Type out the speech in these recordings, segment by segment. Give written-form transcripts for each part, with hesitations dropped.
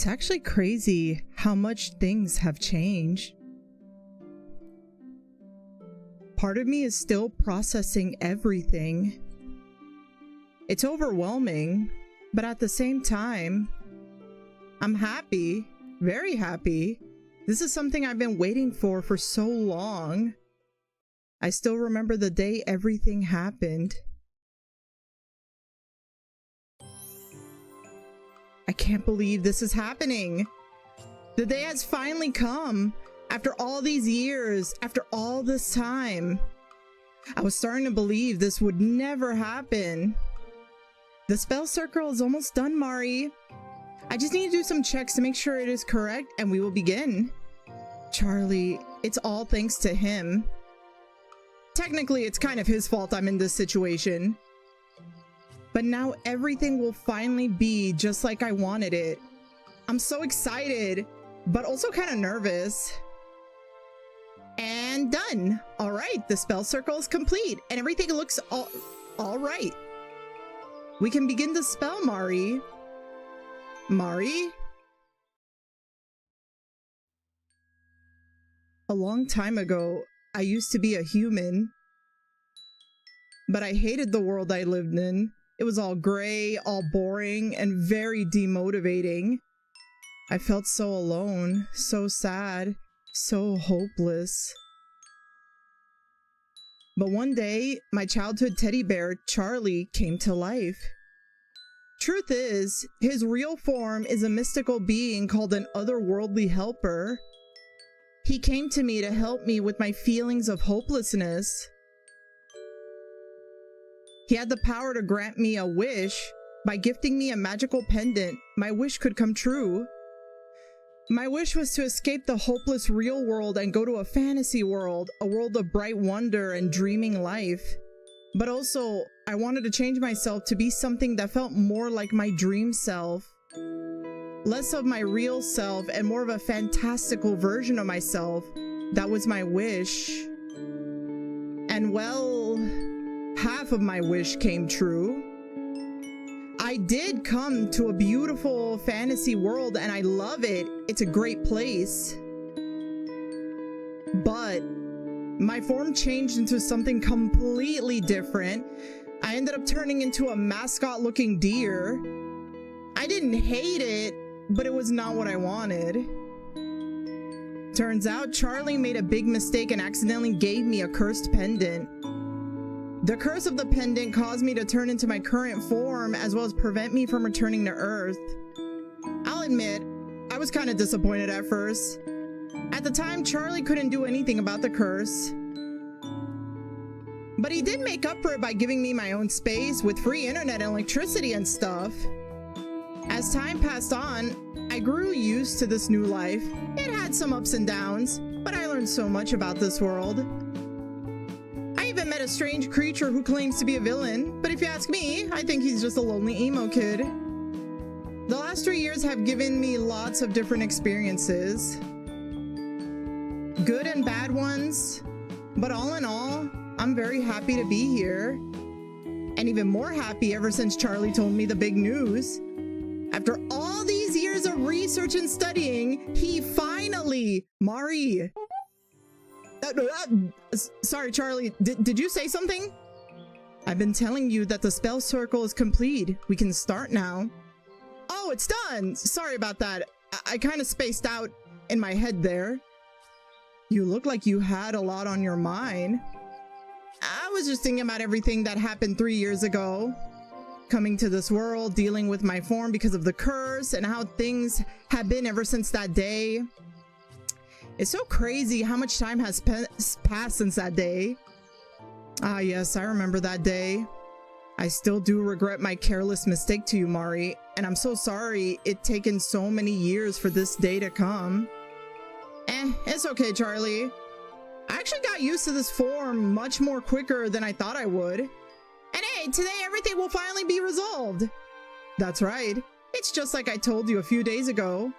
It's actually crazy how much things have changed. Part of me is still processing everything. It's overwhelming, but at the same time, I'm happy, very happy. This is something I've been waiting for so long. I still remember the day everything happened. I can't believe this is happening. The day has finally come. After all these years, after all this time, I was starting to believe this would never happen. The spell circle is almost done, Mari. I just need to do some checks to make sure it is correct and we will begin. Charlie, it's all thanks to him. Technically, it's kind of his fault I'm in this situation. But now everything will finally be just like I wanted it. I'm so excited, but also kind of nervous. And done. All right, the spell circle is complete and everything looks all right. We can begin the spell, Mari. Mari? A long time ago, I used to be a human. But I hated the world I lived in. It was all gray, all boring, and very demotivating. I felt so alone, so sad, so hopeless. But one day, my childhood teddy bear, Charlie, came to life. Truth is, his real form is a mystical being called an otherworldly helper. He came to me to help me with my feelings of hopelessness. He had the power to grant me a wish. By gifting me a magical pendant, my wish could come true. My wish was to escape the hopeless real world and go to a fantasy world, a world of bright wonder and dreaming life. But also, I wanted to change myself to be something that felt more like my dream self. Less of my real self and more of a fantastical version of myself. That was my wish. And well, half of my wish came true. I did come to a beautiful fantasy world and I love it. It's a great place. But my form changed into something completely different. I ended up turning into a mascot-looking deer. I didn't hate it, but it was not what I wanted. Turns out Charlie made a big mistake and accidentally gave me a cursed pendant. The curse of the pendant caused me to turn into my current form as well as prevent me from returning to Earth. I'll admit, I was kind of disappointed at first. At the time, Charlie couldn't do anything about the curse. But he did make up for it by giving me my own space with free internet and electricity and stuff. As time passed on, I grew used to this new life. It had some ups and downs, but I learned so much about this world. I even met a strange creature who claims to be a villain, but if you ask me, I think he's just a lonely emo kid. The last 3 years have given me lots of different experiences. Good and bad ones, but all in all, I'm very happy to be here. And even more happy ever since Charlie told me the big news. After all these years of research and studying, he finally... Mari! Sorry, Charlie, did you say something? I've been telling you that the spell circle is complete. We can start now. Oh, it's done! Sorry about that. I kind of spaced out in my head there. You look like you had a lot on your mind. I was just thinking about everything that happened 3 years ago. Coming to this world, dealing with my form because of the curse, and how things have been ever since that day. It's so crazy how much time has passed since that day. Ah yes, I remember that day. I still do regret my careless mistake to you, Mari, and I'm so sorry it's taken so many years for this day to come. It's okay, Charlie. I actually got used to this form much more quicker than I thought I would. And hey, today everything will finally be resolved. That's right. It's just like I told you a few days ago.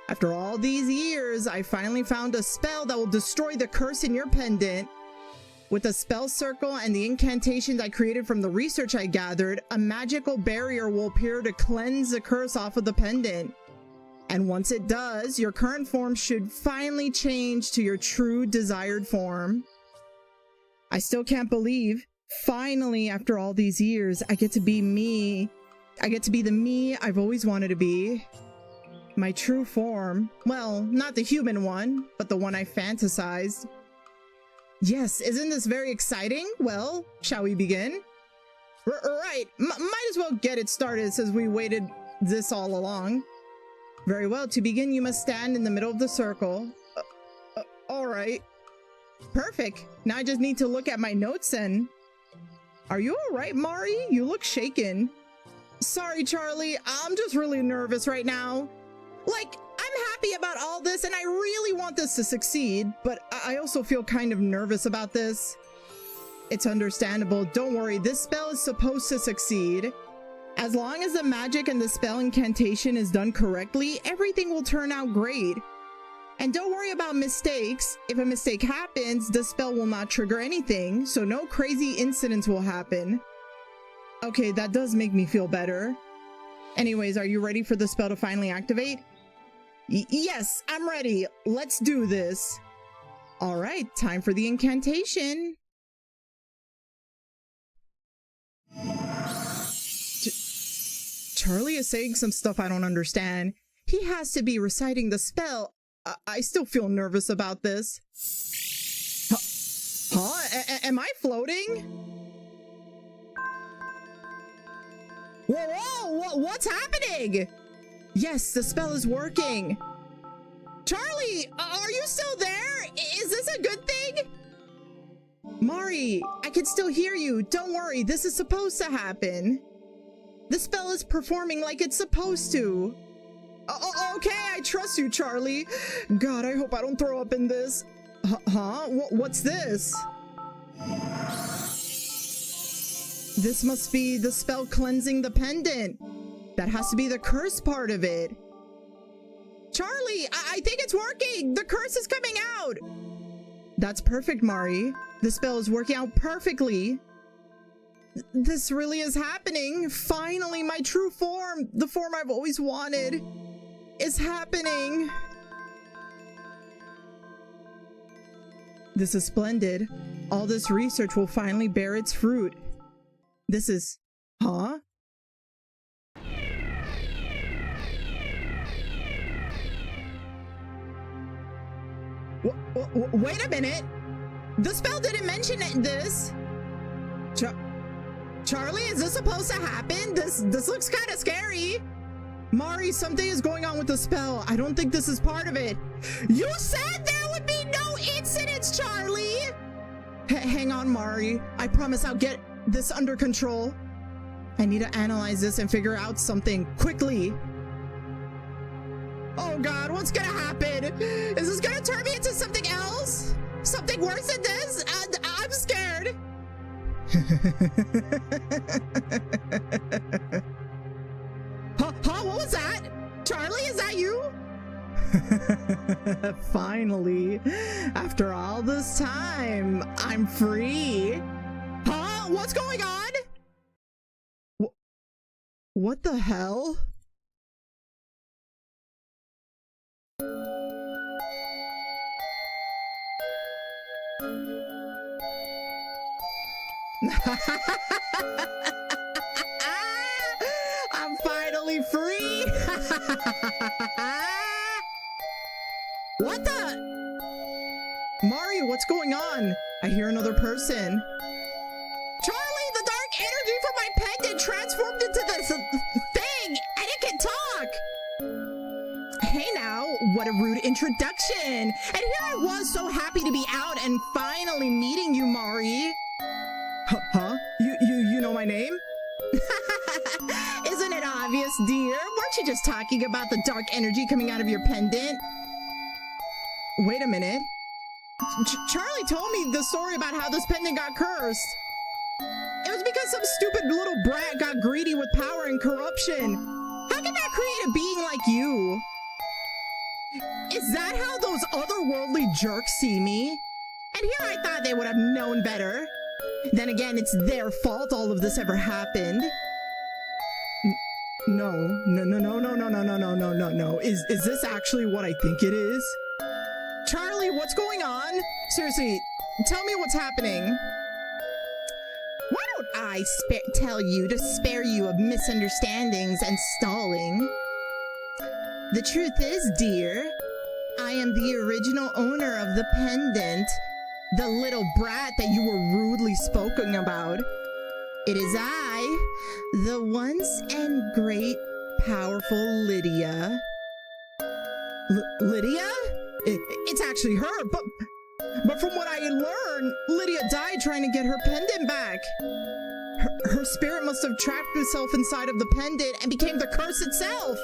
After all these years, I finally found a spell that will destroy the curse in your pendant. With the spell circle and the incantations I created from the research I gathered, a magical barrier will appear to cleanse the curse off of the pendant. And once it does, your current form should finally change to your true desired form. I still can't believe, finally, after all these years, I get to be me. I get to be the me I've always wanted to be. My true form. Well, not the human one, but the one I fantasized. Yes, isn't this very exciting? Well, shall we begin? Right, might as well get it started since we waited this all along. Very well, to begin you must stand in the middle of the circle. Alright. Perfect. Now I just need to look at my notes and... Are you alright, Mari? You look shaken. Sorry, Charlie. I'm just really nervous right now. Like, I'm happy about all this and I really want this to succeed, but I also feel kind of nervous about this. It's understandable. Don't worry, this spell is supposed to succeed. As long as the magic and the spell incantation is done correctly, everything will turn out great. And don't worry about mistakes. If a mistake happens, the spell will not trigger anything, so no crazy incidents will happen. Okay, that does make me feel better. Anyways, are you ready for the spell to finally activate? Yes, I'm ready. Let's do this. All right, time for the incantation. Charlie is saying some stuff I don't understand. He has to be reciting the spell. I still feel nervous about this. Huh? Am I floating? Whoa, what's happening? Yes, the spell is working. Charlie, are you still there? Is this a good thing? Mari, I can still hear you. Don't worry, this is supposed to happen. The spell is performing like it's supposed to. Okay, I trust you, Charlie. God, I hope I don't throw up in this. Huh? What's this? This must be the spell cleansing the pendant. That has to be the curse part of it. Charlie, I think it's working. The curse is coming out. That's perfect, Mari. The spell is working out perfectly. This really is happening. Finally, my true form, the form I've always wanted, is happening. This is splendid. All this research will finally bear its fruit. This is... Huh? Wait a minute. The spell didn't mention this. Charlie, is this supposed to happen? This looks kind of scary. Mari, something is going on with the spell. I don't think this is part of it. You said there would be no incidents, Charlie. Hang on, Mari. I promise I'll get this under control. I need to analyze this and figure out something quickly. Oh God, what's gonna happen? Is this gonna turn me into something else? Something worse than this? I'm scared. Huh? What was that? Charlie, is that you? Finally, after all this time, I'm free. Huh? What's going on? What the hell? I'm finally free. What the? Mari, what's going on? I hear another person. Charlie, the dark energy from my pendant transformed into this thing, and it can talk. Hey now, what a rude introduction. And here I was so happy to be out and finally meeting you, Mari. Huh? You know my name? Isn't it obvious, dear? Weren't you just talking about the dark energy coming out of your pendant? Wait a minute. Charlie told me the story about how this pendant got cursed. It was because some stupid little brat got greedy with power and corruption. How can that create a being like you? Is that how those otherworldly jerks see me? And here I thought they would have known better. Then again, it's their fault all of this ever happened. No, no, no, no, no, no, no, no, no, no, no, no. Is this actually what I think it is? Charlie, what's going on? Seriously, tell me what's happening. Why don't I tell you to spare you of misunderstandings and stalling? The truth is, dear, I am the original owner of the pendant, the little brat that you were rudely spoken about. It is I, the once and great, powerful Lydia. Lydia? It's actually her, but from what I learned, Lydia died trying to get her pendant back. Her spirit must have trapped itself inside of the pendant and became the curse itself.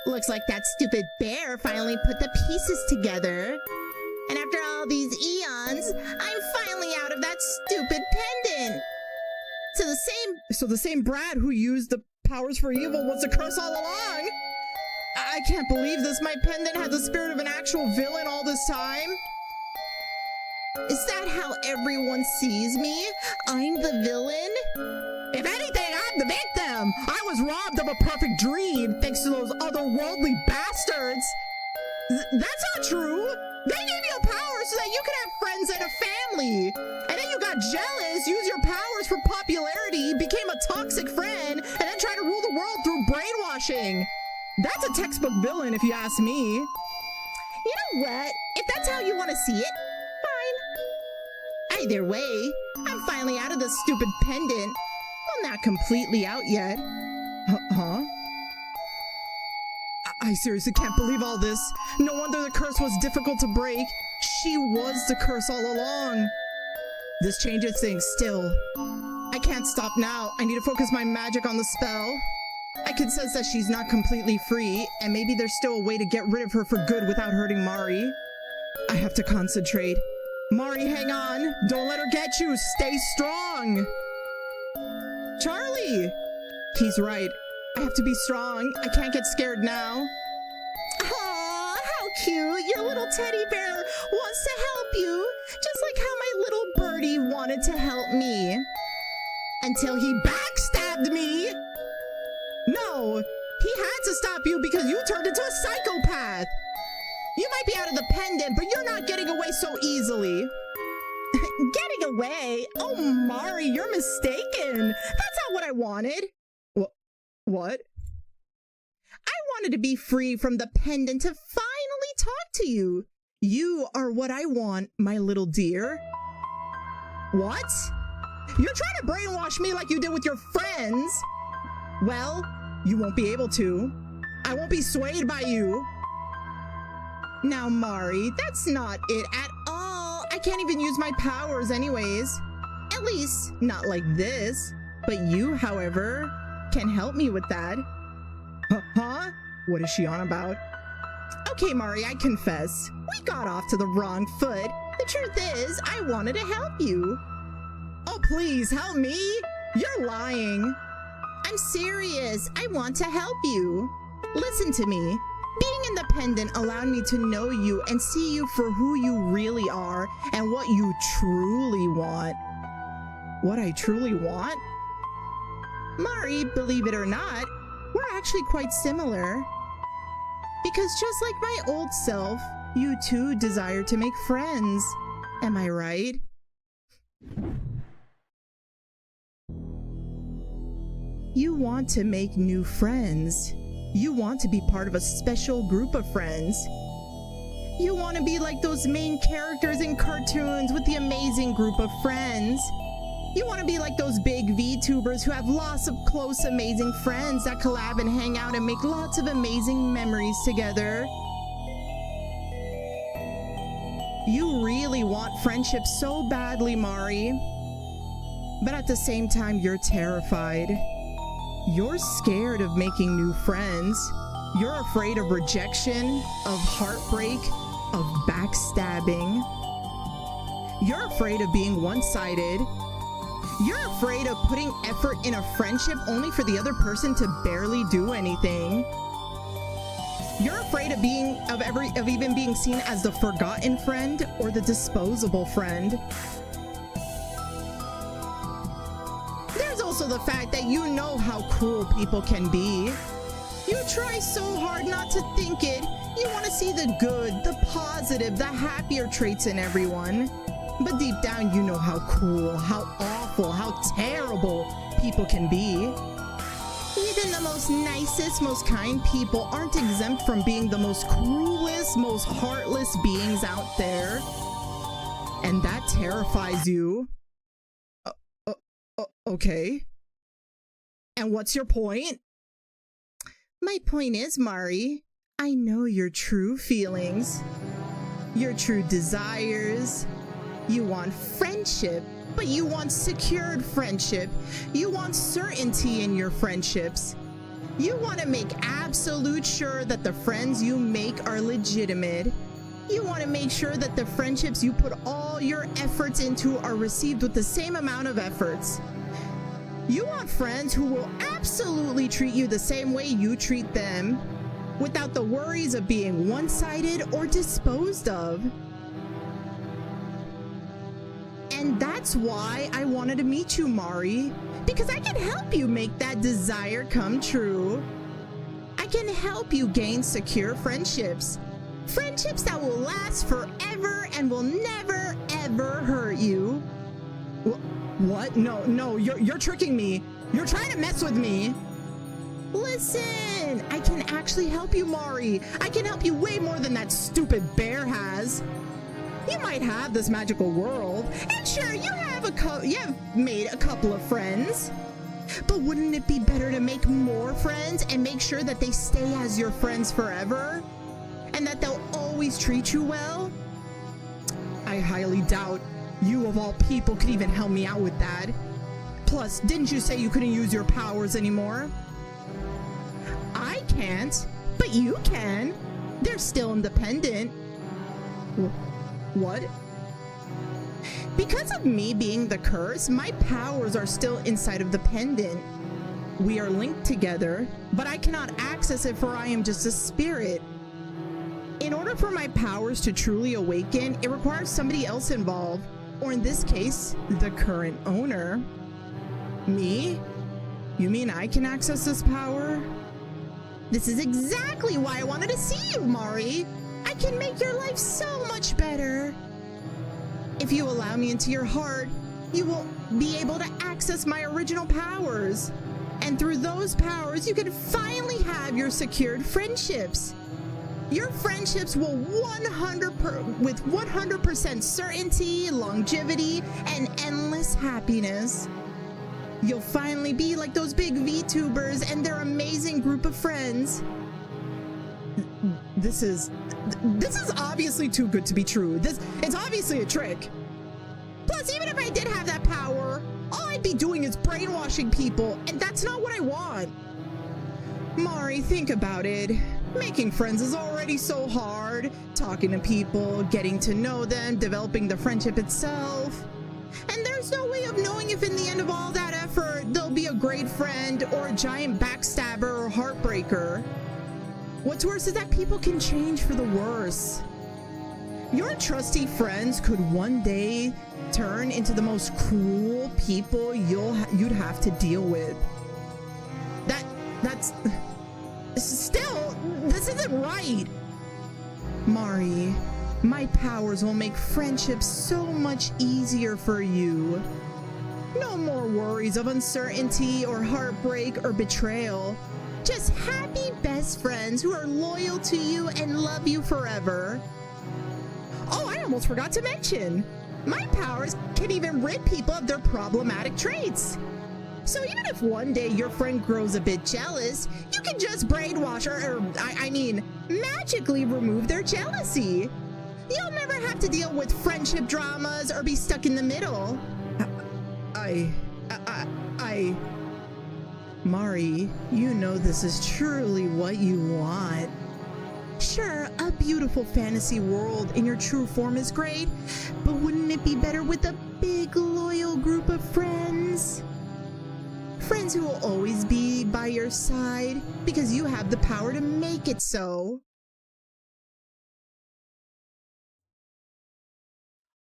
Looks like that stupid bear finally put the pieces together. And after all these eons, I'm finally out of that stupid pendant. So the same brat who used the powers for evil was the curse all along. I can't believe this. My pendant had the spirit of an actual villain all this time. Is that how everyone sees me? I'm the villain? If anything, I'm the victim. I was robbed of a perfect dream thanks to those otherworldly bastards. That's not true. They gave you a power so that you could have friends and a family. And then you got jealous, used your powers for popularity, became a toxic friend, and then tried to rule the world through brainwashing. That's a textbook villain if you ask me. You know what? If that's how you want to see it, fine. Either way, I'm finally out of this stupid pendant. Well, not completely out yet. Huh? I seriously can't believe all this. No wonder the curse was difficult to break. She was the curse all along. This changes things still. I can't stop now. I need to focus my magic on the spell. I can sense that she's not completely free, and maybe there's still a way to get rid of her for good without hurting Mari. I have to concentrate. Mari, hang on. Don't let her get you. Stay strong. Charlie! He's right. I have to be strong. I can't get scared now. Aw, how cute. Your little teddy bear wants to help you, just like how my little birdie wanted to help me. Until he backstabbed me! No! He had to stop you because you turned into a psychopath! You might be out of the pendant, but you're not getting away so easily. Getting away? Oh, Mari, you're mistaken. That's not what I wanted. What? I wanted to be free from the pendant to finally talk to you. You are what I want, my little dear. What? You're trying to brainwash me like you did with your friends. Well, you won't be able to. I won't be swayed by you. Now, Mari, that's not it at all. I can't even use my powers anyways. At least, not like this. But you, however, can help me with that. Huh? What is she on about? Okay, Mari, I confess. We got off to the wrong foot. The truth is, I wanted to help you. Oh, please, help me. You're lying. I'm serious. I want to help you. Listen to me. Being independent allowed me to know you and see you for who you really are and what you truly want. What I truly want? Mari, believe it or not, we're actually quite similar. Because just like my old self, you too desire to make friends. Am I right? You want to make new friends. You want to be part of a special group of friends. You want to be like those main characters in cartoons with the amazing group of friends. You want to be like those big VTubers who have lots of close, amazing friends that collab and hang out and make lots of amazing memories together. You really want friendship so badly, Mari. But at the same time, you're terrified. You're scared of making new friends. You're afraid of rejection, of heartbreak, of backstabbing. You're afraid of being one-sided. You're afraid of putting effort in a friendship only for the other person to barely do anything. You're afraid of even being seen as the forgotten friend or the disposable friend. There's a also the fact that you know how cruel people can be. You try so hard not to think it. You want to see the good, the positive, the happier traits in everyone. But deep down, you know how cruel, how awful, how terrible people can be. Even the most nicest, most kind people aren't exempt from being the most cruelest, most heartless beings out there. And that terrifies you. Okay. And what's your point? My point is, Mari, I know your true feelings, your true desires. You want friendship, but you want secured friendship. You want certainty in your friendships. You want to make absolute sure that the friends you make are legitimate. You want to make sure that the friendships you put all your efforts into are received with the same amount of efforts. You want friends who will absolutely treat you the same way you treat them, without the worries of being one-sided or disposed of. And that's why I wanted to meet you, Mari, because I can help you make that desire come true. I can help you gain secure friendships. Friendships that will last forever and will never, ever hurt you. What? No, you're tricking me. You're trying to mess with me. Listen, I can actually help you, Mari. I can help you way more than that stupid bear has. You might have this magical world, and sure, you have made a couple of friends. But wouldn't it be better to make more friends and make sure that they stay as your friends forever? And that they'll always treat you well? I highly doubt you of all people could even help me out with that. Plus, didn't you say you couldn't use your powers anymore? I can't, but you can. They're still independent. What? Because of me being the curse, my powers are still inside of the pendant. We are linked together, but I cannot access it, for I am just a spirit. In order for my powers to truly awaken, it requires somebody else involved, or in this case, the current owner. Me? You mean I can access this power? This is exactly why I wanted to see you, Mari. I can make your life so much better. If you allow me into your heart, you will be able to access my original powers. And through those powers, you can finally have your secured friendships. Your friendships will with 100% certainty, longevity, and endless happiness. You'll finally be like those big VTubers and their amazing group of friends. This is obviously too good to be true. It's obviously a trick. Plus, even if I did have that power, all I'd be doing is brainwashing people, and that's not what I want. Mari, think about it. Making friends is already so hard. Talking to people, getting to know them, developing the friendship itself. And there's no way of knowing if in the end of all that effort, they'll be a great friend or a giant backstabber or heartbreaker. What's worse is that people can change for the worse. Your trusty friends could one day turn into the most cruel people you'd have to deal with. That's still, this isn't right. Mari, my powers will make friendships so much easier for you. No more worries of uncertainty or heartbreak or betrayal. Just happy best friends who are loyal to you and love you forever. Oh, I almost forgot to mention, my powers can even rid people of their problematic traits. So even if one day your friend grows a bit jealous, you can just brainwash or magically remove their jealousy. You'll never have to deal with friendship dramas or be stuck in the middle. Mari, you know this is truly what you want. Sure, a beautiful fantasy world in your true form is great, but wouldn't it be better with a big, loyal group of friends? Friends who will always be by your side because you have the power to make it so.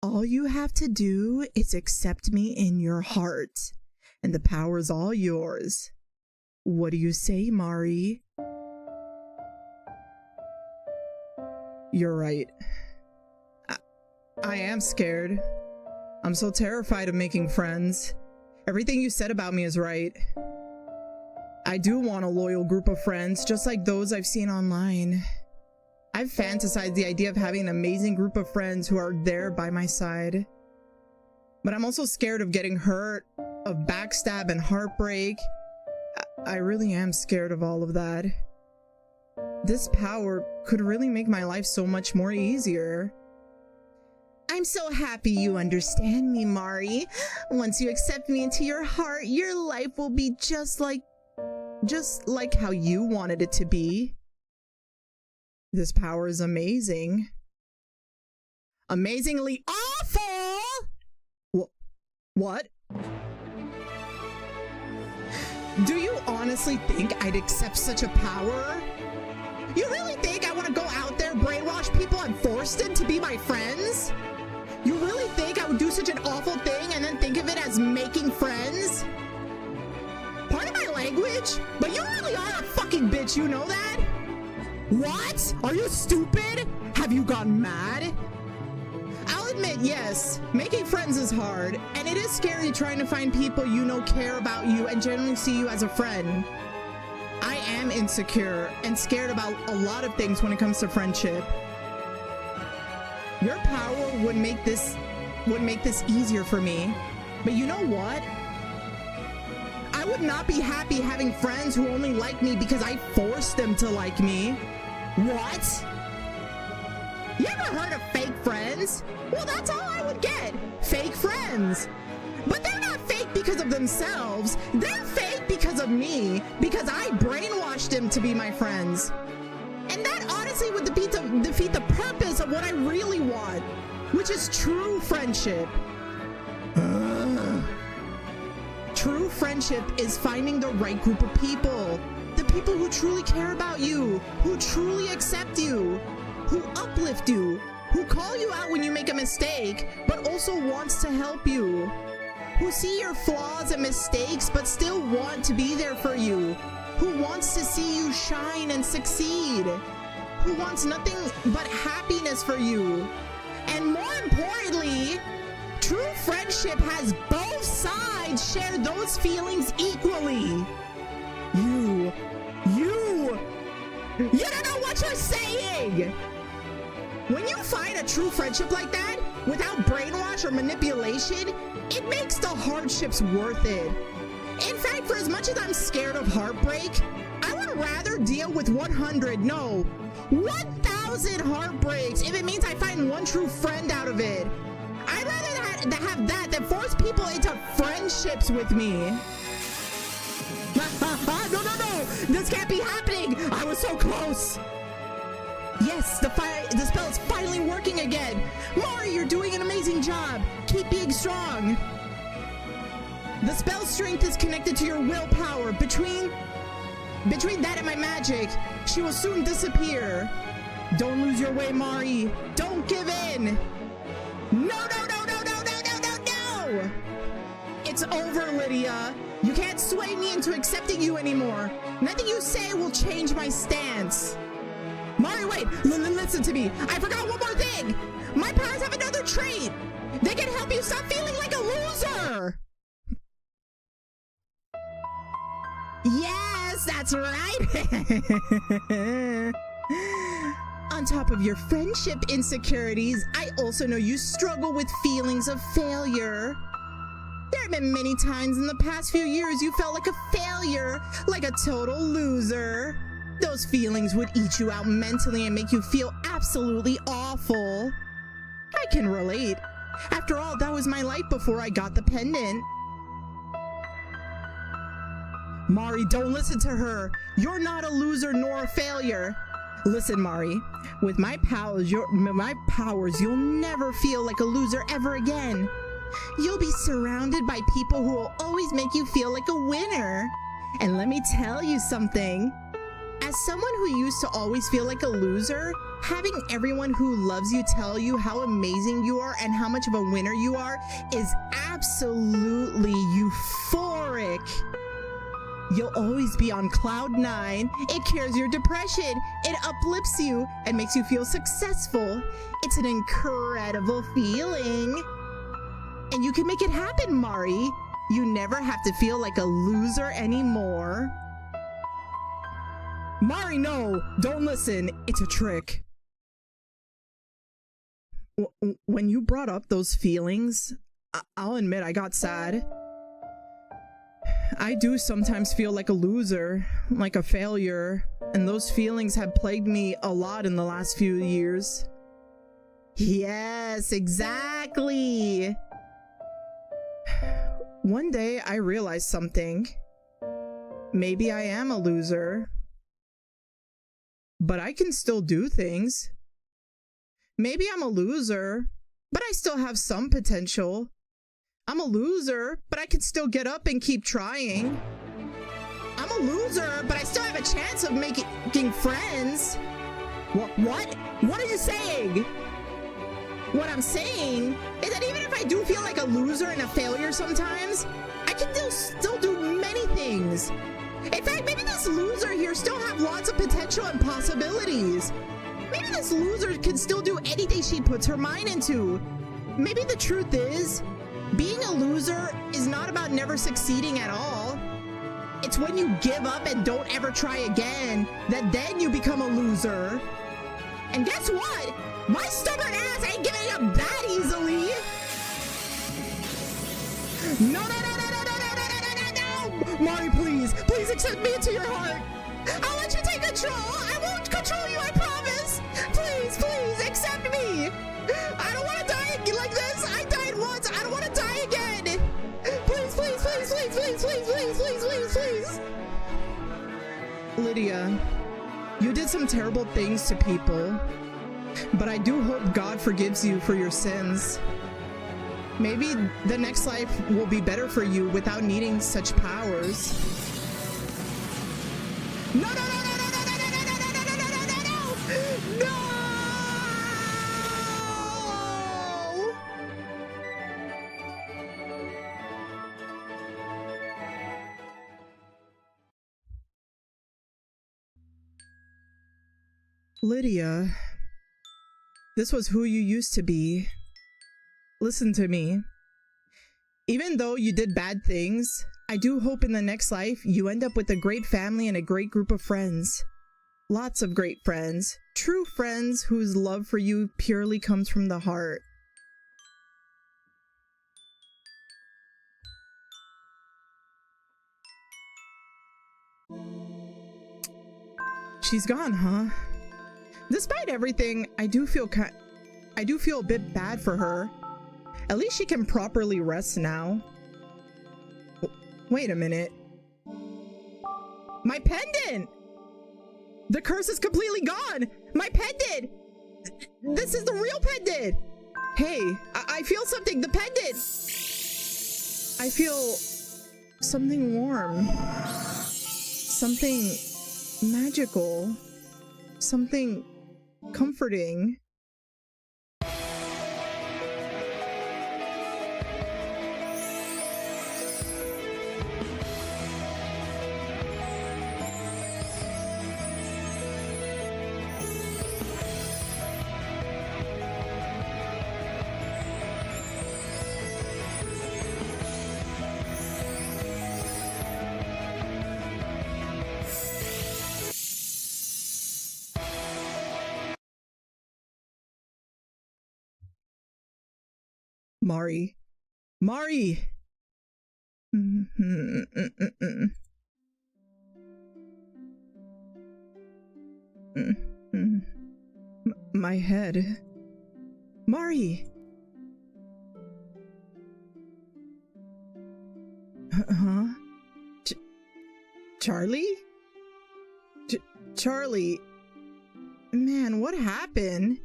All you have to do is accept me in your heart. and the power's all yours. What do you say, Mari? You're right. I am scared. I'm so terrified of making friends. Everything you said about me is right. I do want a loyal group of friends, just like those I've seen online. I've fantasized the idea of having an amazing group of friends who are there by my side. But I'm also scared of getting hurt, of backstab and heartbreak. I really am scared of all of that. This power could really make my life so much more easier. I'm so happy you understand me, Mari. Once you accept me into your heart, your life will be just like how you wanted it to be. This power is amazing. Amazingly awful! What? Do you honestly think I'd accept such a power? You really think I want to go out there, brainwash people, and force them to be my friends? You really think I would do such an awful thing and then think of it as making friends? Pardon my language, but you really are a fucking bitch, you know that? What? Are you stupid? Have you gone mad? I'll admit, yes, making friends is hard, and it is scary trying to find people you know care about you and genuinely see you as a friend. I am insecure and scared about a lot of things when it comes to friendship. Your power would make this easier for me, but you know what? I would not be happy having friends who only like me because I forced them to like me. What? You ever heard of fake friends? Well, that's all I would get. Fake friends. But they're not fake because of themselves. They're fake because of me. Because I brainwashed them to be my friends. And that honestly would defeat the purpose of what I really want, which is true friendship. True friendship is finding the right group of people. The people who truly care about you, who truly accept you, who uplift you, who call you out when you make a mistake, but also wants to help you, who see your flaws and mistakes, but still want to be there for you, who wants to see you shine and succeed, who wants nothing but happiness for you. And more importantly, true friendship has both sides share those feelings equally. You don't know what you're saying! When you find a true friendship like that, without brainwash or manipulation, it makes the hardships worth it. In fact, for as much as I'm scared of heartbreak, I would rather deal with 1,000 heartbreaks if it means I find one true friend out of it. I'd rather have that than force people into friendships with me. No, this can't be happening. I was so close. Yes, the spell is finally working again. Mari, you're doing an amazing job. Keep being strong. The spell strength is connected to your willpower. Between that and my magic, she will soon disappear. Don't lose your way, Mari. Don't give in. No. It's over, Lydia. You can't sway me into accepting you anymore. Nothing you say will change my stance. Mari, wait, listen to me. I forgot one more thing. My powers have another trait. They can help you stop feeling like a loser. Yes, that's right. On top of your friendship insecurities, I also know you struggle with feelings of failure. There have been many times in the past few years you felt like a failure, like a total loser. Those feelings would eat you out mentally and make you feel absolutely awful. I can relate. After all, that was my life before I got the pendant. Mari, don't listen to her. You're not a loser nor a failure. Listen, Mari, with my powers, you'll never feel like a loser ever again. You'll be surrounded by people who will always make you feel like a winner. And let me tell you something. As someone who used to always feel like a loser, having everyone who loves you tell you how amazing you are and how much of a winner you are is absolutely euphoric. You'll always be on cloud 9. It cures your depression. It uplifts you and makes you feel successful. It's an incredible feeling. And you can make it happen, Mari. You never have to feel like a loser anymore. Mari, no! Don't listen. It's a trick. When you brought up those feelings, I'll admit I got sad. I do sometimes feel like a loser, like a failure, and those feelings have plagued me a lot in the last few years. Yes, exactly! One day I realized something. Maybe I am a loser, but I can still do things. Maybe I'm a loser, but I still have some potential. I'm a loser, but I can still get up and keep trying. I'm a loser, but I still have a chance of making friends. What? What are you saying? What I'm saying is that even if I do feel like a loser and a failure sometimes, I can still do many things. In fact, maybe this loser here still have lots of potential and possibilities. Maybe this loser can still do anything she puts her mind into. Maybe the truth is, being a loser is not about never succeeding at all. It's when you give up and don't ever try again that then you become a loser. And guess what? My stubborn ass ain't giving up that easily. No. Mari, please accept me into your heart. I'll let you take control. I won't control you, I promise. Please accept me. I don't want to die like this. I died once. I don't want to die again. Please. Lydia, you did some terrible things to people, but I do hope God forgives you for your sins. Maybe the next life will be better for you without needing such powers. No! Lydia, this was who you used to be. Listen to me. Even though you did bad things, I do hope in the next life you end up with a great family and a great group of friends. Lots of great friends. True friends whose love for you purely comes from the heart. She's gone, huh? Despite everything, I do feel a bit bad for her. At least she can properly rest now. Wait a minute. My pendant! The curse is completely gone! My pendant! This is the real pendant! Hey, I feel something! The pendant! I feel something warm. Something magical. Something comforting. Mari. My head. Mari. Huh? Charlie? Charlie. Man, what happened?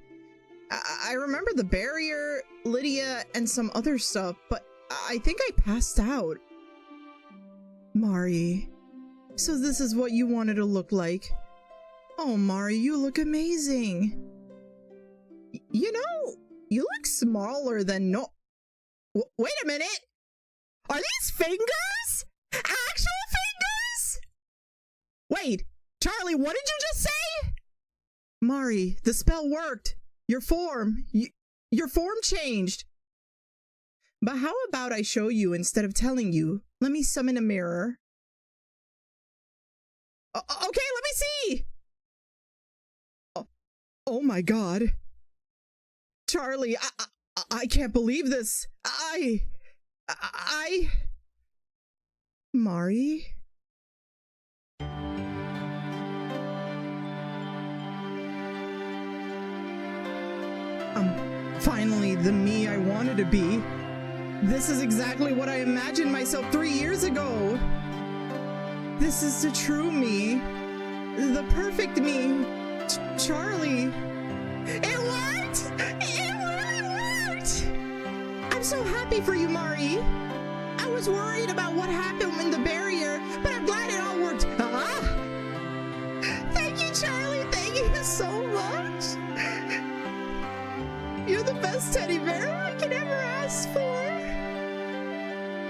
I remember the barrier, Lydia, and some other stuff, but I think I passed out. Mari, so this is what you wanted to look like. Oh, Mari, you look amazing. You know, you look smaller than wait a minute. Are these fingers? Actual fingers? Wait, Charlie, what did you just say? Mari, the spell worked. Your form changed. But how about I show you instead of telling you? Let me summon a mirror. Okay, let me see. Oh my God. Charlie, I can't believe this. Mari? Finally, the me I wanted to be. This is exactly what I imagined myself 3 years ago. This is the true me. The perfect me. Charlie. It worked! It really worked! I'm so happy for you, Mari. I was worried about what happened in the barrier, but I'm glad it all worked. Thank you, Charlie. Thank you so much. You're the best teddy bear I could ever ask for.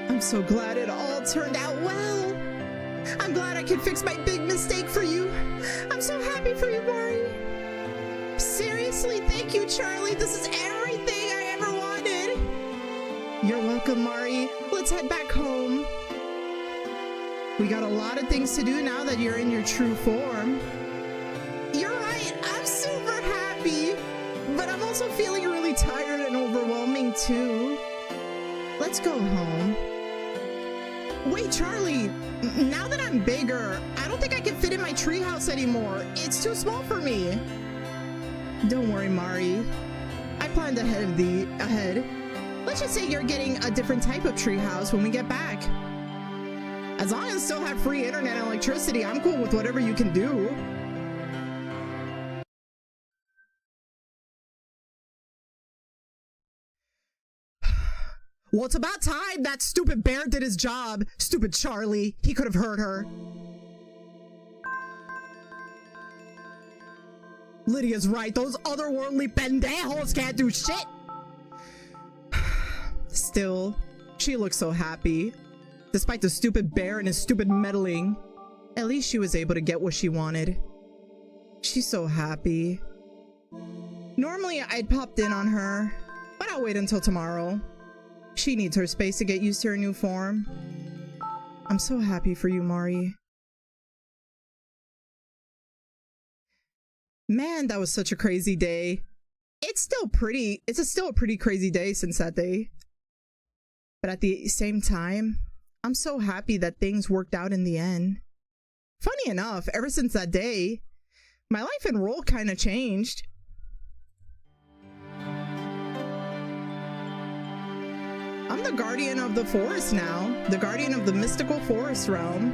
I'm so glad it all turned out well. I'm glad I could fix my big mistake for you. I'm so happy for you, Mari. Seriously, thank you, Charlie. This is everything I ever wanted. You're welcome, Mari. Let's head back home. We got a lot of things to do now that you're in your true form. You're right. I'm super happy. But I'm also feeling really tired and overwhelming, too. Let's go home. Wait, Charlie. Now that I'm bigger, I don't think I can fit in my treehouse anymore. It's too small for me. Don't worry, Mari. I planned ahead. Let's just say you're getting a different type of treehouse when we get back. As long as I still have free internet and electricity, I'm cool with whatever you can do. Well, it's about time that stupid bear did his job. Stupid Charlie. He could have hurt her. Lydia's right. Those otherworldly pendejos can't do shit. Still, she looks so happy. Despite the stupid bear and his stupid meddling. At least she was able to get what she wanted. She's so happy. Normally, I'd popped in on her, but I'll wait until tomorrow. She needs her space to get used to her new form. I'm so happy for you, Mari. Man, that was such a crazy day. It's still a pretty crazy day since that day. But at the same time, I'm so happy that things worked out in the end. Funny enough, ever since that day, my life and role kind of changed. I'm the guardian of the forest now, the guardian of the mystical forest realm.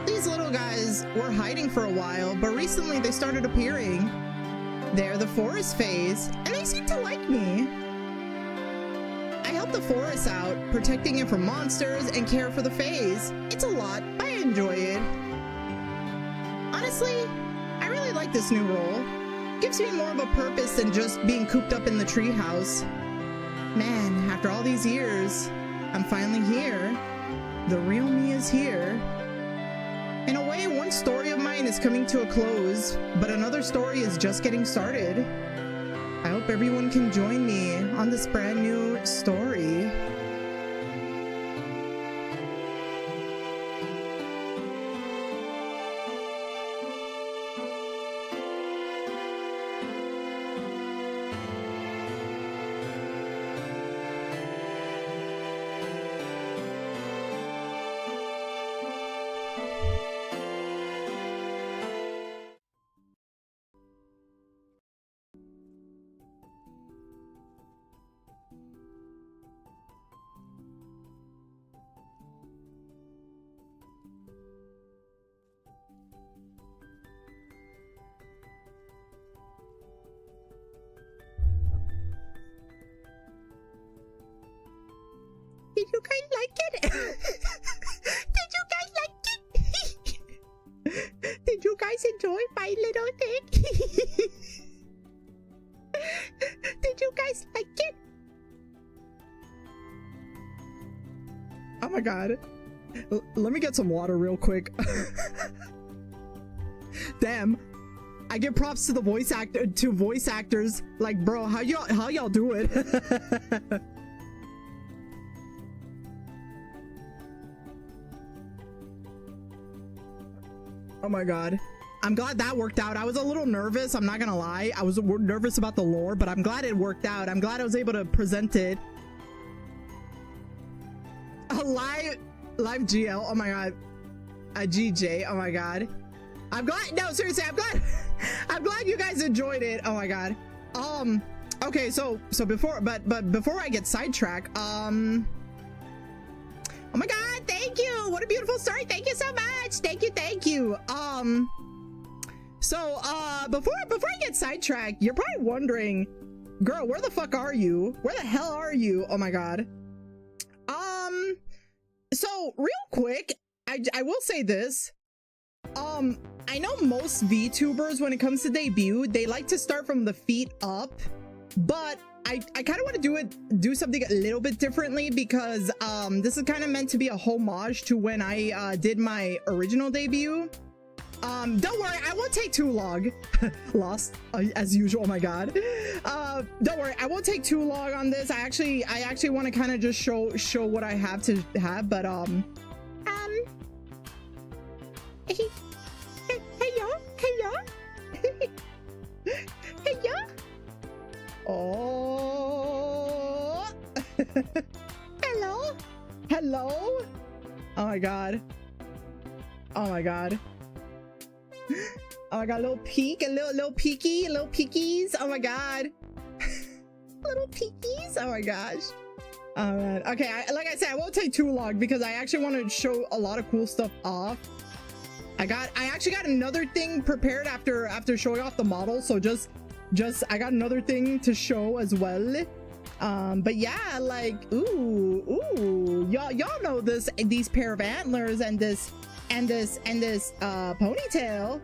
These little guys were hiding for a while, but recently they started appearing. They're the forest phase, and they seem to like me. I help the forest out, protecting it from monsters and care for the phase. It's a lot, but I enjoy it. Honestly, I really like this new role. Gives me more of a purpose than just being cooped up in the treehouse. Man, after all these years, I'm finally here. The real me is here. In a way, one story of mine is coming to a close, but another story is just getting started. I hope everyone can join me on this brand new story. Did you guys like it? Did you guys like it? Did Did you guys enjoy my little thing? Did you guys like it? Oh my god. Let me get some water real quick. Damn. I give props to the voice actors. Like, bro, how y'all do it? Oh my god. I'm glad that worked out. I was a little nervous, I'm not gonna lie. I was nervous about the lore, but I'm glad it worked out. I'm glad I was able to present it. A live GL, oh my god. A GJ, oh my god. I'm glad, no, seriously, I'm glad you guys enjoyed it. Oh my god. Okay, so before I get sidetracked, oh my god, thank you. What a beautiful story. Thank you so much. Thank you. So before I get sidetracked, you're probably wondering, girl, where the fuck are you? Where the hell are you? Oh my god. So real quick, I will say this. I know most VTubers, when it comes to debut, they like to start from the feet up, but I kind of want to do something a little bit differently, because this is kind of meant to be a homage to when I did my original debut. Don't worry, I won't take too long. Lost as usual. Oh my god. Don't worry, I won't take too long on this. I actually want to kind of just show what I have to have, but hello. Oh. Hello. Oh my god. Oh my god. Oh my god, little peek, a little peekies. Oh my god. Little peekies. Oh my gosh. Oh man. Okay, like I said, I won't take too long because I actually want to show a lot of cool stuff off. I actually got another thing prepared after showing off the model, so just I got another thing to show as well. But yeah, like ooh, y'all know these pair of antlers and this ponytail.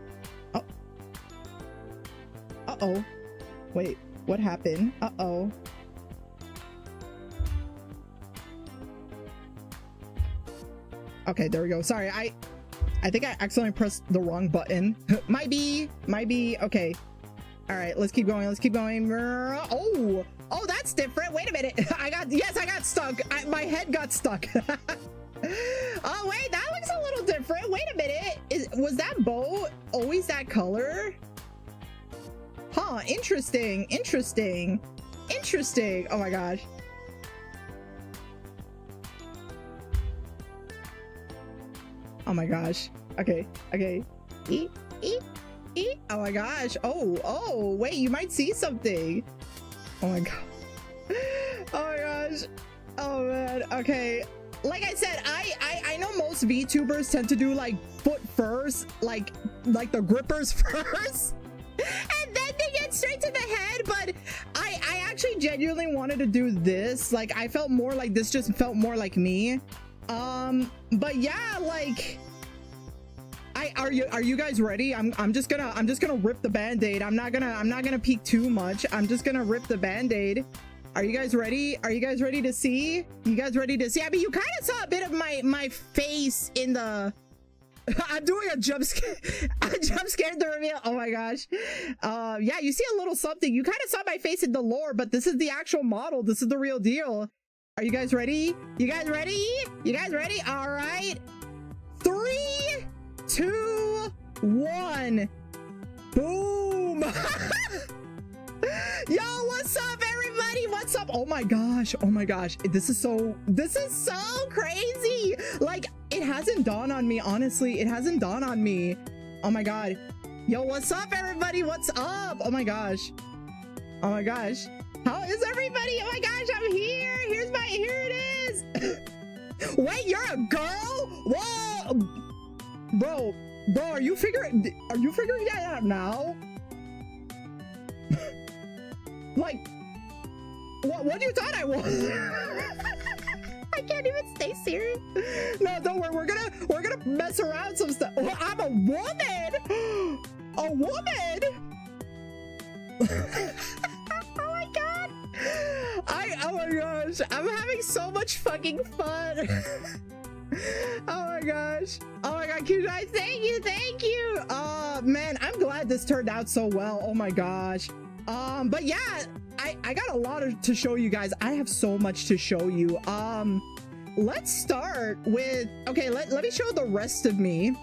Uh-oh. Wait, what happened? Uh-oh. Okay, there we go. Sorry, I think I accidentally pressed the wrong button. Might be. Okay. All right, let's keep going. Oh, that's different. Wait a minute. I got stuck. My head got stuck. Oh wait, that looks a little different. Wait a minute. Was that bow always that color? Huh, interesting. Oh my gosh. Oh my gosh. Okay. Oh my gosh. Oh, wait, you might see something. Oh my god. Oh my gosh. Oh man. Okay. Like I said, I know most VTubers tend to do like foot first, like the grippers first, and then they get straight to the head. But I actually genuinely wanted to do this. Like I felt more like this just felt more like me. But yeah, like are you guys ready? I'm just gonna rip the band-aid. I'm not gonna peek too much. I'm just gonna rip the band-aid. Are you guys ready? Are you guys ready to see? You guys ready to see? I mean, you kind of saw a bit of my face in the I'm doing a jump scare at the reveal. Oh my gosh. Yeah, you see a little something. You kind of saw my face in the lore, but this is the actual model. This is the real deal. Are you guys ready? You guys ready? All right. 3, 2, 1. Boom. Yo, what's up everybody? What's up? Oh my gosh. This is so crazy. Like it hasn't dawned on me, honestly. It hasn't dawned on me. Oh my god. Yo, what's up everybody? What's up? Oh my gosh. How is everybody? Oh my gosh, I'm here. Here it is. Wait, you're a girl? Whoa. Bro, are you figuring that out now? Like, what you thought I was? I can't even stay serious. No, don't worry. We're gonna mess around some stuff. Well, I'm a woman. A woman? Oh my god. Oh my gosh. I'm having so much fucking fun. Oh my gosh. Oh my god, Q-Dye, thank you, thank you. Man, I'm glad this turned out so well. Oh my gosh. But yeah, I got a lot to show you guys. I have so much to show you. Let's start with, okay, let me show the rest of me.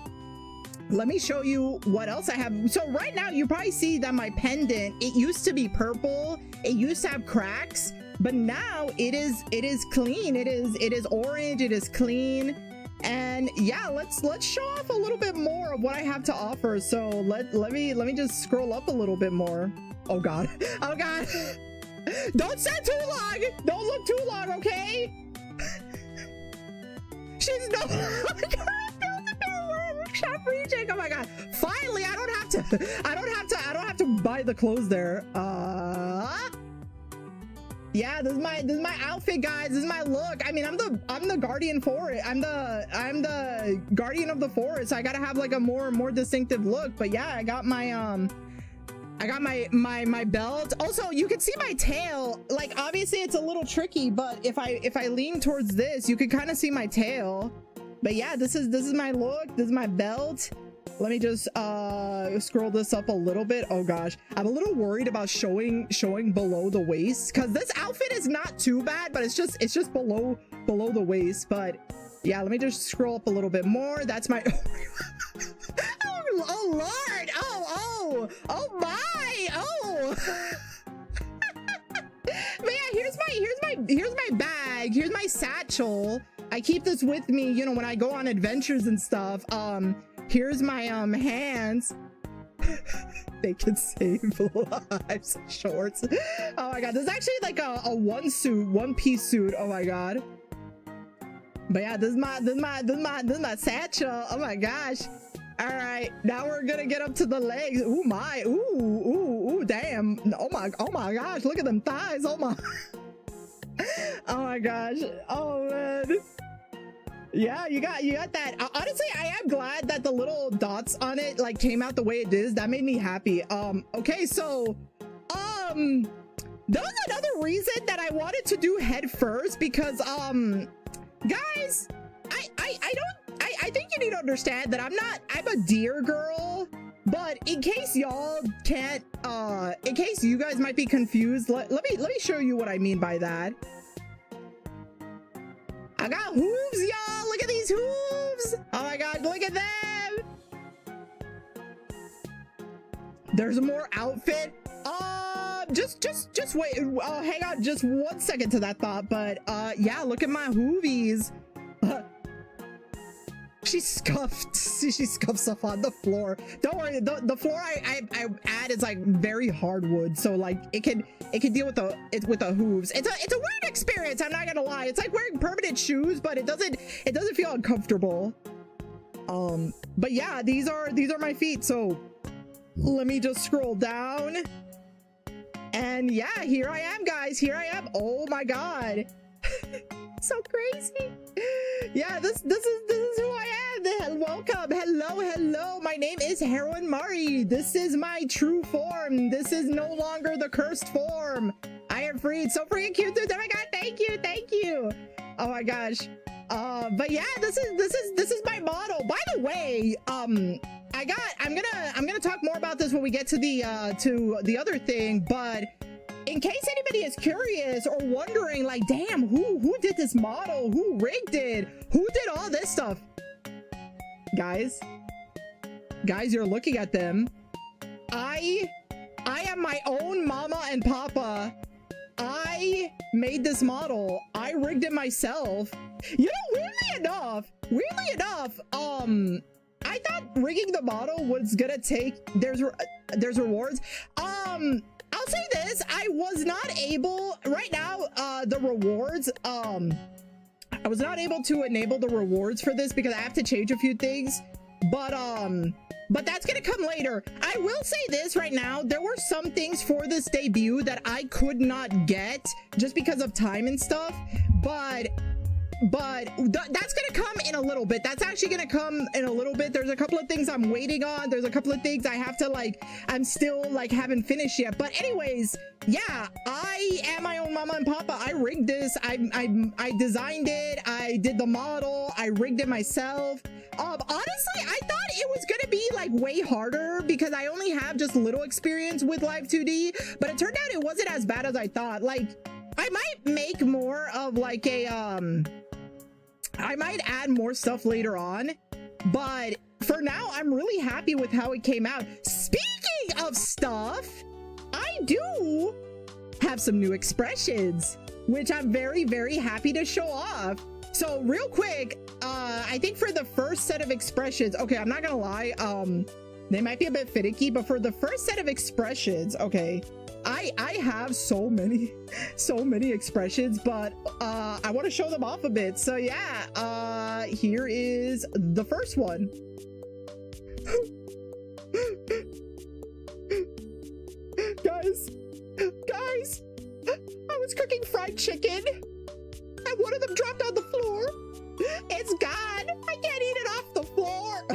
Let me show you what else I have. So right now you probably see that my pendant, it used to be purple, it used to have cracks, but now it is clean. It is orange, it is clean. And yeah, let's show off a little bit more of what I have to offer. So let me just scroll up a little bit more. Oh god. Oh god. Don't stand too long. Don't look too long, okay? She's no. Oh my god. Workshop reject. Oh my god. Finally, I don't have to buy the clothes there. Yeah, this is my outfit, guys. This is my look. I mean, I'm the guardian forest. I'm the guardian of the forest. I gotta have like a more distinctive look. But yeah, I got my my belt. Also, you can see my tail. Like, obviously it's a little tricky, but if I lean towards this, you can kind of see my tail. But yeah, this is my look. This is my belt. Let me just scroll this up a little bit. Oh gosh, I'm a little worried about showing below the waist, because this outfit is not too bad, but it's just below the waist. But yeah, let me just scroll up a little bit more. That's my oh lord. Oh my. Oh. But yeah, here's my bag. Here's my satchel. I keep this with me, you know, when I go on adventures and stuff. Here's my hands. They can save lives. Shorts. Oh my god, this is actually like a one piece suit. Oh my god. But yeah, this is my satchel. Oh my gosh. All right, now we're gonna get up to the legs. Ooh my. Ooh, damn. Oh my gosh, look at them thighs. Oh my. Oh my gosh. Oh man. Yeah, you got that. Honestly, I am glad that the little dots on it like came out the way it is. That made me happy. Okay, so that was another reason that I wanted to do head first, because guys, I think you need to understand that I'm a deer girl. But in case y'all can't, in case you guys might be confused, let me show you what I mean by that. I got hooves, y'all. Look at these hooves. Oh my god, look at them. There's more outfit. Just wait. Hang on just 1 second to that thought. But yeah, look at my hoovies. She scuffed stuff on the floor. Don't worry, the floor I add is like very hardwood, so like it can deal with the hooves. It's a weird experience, I'm not gonna lie. It's like wearing permanent shoes, but it doesn't feel uncomfortable. But yeah, these are my feet. So let me just scroll down, and yeah, here I am, guys. Here I am. Oh my god. So crazy. Yeah, this is who I am. Welcome. Hello. My name is Heroine Mari. This is my true form. This is no longer the cursed form. I am freed. So freaking cute, dude. Oh my god, thank you. Oh my gosh. But yeah, this is my model. By the way, I'm gonna talk more about this when we get to the other thing, but in case anybody is curious or wondering, like, damn, who did this model? Who rigged it? Who did all this stuff? Guys, you're looking at them. I am my own mama and papa. I made this model. I rigged it myself. You know, weirdly enough, I thought rigging the model was gonna take, there's rewards. I'll say this, I was not able right now, the rewards, I was not able to enable the rewards for this because I have to change a few things, but that's gonna come later. I will say this right now, there were some things for this debut that I could not get just because of time and stuff, but but that's gonna come in a little bit. That's actually gonna come in a little bit. There's a couple of things I'm waiting on. There's a couple of things I have to like, I'm still like haven't finished yet. But anyways, yeah, I am my own mama and papa. I rigged this. I designed it. I did the model. I rigged it myself. Honestly, I thought it was gonna be like way harder because I only have just little experience with Live 2D, but it turned out it wasn't as bad as I thought. Like, I might make more of like a I might add more stuff later on, but for now I'm really happy with how it came out. Speaking of stuff, I do have some new expressions, which I'm very, very happy to show off. So real quick, I think for the first set of expressions, okay, I'm not gonna lie, they might be a bit finicky, but for the first set of expressions, okay, I have so many expressions, but I want to show them off a bit. So yeah, here is the first one. guys, I was cooking fried chicken and one of them dropped on the floor. It's gone. I can't eat it off the floor.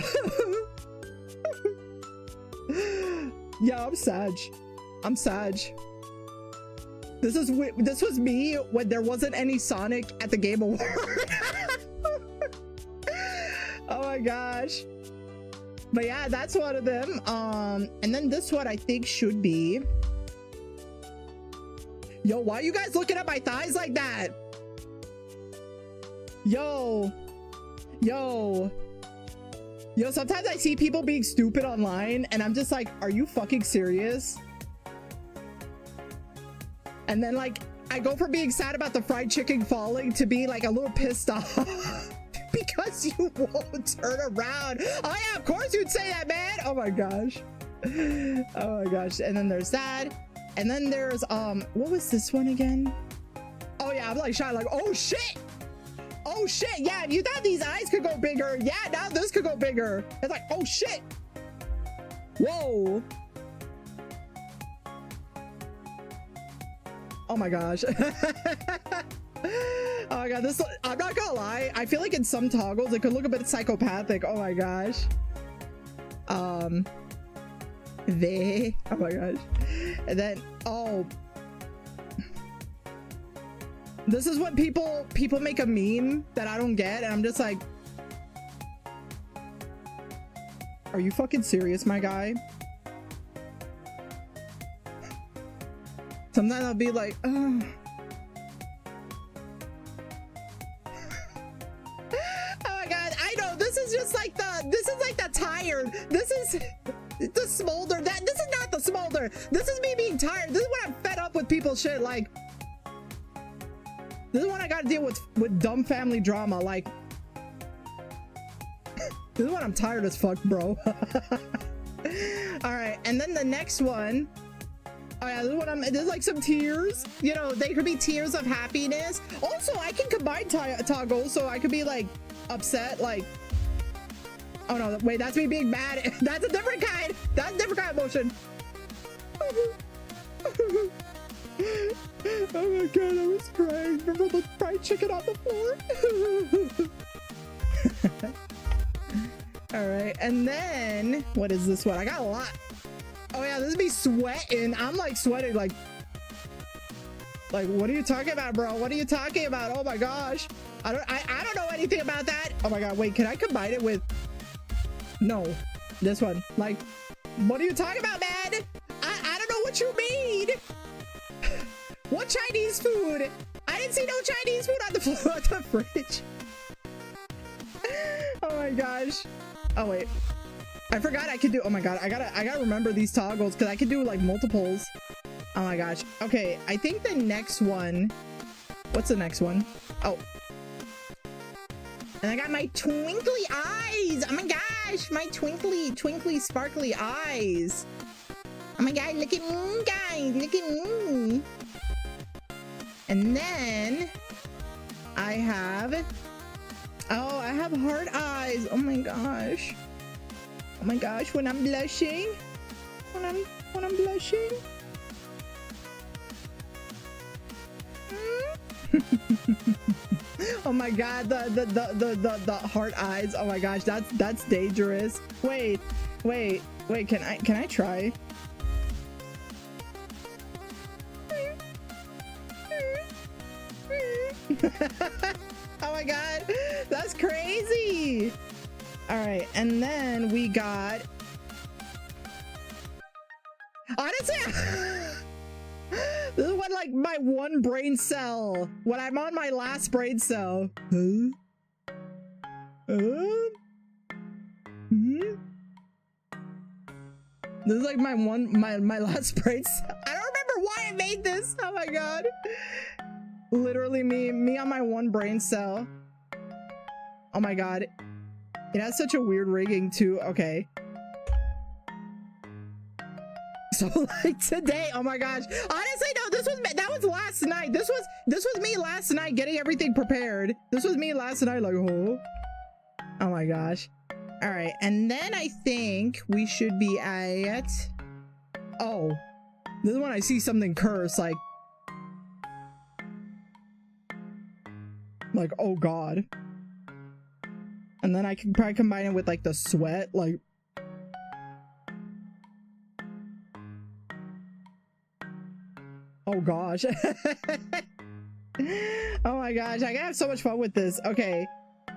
Yeah, I'm Sag. This was me when there wasn't any Sonic at the Game Award. Oh my gosh. But yeah, that's one of them. And then this one I think should be. Yo, why are you guys looking at my thighs like that? Yo, sometimes I see people being stupid online and I'm just like, are you fucking serious? And then like, I go from being sad about the fried chicken falling to be like a little pissed off because you won't turn around. Oh yeah, of course you'd say that, man. Oh my gosh. Oh my gosh. And then there's that. And then there's, what was this one again? Oh yeah, I'm like shy, like, oh shit. Oh shit, yeah, if you thought these eyes could go bigger, yeah, now this could go bigger. It's like, oh shit. Whoa. Oh my gosh. Oh my god, this, I'm not gonna lie, I feel like in some toggles it could look a bit psychopathic. Oh my gosh. Oh my gosh. And then, oh, this is what people make a meme that I don't get, and I'm just like, are you fucking serious, my guy? Sometimes I'll be like, oh. Oh my god, I know, this is just like the tired. This is the smolder. This is not the smolder. This is me being tired. This is when I'm fed up with people's shit. Like, this is when I gotta deal with dumb family drama. Like, this is when I'm tired as fuck, bro. All right, and then the next one. Oh yeah, this is like some tears. You know, they could be tears of happiness. Also, I can combine toggles, so I could be like upset, like. Oh no, wait, that's me being mad. That's a different kind. That's a different kind of emotion. Oh my god, I was crying. Remember the fried chicken on the floor? All right, and then what is this one? I got a lot. Oh yeah, this is me sweating. I'm like sweating, like what are you talking about, bro? What are you talking about? Oh my gosh, I don't know anything about that. Oh my god, wait, can I combine it with? No, this one. Like, what are you talking about, man? I don't know what you mean. What Chinese food? I didn't see no Chinese food on the floor of the fridge. Oh my gosh. Oh wait, I forgot I could do. Oh my god, I gotta remember these toggles because I could do like multiples. Oh my gosh. Okay, I think the next one. What's the next one? Oh. And I got my twinkly eyes. Oh my gosh, my twinkly, sparkly eyes. Oh my god, look at me, guys. Look at me. And then I have, oh, I have heart eyes. Oh my gosh. Oh my gosh, when I'm blushing. When I'm blushing. Oh my god, the heart eyes. Oh my gosh, that's dangerous. Wait, can I try? Oh my god, that's crazy. All right, and then we got, honestly, this is what, like, my one brain cell when I'm on my last brain cell. This is like my last brain cell. I don't remember why I made this. Oh my god, literally me on my one brain cell. Oh my god, it has such a weird rigging too. Okay, so like today, oh my gosh, honestly no, that was last night. This was me last night getting everything prepared. This was me last night, like, oh my gosh. All right, and then I think we should be at, oh, this is when I see something cursed, like oh god. And then I can probably combine it with like the sweat, like, oh gosh. Oh my gosh, I gotta have so much fun with this. Okay,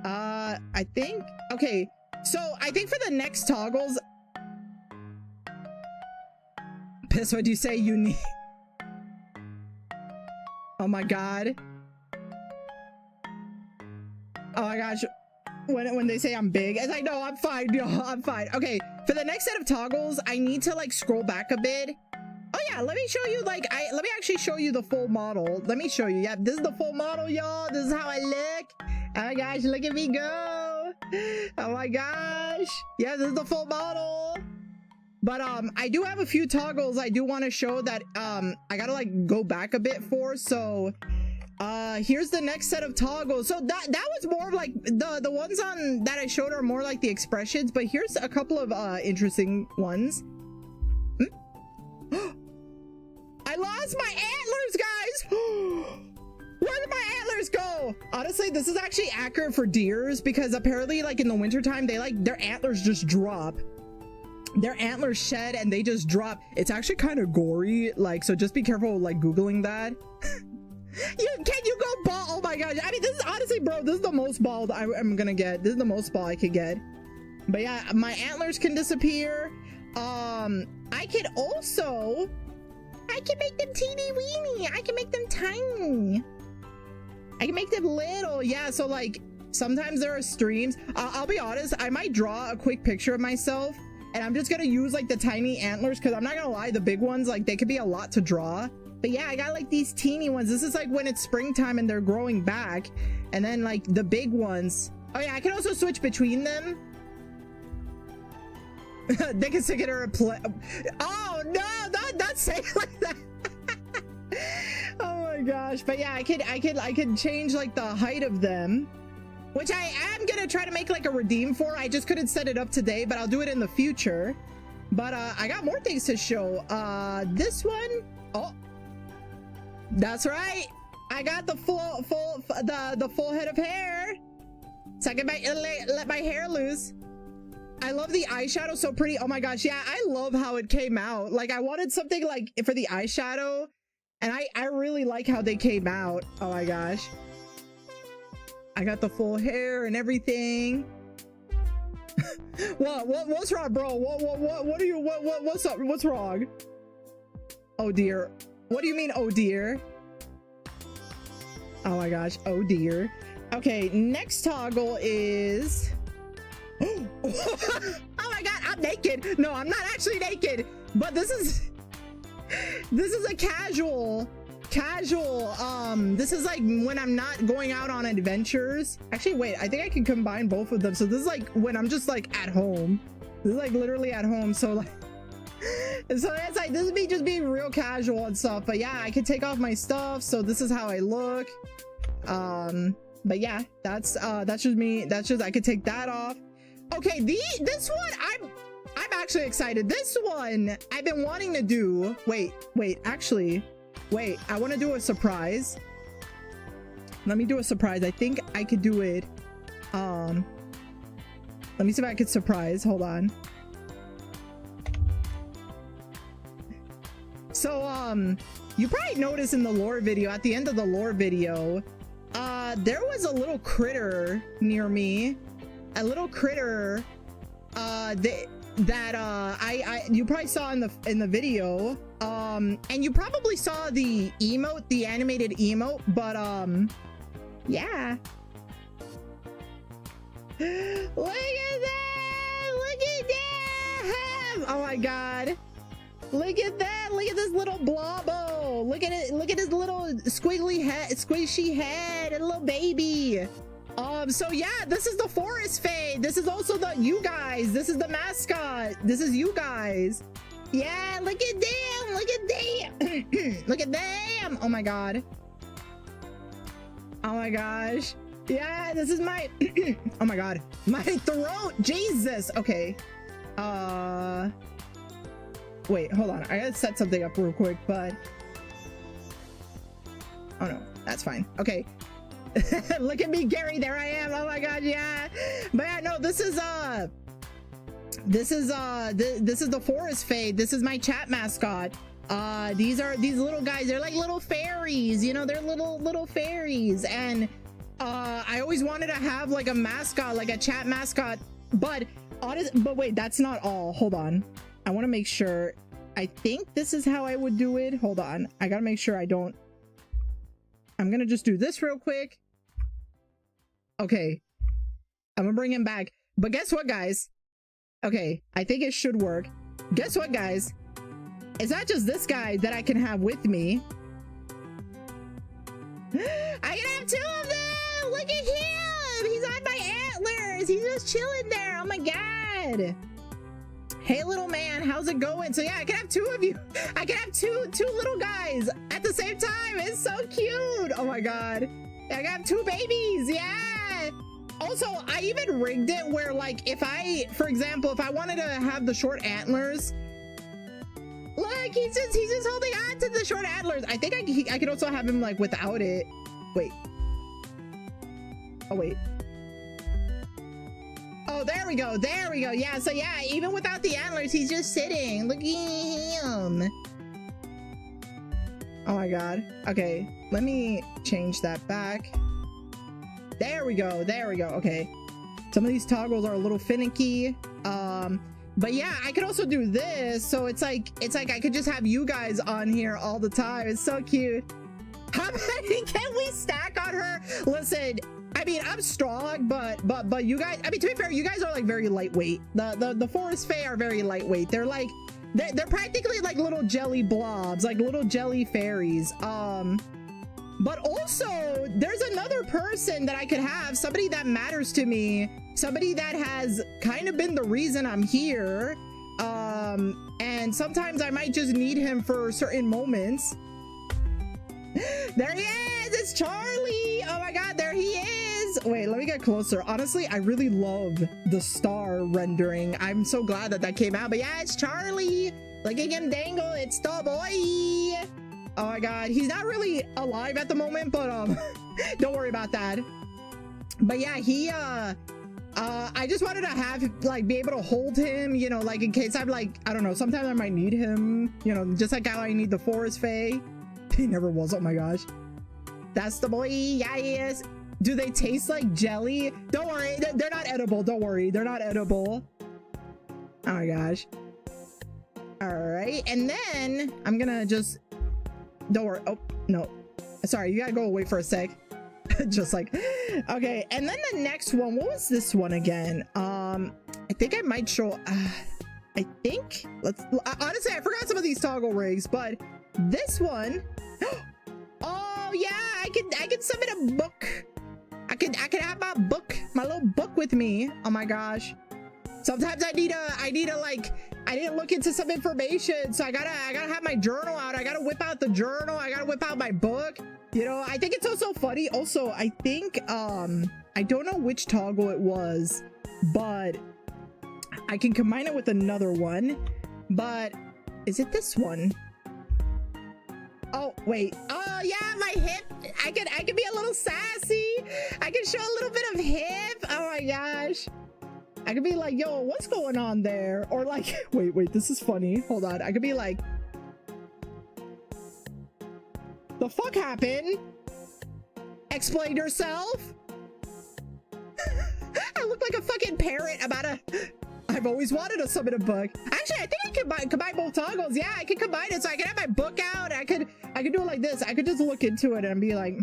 I think, okay, so I think for the next toggles, Piss, what do you say you need? Oh my god. Oh my gosh, when they say I'm big, it's like, no, I'm fine, yo, I'm fine. Okay, for the next set of toggles, I need to like scroll back a bit. Oh yeah, let me show you, like, let me actually show you the full model. Let me show you. Yeah, this is the full model, y'all. This is how I look. Oh my gosh, look at me go. Oh my gosh. Yeah, this is the full model. But I do have a few toggles I do want to show that I gotta like go back a bit for. So here's the next set of toggles. So that was more of like the ones on that I showed are more like the expressions, but here's a couple of interesting ones. I lost my antlers, guys. Where did my antlers go? Honestly, this is actually accurate for deers because apparently like in the wintertime they like their antlers just drop. Their antlers shed and they just drop. It's actually kind of gory, like, so just be careful like googling that. Can you go bald? Oh my gosh, I mean, this is honestly, bro, this is the most bald I'm gonna get. This is the most bald I could get. But yeah, my antlers can disappear. I can make them teeny weeny. I can make them tiny. I can make them little. Yeah, so like sometimes there are streams. I'll be honest, I might draw a quick picture of myself and I'm just gonna use like the tiny antlers because I'm not gonna lie, the big ones, like they could be a lot to draw. But yeah, I got like these teeny ones. This is like when it's springtime and they're growing back. And then like the big ones. Oh yeah, I can also switch between them. They can stick it or a play. Oh no, not say it like that. Oh my gosh. But yeah, I could change like the height of them, which I am gonna try to make like a redeem for. I just couldn't set it up today, but I'll do it in the future. But I got more things to show. This one, oh, that's right, I got the full head of hair, so I can let my hair loose. I love the eyeshadow, so pretty. Oh my gosh, yeah, I love how it came out. Like I wanted something like for the eyeshadow, and I really like how they came out. Oh my gosh, I got the full hair and everything. What's wrong, bro? What are you, what's up? What's wrong? Oh dear. What do you mean, oh dear? Oh my gosh, oh dear. Okay, next toggle is oh my god, I'm naked. No, I'm not actually naked, but this is a casual, this is like when I'm not going out on adventures. Actually, wait, I think I can combine both of them. So this is like when I'm just like at home. This is like literally at home. So like, so that's like, this is me just being real casual and stuff. But yeah, I can take off my stuff. So this is how I look. But yeah, that's just me. That's just, I could take that off. Okay, this one, I'm actually excited. This one I've been wanting to do. Wait, actually, wait, I want to do a surprise. Let me do a surprise. I think I could do it. Let me see if I could surprise. Hold on. So, you probably noticed in the lore video, at the end of the lore video, there was a little critter near me. A little critter, you probably saw in the video. And you probably saw the emote, the animated emote, but, yeah. Look at that! Look at that! Oh my god. Look at that! Look at this little blobbo! Look at it! Look at his little squiggly head, squishy head, and little baby. So yeah, this is the Forest Fae. This is also you guys. This is the mascot. This is you guys. Yeah, look at them! Look at them! Look at them! Oh my god. Oh my gosh. Yeah, this is my oh my god. My throat! Jesus! Okay. Wait, hold on. I gotta set something up real quick, but oh no, that's fine. Okay. Look at me, Gary. There I am. Oh my god, yeah. But yeah, no, this is the Forest Fae. This is my chat mascot. These little guys. They're like little fairies, you know, they're little fairies. And I always wanted to have like a mascot, like a chat mascot, but wait, that's not all. Hold on. I want to make sure. I think this is how I would do it. Hold on. I gotta make sure I don't. I'm gonna just do this real quick. Okay. I'm gonna bring him back. But guess what, guys? Okay, I think it should work. Guess what, guys? It's not just this guy that I can have with me. I can have two of them! Look at him! He's on my antlers! He's just chilling there! Oh my god! Hey, little man, how's it going? So yeah, I can have two of you. I can have two little guys at the same time. It's so cute. Oh my god. I can have two babies. Yeah. Also, I even rigged it where, like, if I, for example, if I wanted to have the short antlers, look, he's just holding on to the short antlers. I think I could also have him like without it. Wait. Oh wait. Oh, there we go. There we go. Yeah. So yeah, even without the antlers, he's just sitting. Look at him. Oh my god. Okay, let me change that back. There we go. There we go. Okay. Some of these toggles are a little finicky. But yeah, I could also do this. So it's like I could just have you guys on here all the time. It's so cute. How many can we stack on her? Listen, I mean, I'm strong, but you guys, I mean, to be fair, you guys are like very lightweight. The Forest Fae are very lightweight. They're like, they're practically like little jelly blobs, like little jelly fairies. But also there's another person that I could have, somebody that matters to me, somebody that has kind of been the reason I'm here. And sometimes I might just need him for certain moments. There he is! It's Charlie! Oh my god, there he is! Wait, let me get closer. Honestly, I really love the star rendering. I'm so glad that came out. But yeah, it's Charlie! Look at him dangle, it's the boy! Oh my god, he's not really alive at the moment, but don't worry about that. But yeah, he I just wanted to have, like, be able to hold him, you know, like in case I'm like, I don't know, sometimes I might need him, you know, just like how I need the Forest Fae. He never was. Oh my gosh, that's the boy. Yeah, he is. Do they taste like jelly? Don't worry, they're not edible. Don't worry, they're not edible. Oh my gosh. All right, and then I'm gonna just, don't worry. Oh no, sorry, you gotta go away for a sec. Just like, okay. And then the next one, what was this one again? I think I might show, I think, honestly, I forgot some of these toggle rigs, but this one, oh yeah, I could submit a book. I could have my book, my little book with me. Oh my gosh. Sometimes I need a like, I didn't look into some information, so I gotta have my journal out. I gotta whip out the journal. I gotta whip out my book. You know, I think it's also funny. Also, I think, I don't know which toggle it was, but I can combine it with another one. But is it this one? Oh, wait. Oh, yeah, my hip. I could be a little sassy. I could show a little bit of hip. Oh my gosh. I could be like, yo, what's going on there? Or like, wait, this is funny. Hold on. I could be like, the fuck happened? Explain yourself. I look like a fucking parrot about a... I've always wanted to summon a book. Actually, I think I can combine both toggles. Yeah, I can combine it so I can have my book out. I could do it like this. I could just look into it and be like,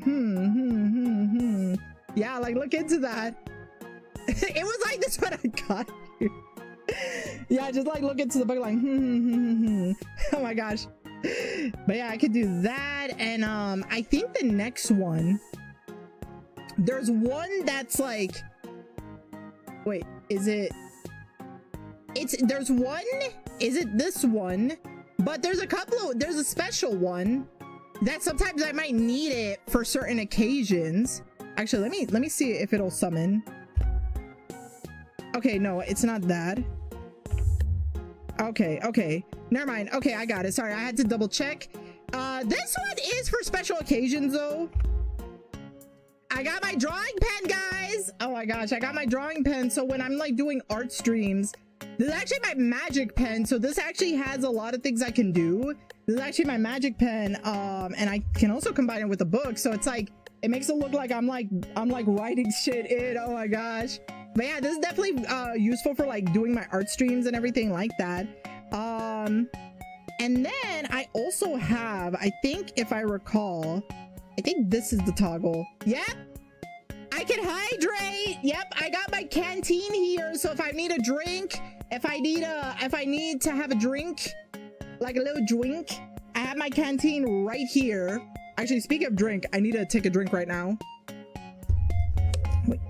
Yeah, like look into that. It was like this when I got here. Yeah, just like look into the book like, Oh my gosh. But yeah, I could do that. And I think the next one, there's one that's like, wait, is it? There's one, is it this one? But there's a couple of, there's a special one that sometimes I might need it for certain occasions. Actually, let me see if it'll summon. Okay, no, it's not that. Okay, never mind. Okay, I got it. Sorry, I had to double check. This one is for special occasions though. I got my drawing pen, guys. Oh my gosh, I got my drawing pen. So when I'm like doing art streams, this is actually my magic pen. So this actually has a lot of things I can do. This is actually my magic pen. And I can also combine it with a book. So it's like, it makes it look like I'm like writing shit in. Oh my gosh. But yeah, this is definitely useful for like doing my art streams and everything like that. And then I also have, I think if I recall, I think this is the toggle. Yep. I can hydrate. Yep. I got my canteen here. So if I need a drink, if I need to have a drink, like a little drink, I have my canteen right here. Actually, speaking of drink, I need to take a drink right now. Wait.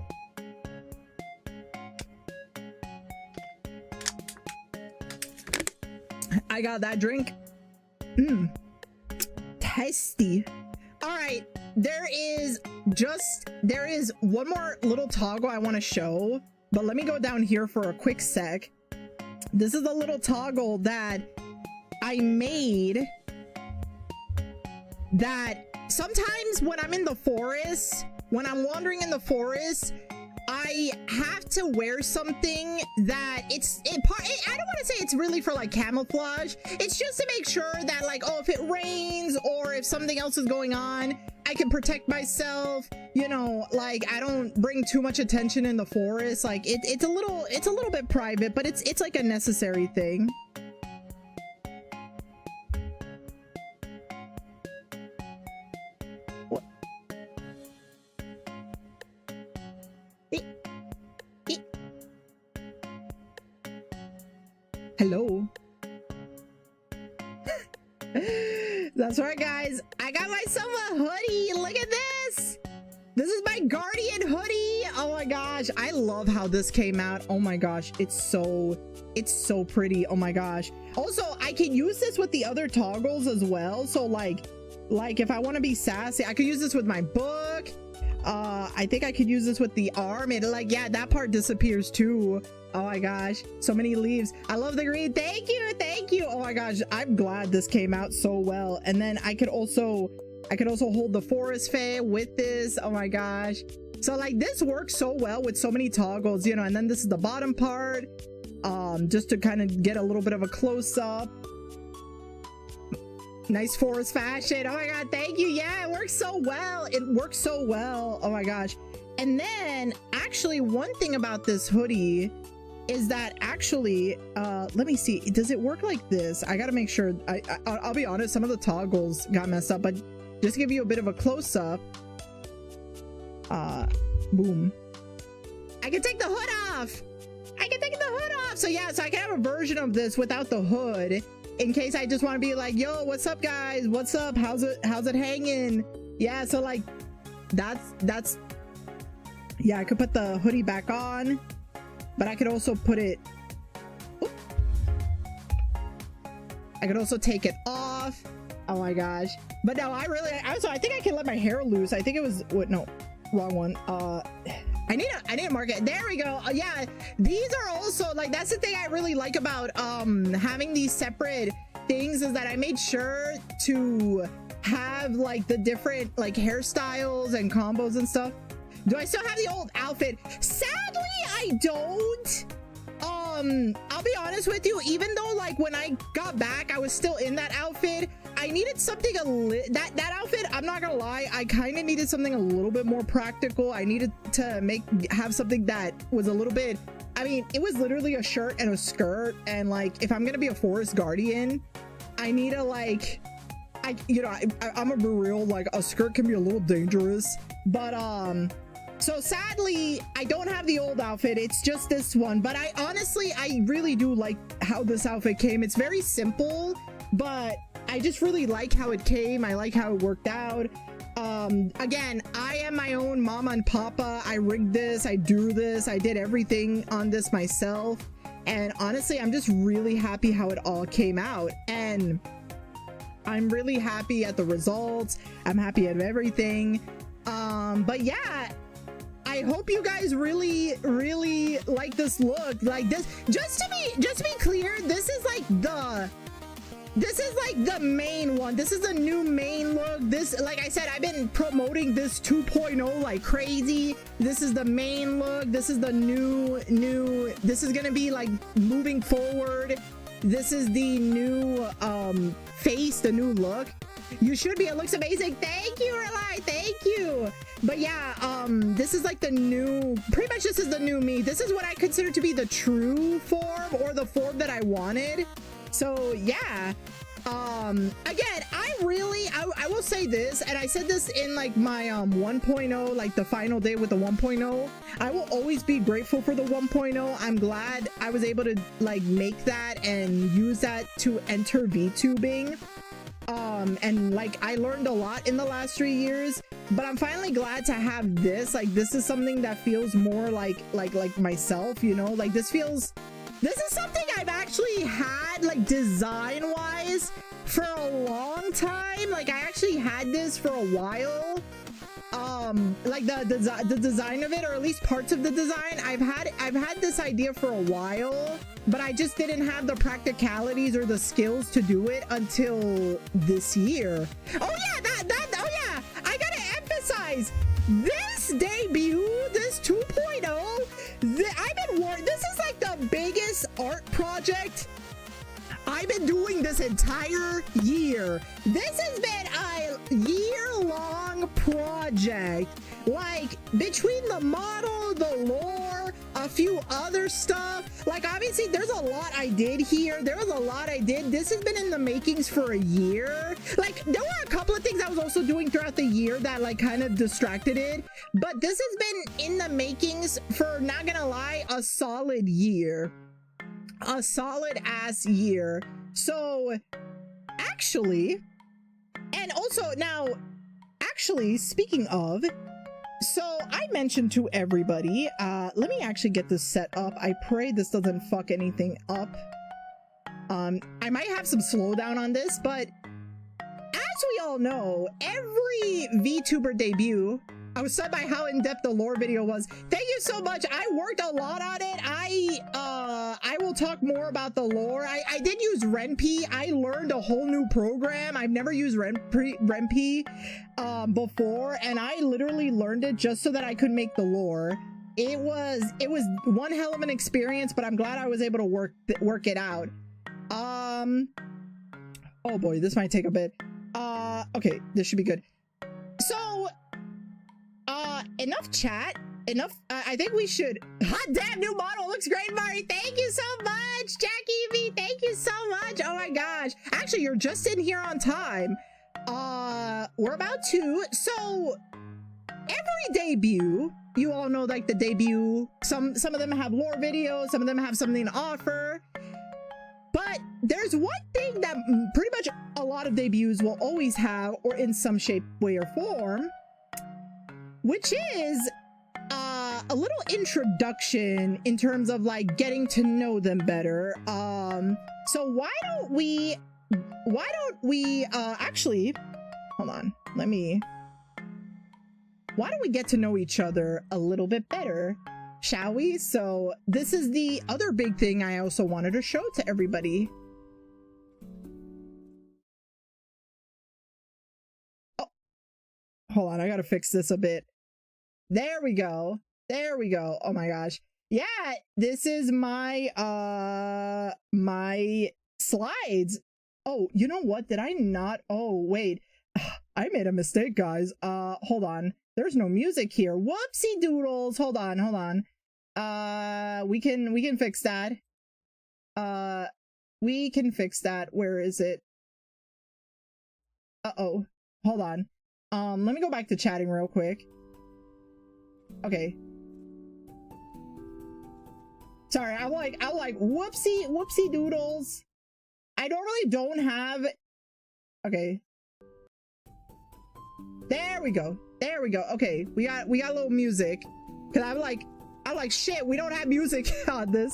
I got that drink. Tasty. All right, there is one more little toggle I want to show, but let me go down here for a quick sec. This is a little toggle that I made that sometimes when I'm in the forest, when I'm wandering in the forest, I have to wear something that I don't want to say it's really for like camouflage. It's just to make sure that like, oh, if it rains or if something else is going on, I can protect myself, you know, like I don't bring too much attention in the forest. Like it's a little bit private, but it's like a necessary thing. Hello. That's right, guys. I got myself a hoodie. Look at this. This is my Guardian hoodie. Oh my gosh. I love how this came out. Oh my gosh. It's so pretty. Oh my gosh. Also, I can use this with the other toggles as well. So like if I want to be sassy, I could use this with my book. I think I could use this with the arm. It like, yeah, that part disappears too. Oh my gosh, so many leaves. I love the green. Thank you. Oh my gosh, I'm glad this came out so well. And then I could also hold the forest fae with this. Oh my gosh. So like this works so well with so many toggles, you know. And then this is the bottom part, just to kind of get a little bit of a close-up. Nice forest fashion. Oh my god, thank you. Yeah, it works so well. Oh my gosh. And then actually one thing about this hoodie is that actually let me see, does it work like this? I gotta make sure. I'll be honest, some of the toggles got messed up, but just to give you a bit of a close-up, boom, I can take the hood off. So yeah, so I can have a version of this without the hood in case I just want to be like, yo, what's up guys, what's up, how's it hanging? Yeah, so like that's yeah, I could put the hoodie back on, but I could also put it, I could also take it off. Oh my gosh. But no, I think I can let my hair loose. I think it was, what, no, wrong one. I need to mark it. There we go. Yeah, these are also like, that's the thing I really like about having these separate things, is that I made sure to have like the different like hairstyles and combos and stuff. Do I still have the old outfit? Sadly, I don't. I'll be honest with you, even though like when I got back I was still in that outfit, I needed something that outfit, I'm not gonna lie, I kind of needed something a little bit more practical. I needed to have something that was a little bit, I mean, it was literally a shirt and a skirt, and like if I'm gonna be a forest guardian, I need to like, I'm gonna be real, like a skirt can be a little dangerous, but so sadly I don't have the old outfit, it's just this one. But I honestly, I really do like how this outfit came. It's very simple, but I just really like how it came. I like how it worked out. Again, I am my own mama and papa. I rigged this, I drew this, I did everything on this myself, and honestly I'm just really happy how it all came out, and I'm really happy at the results. I'm happy at everything. But yeah, I hope you guys really like this look. Like this, just to be clear, this is like the main one. This is the new main look. This, like I said, I've been promoting this 2.0 like crazy. This is the main look. This is the new, this is gonna be like moving forward. This is the new face, the new look. You should be, it looks amazing. Thank you, Relay, thank you. But yeah, this is like the new, pretty much this is the new me. This is what I consider to be the true form, or the form that I wanted. So yeah, again, I will say this, and I said this in like my 1.0, like the final day with the 1.0, I will always be grateful for the 1.0. I'm glad I was able to like make that and use that to enter VTubing. And like I learned a lot in the last 3 years, but I'm finally glad to have this. Like this is something that feels more like myself, you know, like this is something I've actually had like design wise for a long time. Like I actually had this for a while, like the design of it, or at least parts of the design. I've had this idea for a while, but I just didn't have the practicalities or the skills to do it until this year. Oh yeah, oh yeah, I gotta emphasize this debut, this 2.0, this is like the biggest art project I've been doing this entire year. This has been a year-long project. Like, between the model, the lore, a few other stuff. Like, obviously, there's a lot I did here. There was a lot I did. This has been in the makings for a year. Like, there were a couple of things I was also doing throughout the year that, like, kind of distracted it. But this has been in the makings for, not gonna lie, a solid year. A solid ass year. So actually, and also now, actually, speaking of, so I mentioned to everybody, let me actually get this set up. I pray this doesn't fuck anything up. I might have some slowdown on this, but as we all know, every VTuber debut, I was stunned by how in-depth the lore video was. Thank you so much. I worked a lot on it. I will talk more about the lore. I did use Ren'Py. I learned a whole new program. I've never used Ren'Py before, and I literally learned it just so that I could make the lore. It was one hell of an experience, but I'm glad I was able to work it out. Oh boy, this might take a bit. Okay, this should be good. So enough chat, enough. I think we should. Hot damn, new model looks great, Mari. Thank you so much, Jackie V. Thank you so much. Oh my gosh, actually, you're just in here on time. We're about to. So every debut, you all know, like the debut. Some of them have lore videos. Some of them have something to offer. But there's one thing that pretty much a lot of debuts will always have, or in some shape, way, or form, which is a little introduction in terms of like getting to know them better. So why don't we actually, hold on, why don't we get to know each other a little bit better, shall we? So this is the other big thing I also wanted to show to everybody. hold on, I gotta fix this a bit. There we go. There we go. Oh my gosh. Yeah, this is my my slides. Oh, you know what? Did I not? Oh, wait. I made a mistake, guys. Hold on. There's no music here. Whoopsie doodles. Hold on, hold on. We can fix that. We can fix that. Where is it? Uh-oh. Hold on. Let me go back to chatting real quick. Okay. Sorry, I'm like whoopsie doodles. I normally don't have. Okay. There we go. There we go. Okay, we got a little music. Cause I'm like shit, we don't have music on this.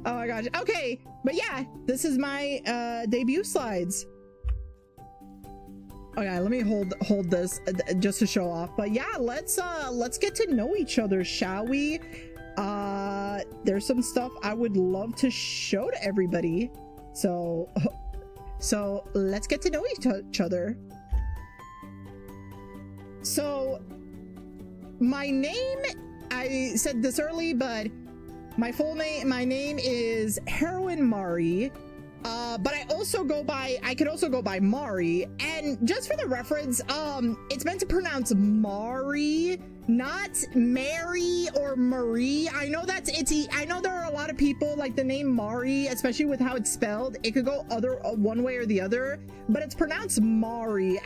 Oh my gosh. Okay, but yeah, this is my debut slides. Okay, let me hold this just to show off. But yeah, let's get to know each other, shall we? There's some stuff I would love to show to everybody. So let's get to know each other. So my name, I said this early, but my name is Heroine Mari. But I could also go by Mari, and just for the reference, it's meant to pronounce Mari, not Mary or Marie. I know I know there are a lot of people like the name Mari, especially with how it's spelled. It could go one way or the other, but it's pronounced Mari.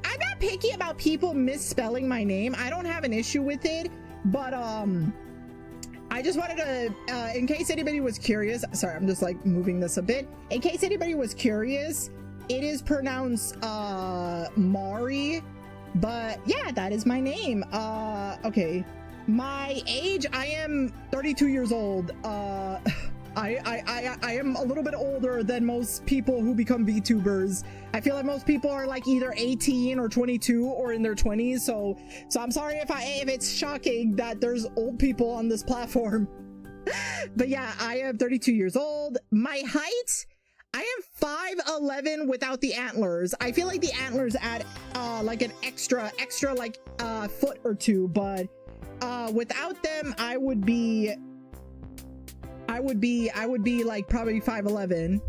I'm not picky about people misspelling my name. I don't have an issue with it, but I just wanted to, in case anybody was curious, sorry, I'm just like moving this a bit. In case anybody was curious, it is pronounced Mari, but yeah, that is my name. Okay, my age, I am 32 years old. I am a little bit older than most people who become VTubers. I feel like most people are like either 18 or 22 or in their 20s. So I'm sorry if it's shocking that there's old people on this platform. But yeah, I am 32 years old. My height, I am 5'11" without the antlers. I feel like the antlers add like an extra like foot or two, but without them, I would be like probably 5'11".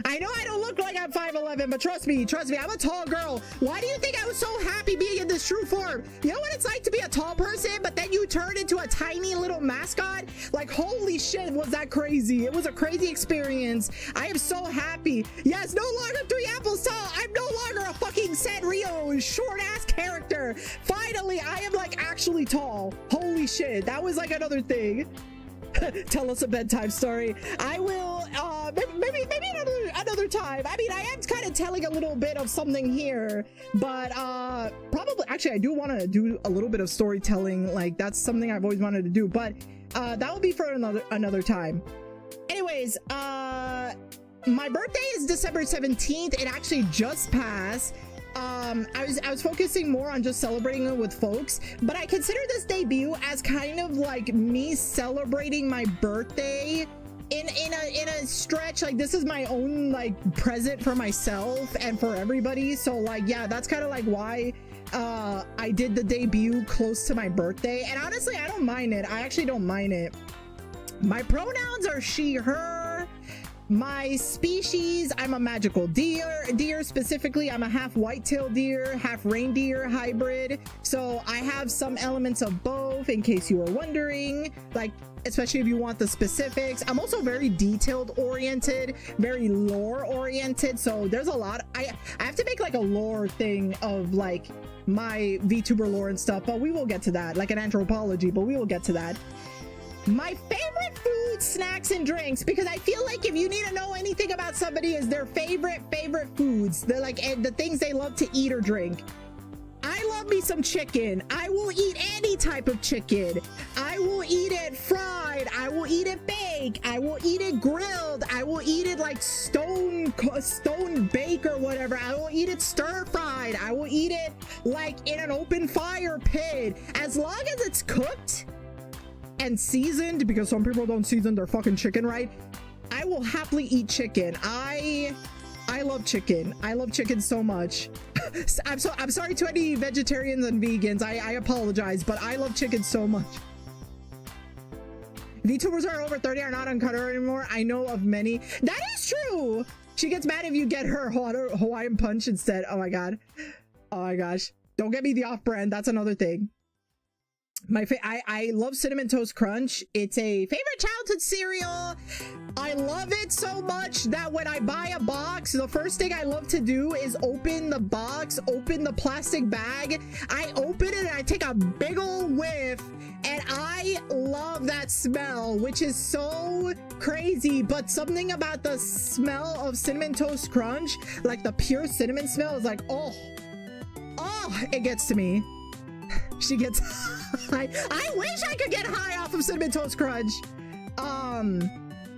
I know I don't look like I'm 5'11", but trust me, I'm a tall girl. Why do you think I was so happy being in this true form? You know what it's like to be a tall person, but then you turn into a tiny little mascot? Like, holy shit, was that crazy? It was a crazy experience. I am so happy. Yes, no longer 3 apples tall. I'm no longer a fucking Sanrio short ass character. Finally, I am like actually tall. Holy shit, that was like another thing. Tell us a bedtime story. I will maybe another time. I mean, I am kind of telling a little bit of something here, but probably actually I do want to do a little bit of storytelling. Like, that's something I've always wanted to do, but that will be for another time. Anyways, my birthday is December 17th. It actually just passed. I was focusing more on just celebrating it with folks, but I consider this debut as kind of like me celebrating my birthday in a stretch. Like, this is my own like present for myself and for everybody. So like, yeah, that's kind of like why I did the debut close to my birthday. And honestly, I don't mind it. I actually don't mind it. My pronouns are she, her. My species, I'm a magical deer. Specifically, I'm a half white-tailed deer, half reindeer hybrid. So I have some elements of both, in case you were wondering, like, especially if you want the specifics. I'm also very detailed oriented, very lore oriented. So there's a lot. I have to make like a lore thing of like my VTuber lore and stuff, but we will get to that, like an anthropology, but we will get to that. My favorite food, snacks, and drinks, because I feel like if you need to know anything about somebody, is their favorite foods. They're like the things they love to eat or drink. I love me some chicken. I will eat any type of chicken. I will eat it fried. I will eat it baked. I will eat it grilled. I will eat it like stone bake or whatever. I will eat it stir fried. I will eat it like in an open fire pit. As long as it's cooked and seasoned, because some people don't season their fucking chicken right, I will happily eat chicken. I I love chicken. I love chicken so much. I'm sorry to any vegetarians and vegans. I apologize, but I love chicken so much. VTubers are over 30 are not on Cutter anymore. I know of many. That is true. She gets mad if you get her Hawaiian punch instead. Oh my god. Oh my gosh. Don't get me the off-brand. That's another thing. I love Cinnamon Toast Crunch. It's a favorite childhood cereal. I love it so much that when I buy a box, the first thing I love to do is open the box, open the plastic bag. I open it and I take a big old whiff, and I love that smell, which is so crazy. But something about the smell of Cinnamon Toast Crunch, like the pure cinnamon smell, is like, oh, it gets to me. She gets high. I wish I could get high off of Cinnamon Toast Crunch.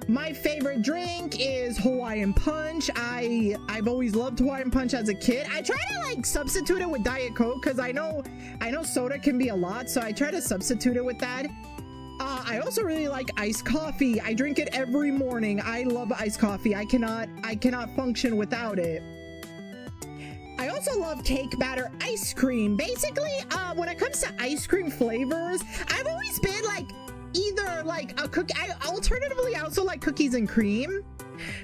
My favorite drink is Hawaiian Punch. I've always loved Hawaiian Punch as a kid. I try to like substitute it with Diet Coke because I know soda can be a lot, so I try to substitute it with that. I also really like iced coffee. I drink it every morning. I love iced coffee. I cannot function without it. I also love cake batter ice cream. Basically, when it comes to ice cream flavors, I've always been like either like a cookie. Alternatively, I also like cookies and cream,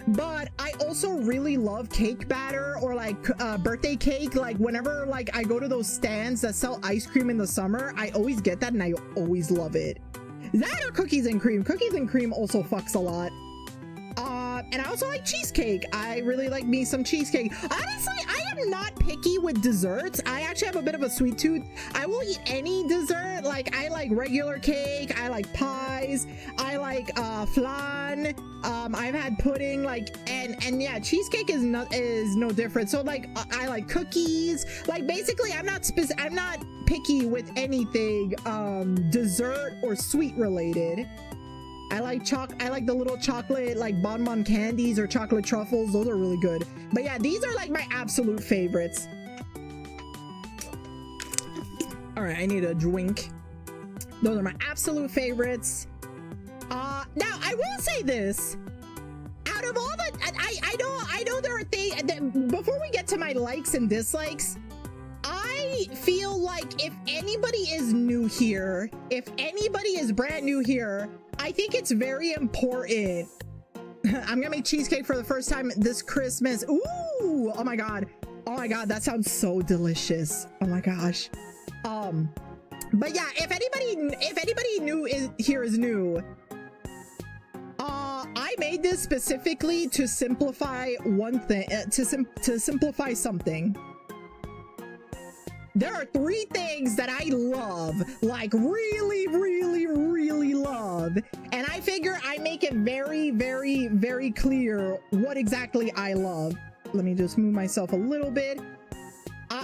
but I also really love cake batter or like birthday cake. Like whenever like I go to those stands that sell ice cream in the summer, I always get that and I always love it. That or cookies and cream. Cookies and cream also fucks a lot. And I also like cheesecake. I really like me some cheesecake. Honestly, I am not picky with desserts. I actually have a bit of a sweet tooth. I will eat any dessert. Like I like regular cake. I like pies. I like flan. I've had pudding. Like and yeah, cheesecake is no different. So like I like cookies. Like basically, I'm not picky with anything dessert or sweet related. I like the little chocolate like bonbon candies or chocolate truffles. Those are really good. But yeah, these are like my absolute favorites. All right, I need a drink. Those are my absolute favorites. Now I will say this. Out of all the, I know there are things. Before we get to my likes and dislikes, I feel like if anybody is new here, if anybody is brand new here, I think it's very important. I'm gonna make cheesecake for the first time this Christmas. Ooh, oh my god, that sounds so delicious. Oh my gosh. But yeah, if anybody new here is new, I made this specifically to simplify one thing, to simplify something. There are 3 things that I love, like really, really, really love. And I figure I make it very, very, very clear what exactly I love. Let me just move myself a little bit.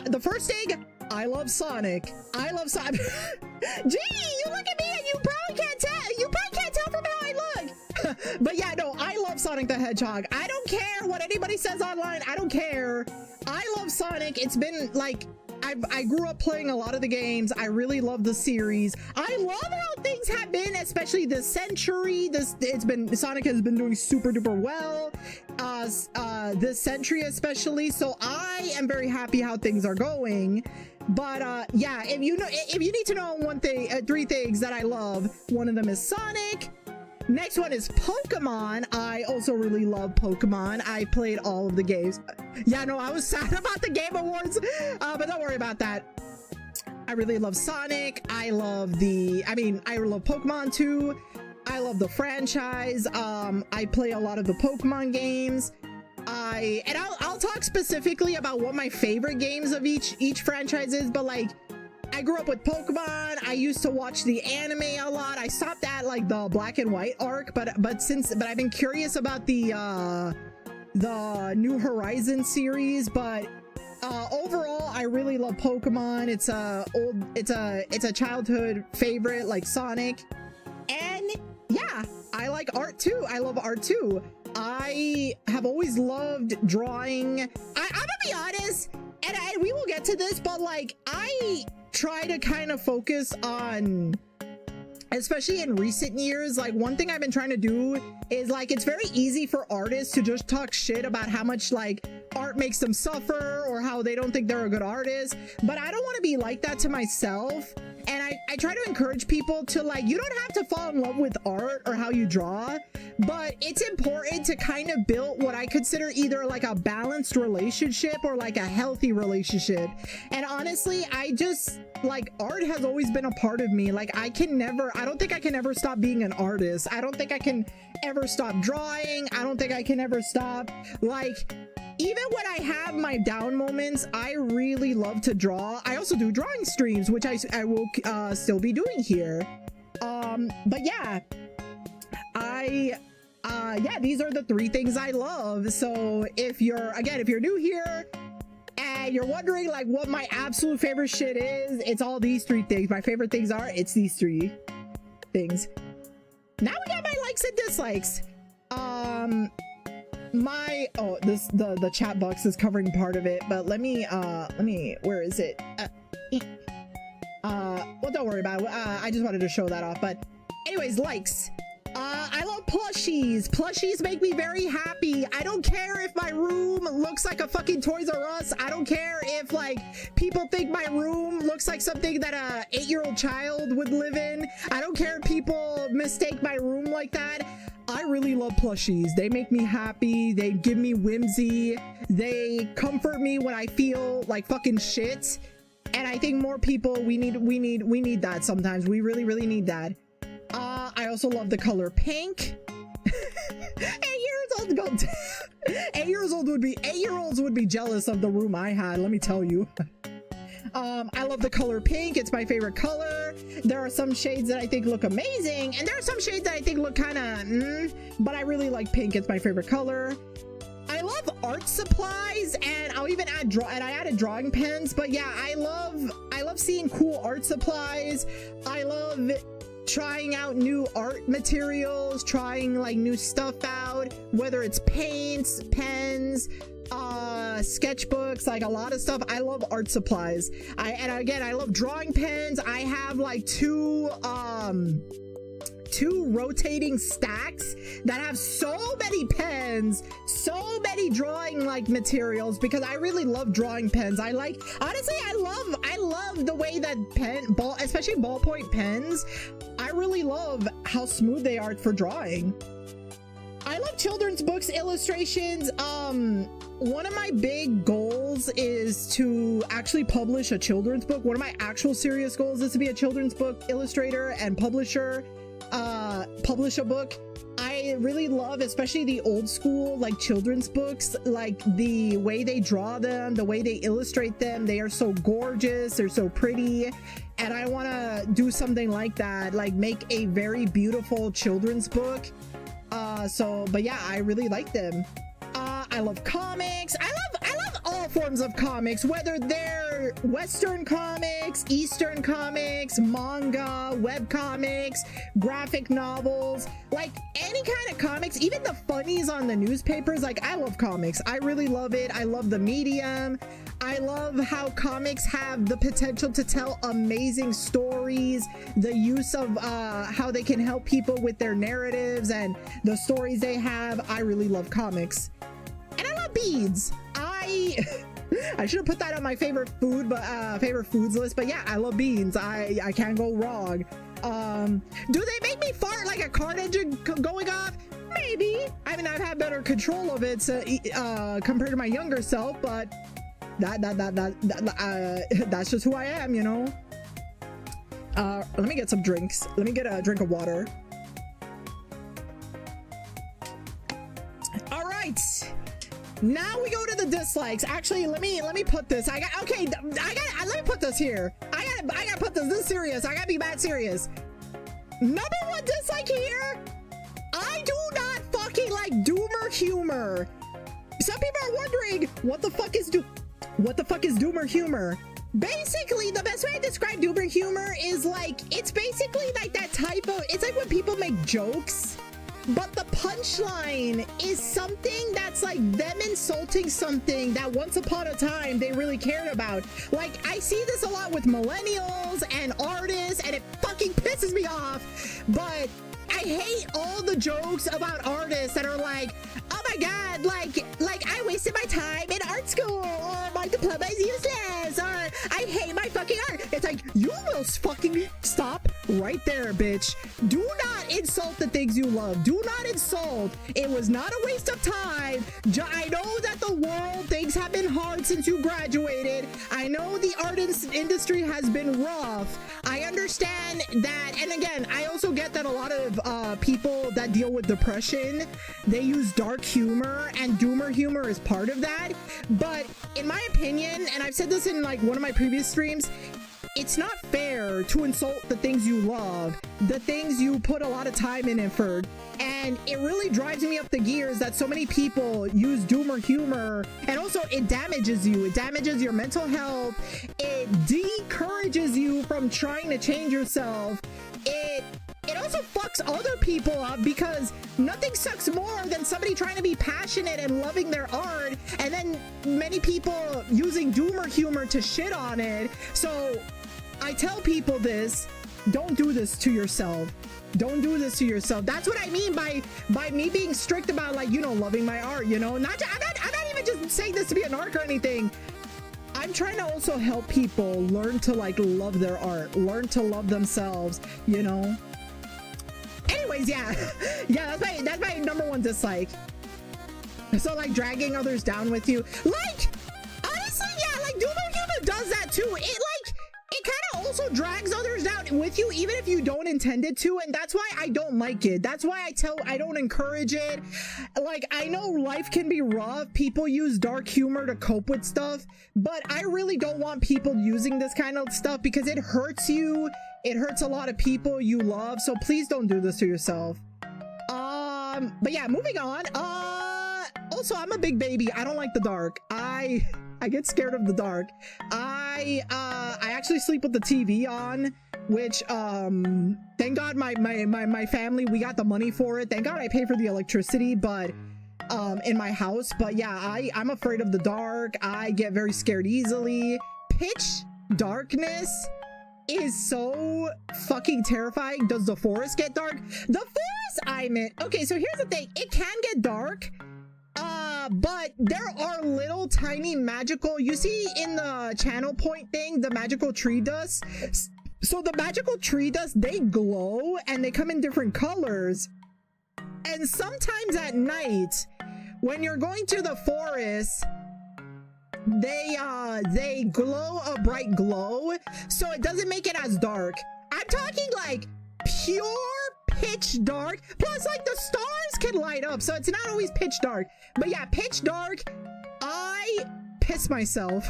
The first thing, I love Sonic. I love Sonic. Gee, you look at me and you probably can't tell from how I look. But yeah, no, I love Sonic the Hedgehog. I don't care what anybody says online. I don't care. I love Sonic. It's been like, I grew up playing a lot of the games. I really love the series. I love how things have been, especially this century. Sonic has been doing super duper well. This century especially. So I am very happy how things are going. But yeah, if you need to know one thing, 3 things that I love, one of them is Sonic. Next one is Pokemon. I also really love Pokemon. I played all of the games. Yeah, no, I was sad about the Game Awards, but don't worry about that. I really love Sonic. I love Pokemon too. I love the franchise. I play a lot of the Pokemon games. I'll talk specifically about what my favorite games of each franchise is, but like, I grew up with Pokemon. I used to watch the anime a lot. I stopped at like the Black and White arc, but I've been curious about the New Horizons series. But overall, I really love Pokemon. It's a childhood favorite, like Sonic. And yeah, I like art too. I love art too. I have always loved drawing. I'm gonna be honest, and we will get to this, but like I try to kind of focus on, especially in recent years, like one thing I've been trying to do is like, it's very easy for artists to just talk shit about how much like art makes them suffer or how they don't think they're a good artist. But I don't want to be like that to myself. And I try to encourage people to, like, you don't have to fall in love with art or how you draw, but it's important to kind of build what I consider either like a balanced relationship or like a healthy relationship. And honestly, I just, like, art has always been a part of me. Like, I don't think I can ever stop being an artist. I don't think I can ever stop drawing. I don't think I can ever stop, like, even when I have my down moments, I really love to draw. I also do drawing streams, which I will still be doing here. But yeah, yeah, these are the 3 things I love. So if you're new here and you're wondering like what my absolute favorite shit is, it's all these 3 things. My favorite things are, it's these 3 things. Now we got my likes and dislikes. The chat box is covering part of it, but let me where is it? Well, don't worry about it. I just wanted to show that off. But anyways, likes. I love plushies. Plushies make me very happy. I don't care if my room looks like a fucking Toys R Us. I don't care if like people think my room looks like something that a 8-year-old child would live in. I don't care if people mistake my room like that. I really love plushies. They make me happy. They give me whimsy. They comfort me when I feel like fucking shit. And I think more people, we need that sometimes. We really need that. I also love the color pink. 8-year-olds would be jealous of the room I had, let me tell you. I love the color pink. It's my favorite color. There are some shades that I think look amazing, and there are some shades that I think look kind of but I really like pink. It's my favorite color. I love art supplies, and I'll even add I added drawing pens. But yeah, I love seeing cool art supplies. I love trying out new art materials, trying like new stuff out, whether it's paints, pens, sketchbooks, like a lot of stuff. I love art supplies. I love drawing pens. I have like two rotating stacks that have so many pens, so many drawing like materials, because I really love drawing pens. I love the way that especially ballpoint pens, I really love how smooth they are for drawing. I love children's books, illustrations. One of my big goals is to actually publish a children's book. One of my actual serious goals is to be a children's book illustrator and publisher. Publish a book. I really love, especially the old school like children's books, like the way they draw them, the way they illustrate them. They are so gorgeous, they're so pretty, and I want to do something like that, like make a very beautiful children's book. But yeah, I really like them. I love comics. I love all forms of comics, whether they're Western comics, Eastern comics, manga, web comics, graphic novels, like any kind of comics, even the funnies on the newspapers. Like, I love comics. I really love it. I love the medium. I love how comics have the potential to tell amazing stories, the use of how they can help people with their narratives and the stories they have. I really love comics. And I love beads. I should have put that on my favorite foods list, but yeah, I love beans. I can't go wrong. Do they make me fart like a car engine going off? Maybe. I mean, I've had better control of it compared to my younger self, but that's just who I am, you know. Let me get some drinks. Let me get a drink of water. All right. Now we go to the dislikes. Actually, let me put this. Let me put this here. I gotta put this serious. I gotta be mad serious. Number 1 dislike here. I do not fucking like doomer humor. Some people are wondering what the fuck is doomer humor. Basically, the best way to describe doomer humor is like, it's basically like that type of, it's like when people make jokes, but the punchline is something that's like them insulting something that once upon a time they really cared about. Like, I see this a lot with millennials and artists, and it fucking pisses me off. But I hate all the jokes about artists that are like, oh my god, like I wasted my time in school, or my diploma is useless, or I hate my fucking art. It's like, you will fucking stop right there, bitch. Do not insult the things you love. Do not insult. It was not a waste of time. I know that the world, things have been hard since you graduated. I know the art industry has been rough. I understand that, and again, I also get that a lot of people that deal with depression, they use dark humor, and doomer humor is part of that. But in my opinion, and I've said this in like one of my previous streams, it's not fair to insult the things you love, the things you put a lot of time and effort. And it really drives me up the gears that so many people use doomer humor, and also it damages you. It damages your mental health. It discourages you from trying to change yourself. It also fucks other people up, because nothing sucks more than somebody trying to be passionate and loving their art, and then many people using doomer humor to shit on it. So I tell people this: don't do this to yourself. Don't do this to yourself. That's what I mean by me being strict about, like, you know, loving my art, you know. I'm not even just saying this to be a narc or anything. I'm trying to also help people learn to like love their art, learn to love themselves, you know. Anyways, yeah, that's my number one dislike. So like dragging others down with you, like, honestly, yeah, like doomer humor does that too. It kind of also drags others down with you, even if you don't intend it to, and that's why I don't like it. That's why I don't encourage it. Like, I know life can be rough. People use dark humor to cope with stuff, but I really don't want people using this kind of stuff, because it hurts you. It hurts a lot of people you love, so please don't do this to yourself. But yeah, moving on. Also, I'm a big baby. I don't like the dark. I get scared of the dark. I actually sleep with the TV on, which thank God my family, we got the money for it. Thank God I pay for the electricity, but in my house. But yeah, I'm afraid of the dark. I get very scared easily. Pitch darkness is so fucking terrifying. Does the forest get dark? The forest I'm in. Okay, so here's the thing. It can get dark. But there are little tiny magical, you see in the channel point thing, the magical tree dust. So the magical tree dust, they glow and they come in different colors. And sometimes at night, when you're going to the forest, they glow a bright glow, so it doesn't make it as dark. I'm talking like pure pitch dark, plus like the stars can light up, so it's not always pitch dark. But yeah, pitch dark, I piss myself.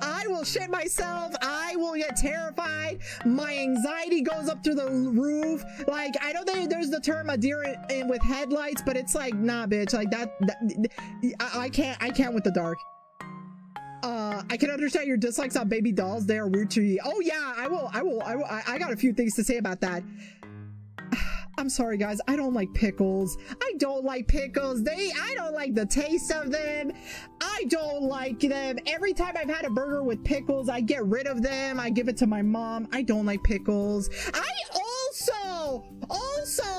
I will shit myself. I will get terrified. My anxiety goes up through the roof. Like, I know there's the term a deer with headlights, but it's like, nah, bitch, like that I can't with the dark. I can understand your dislikes on baby dolls. They are weird to you. Oh yeah, I got a few things to say about that. I'm sorry guys, I don't like pickles. I don't like pickles. I don't like the taste of them. I don't like them. Every time I've had a burger with pickles, I get rid of them. I give it to my mom. I don't like pickles. I also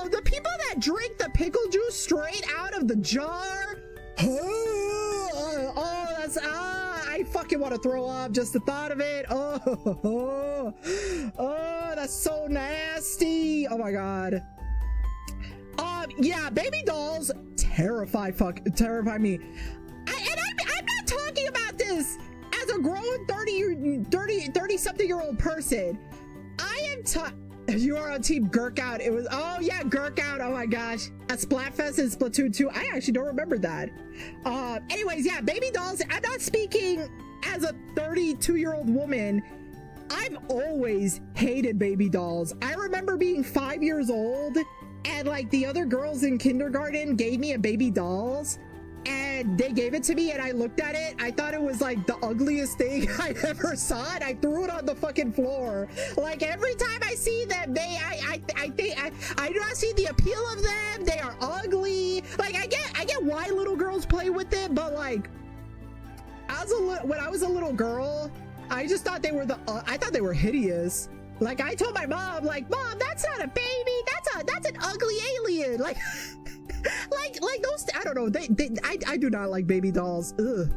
the people that drink the pickle juice straight out of the jar. I fucking want to throw up just the thought of it. Oh, that's so nasty. Oh my god. Yeah, baby dolls terrify me. I'm not talking about this as a grown 30 something year old person. I am you are on team Gurk Out. It was, oh yeah, Gurk Out. Oh my gosh, at Splatfest and Splatoon 2. I actually don't remember that. Anyways, yeah, baby dolls. I'm not speaking as a 32-year-old woman. I've always hated baby dolls. I remember being 5 years old, and like the other girls in kindergarten gave me a baby dolls, and they gave it to me, and I looked at it. I thought it was like the ugliest thing I ever saw, and I threw it on the fucking floor. Like every time I see them, I do not see the appeal of them. They are ugly. Like I get why little girls play with it, but like when I was a little girl, I just thought they were I thought they were hideous. Like I told my mom, like, Mom, that's not a baby. That's an ugly alien. Like those. I don't know. I do not like baby dolls. Ugh.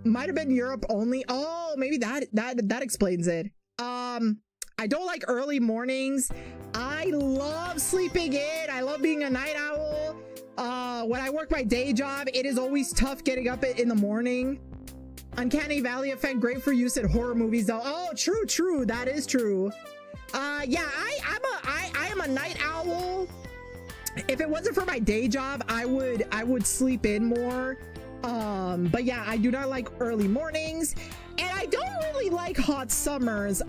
Might have been Europe only. Oh, maybe that explains it. I don't like early mornings. I love sleeping in. I love being a night owl. When I work my day job, it is always tough getting up in the morning. Uncanny Valley effect, great for use in horror movies though. Oh, true. That is true. Yeah, I am a night owl. If it wasn't for my day job, I would sleep in more. But yeah, I do not like early mornings, and I don't really like hot summers.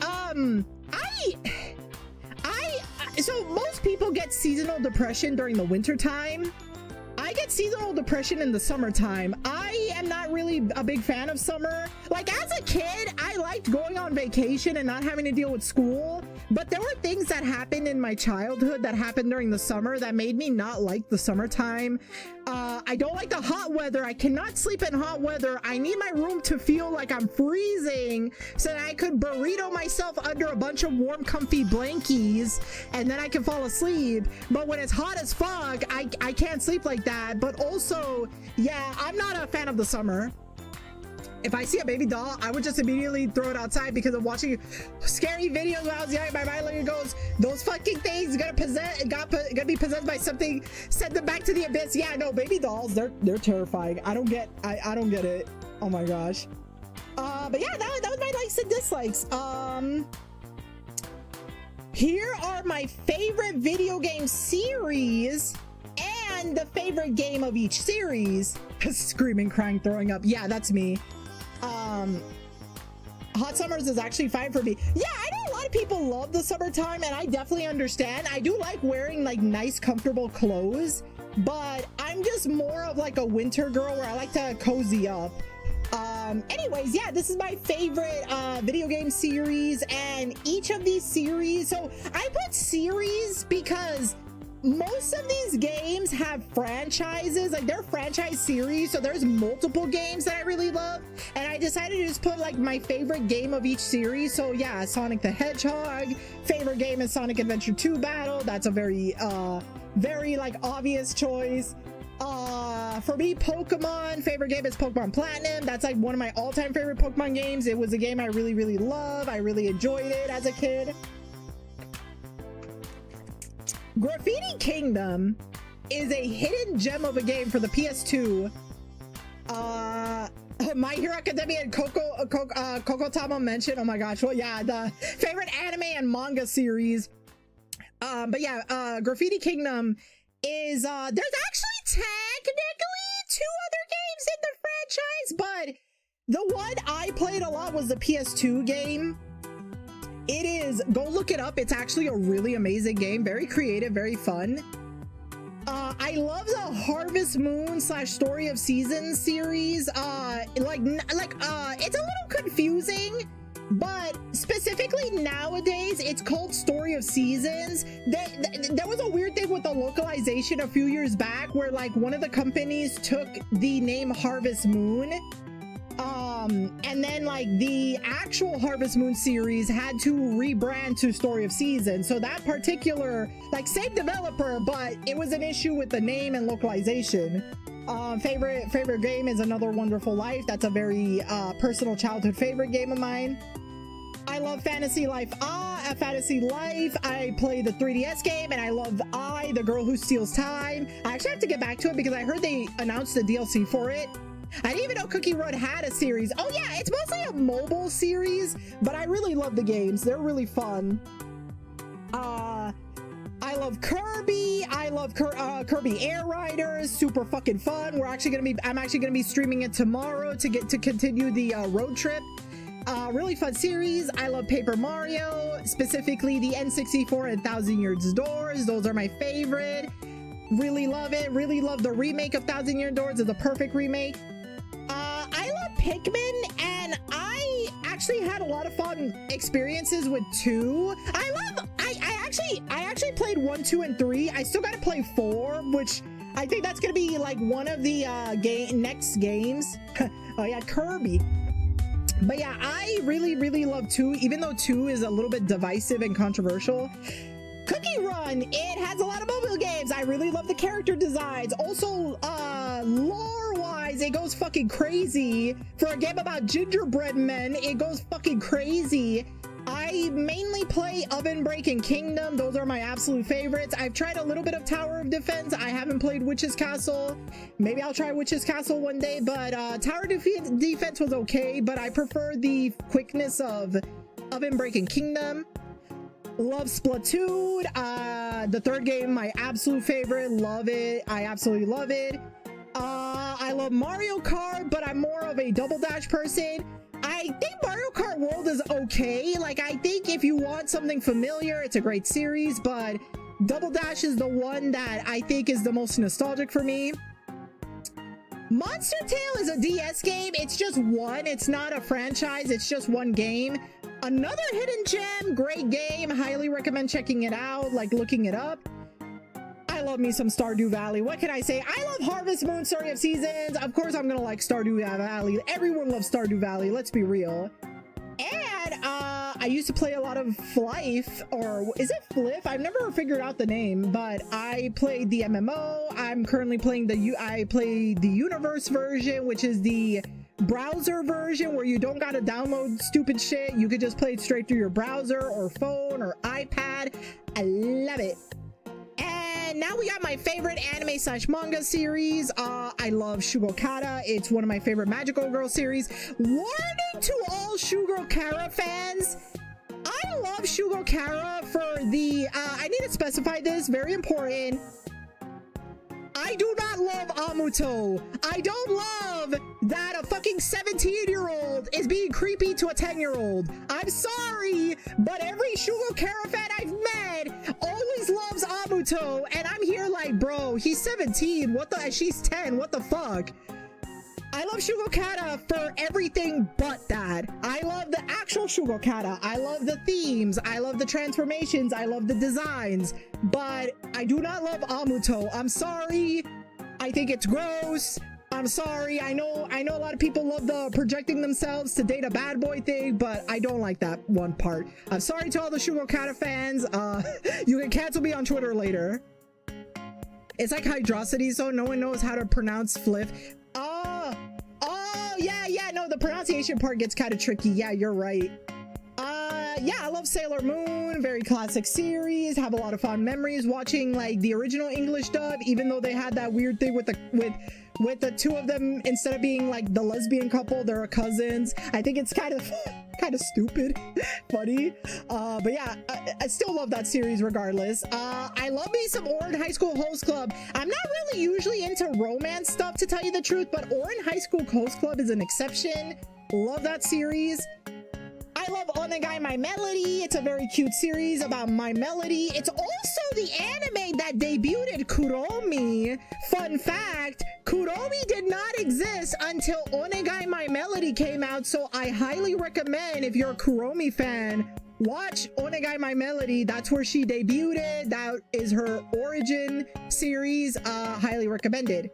So most people get seasonal depression during the winter time. I get seasonal depression in the summertime. I am not really a big fan of summer. Like as a kid, I liked going on vacation and not having to deal with school, but there were things that happened in my childhood that happened during the summer that made me not like the summertime. I don't like the hot weather. I cannot sleep in hot weather. I need my room to feel like I'm freezing so that I could burrito myself under a bunch of warm, comfy blankies and then I can fall asleep. But when it's hot as fuck, I can't sleep like that. But also, yeah, I'm not a fan of the summer. If I see a baby doll, I would just immediately throw it outside because I'm watching scary videos when I was young. My mind literally goes, those fucking things gonna be possessed by something. Send them back to the abyss. Yeah, no, baby dolls, they're terrifying. I don't get it. Oh my gosh. But yeah, that was my likes and dislikes. Here are my favorite video game series and the favorite game of each series. Screaming, crying, throwing up. Yeah, that's me. Hot summers is actually fine for me. Yeah, I know a lot of people love the summertime, and I definitely understand. I do like wearing like nice, comfortable clothes, but I'm just more of like a winter girl where I like to cozy up. Anyways, yeah, this is my favorite video game series, and each of these series, so I put series because most of these games have franchises, like they're franchise series, so there's multiple games that I really love, and I decided to just put like my favorite game of each series. So yeah, Sonic the Hedgehog, favorite game is Sonic Adventure 2 Battle. That's a very like obvious choice. For me, Pokemon, favorite game is Pokemon Platinum. That's like one of my all-time favorite Pokemon games. It was a game I really love. I really enjoyed it as a kid. Graffiti Kingdom is a hidden gem of a game for the PS2. My Hero Academia and Coco Tama mentioned. Oh my gosh, well yeah, the favorite anime and manga series. But yeah, Graffiti Kingdom is there's actually technically 2 other games in the franchise, but the one I played a lot was the PS2 game. It is, go look it up. It's actually a really amazing game, very creative, very fun. I love the Harvest Moon / Story of Seasons series. It's a little confusing, but specifically nowadays it's called Story of Seasons. There was a weird thing with the localization a few years back where like one of the companies took the name Harvest Moon, and then like the actual Harvest Moon series had to rebrand to Story of Seasons. So that particular, like, same developer, but it was an issue with the name and localization. Favorite game is Another Wonderful Life. That's a very personal childhood favorite game of mine. I love Fantasy Life. At Fantasy Life, I play the 3DS game, and I love The Girl Who Steals Time. I actually have to get back to it because I heard they announced the DLC for it. I didn't even know Cookie Run had a series. Oh yeah, it's mostly a mobile series, but I really love the games. They're really fun. I love Kirby. I love Kirby Air Riders. Super fucking fun. I'm actually gonna be streaming it tomorrow to continue the road trip. Really fun series. I love Paper Mario, specifically the N64 and Thousand Years Doors. Those are my favorite. Really love it. Really love the remake of Thousand Year Doors. It's a perfect remake. I love Pikmin, and I actually had a lot of fun experiences with 2. I actually played 1, 2, and 3. I still gotta play 4, which I think that's gonna be like one of the next games. Oh yeah, Kirby. But yeah, I really love 2, even though 2 is a little bit divisive and controversial. Cookie Run, it has a lot of mobile games. I really love the character designs. Also, lore-wise, guys. It goes fucking crazy. For a game about gingerbread men, it goes fucking crazy. I mainly play Oven Break and Kingdom. Those are my absolute favorites. I've tried a little bit of Tower of Defense. I haven't played Witch's Castle. Maybe I'll try Witch's Castle one day, but Tower Defense was okay, but I prefer the quickness of Oven Break and Kingdom. Love Splatoon. The third game, my absolute favorite. Love it. I absolutely love it. I love Mario Kart, but I'm more of a Double Dash person. I think Mario Kart World is okay. Like, I think if you want something familiar, it's a great series, but Double Dash is the one that I think is the most nostalgic for me. Monster Tale is a DS game. It's just one. It's not a franchise. It's just one game. Another hidden gem. Great game. Highly recommend checking it out, like looking it up. I love me some Stardew Valley. What can I say? I love Harvest Moon, Story of Seasons. Of course, I'm gonna like Stardew Valley. Everyone loves Stardew Valley. Let's be real. And I used to play a lot of Flife, or is it Flif? I've never figured out the name, but I played the MMO. I'm currently playing I played the Universe version, which is the browser version where you don't gotta download stupid shit. You could just play it straight through your browser or phone or iPad. I love it. And now we got my favorite anime / manga series. I love Shugokara. It's one of my favorite magical girl series. Warning to all Shugokara fans. I love Shugokara for the, I need to specify this, very important. I do not love Amuto. I don't love that a fucking 17-year-old is being creepy to a 10-year-old. I'm sorry, but every Shugokara fan I've met always loves Amuto, and I'm here like, bro, he's 17. What the? She's 10. What the fuck? I love Shugokara for everything but that. I love the actual Shugokara. I love the themes. I love the transformations. I love the designs. But I do not love Amuto. I'm sorry. I think it's gross. I'm sorry. I know a lot of people love the projecting themselves to date a bad boy thing, but I don't like that one part. I'm sorry to all the Shugokara fans. You can cancel me on Twitter later. It's like Hydrosity, so no one knows how to pronounce Flif. Yeah, no, the pronunciation part gets kind of tricky. Yeah, you're right. Yeah, I love Sailor Moon. Very classic series. Have a lot of fond memories watching like the original English dub, even though they had that weird thing with the two of them, instead of being like the lesbian couple, they're cousins. I think it's kind of stupid, funny. But yeah, I still love that series regardless. I love me some Ouran High School Host Club. I'm not really usually into romance stuff, to tell you the truth, but Ouran High School Host Club is an exception. Love that series. I love Onegai My Melody. It's a very cute series about My Melody. It's also the anime that debuted Kuromi. Fun fact, Kuromi did not exist until Onegai My Melody came out, so I highly recommend, if you're a Kuromi fan, watch Onegai My Melody. That's where she debuted. That is her origin series. Highly recommended.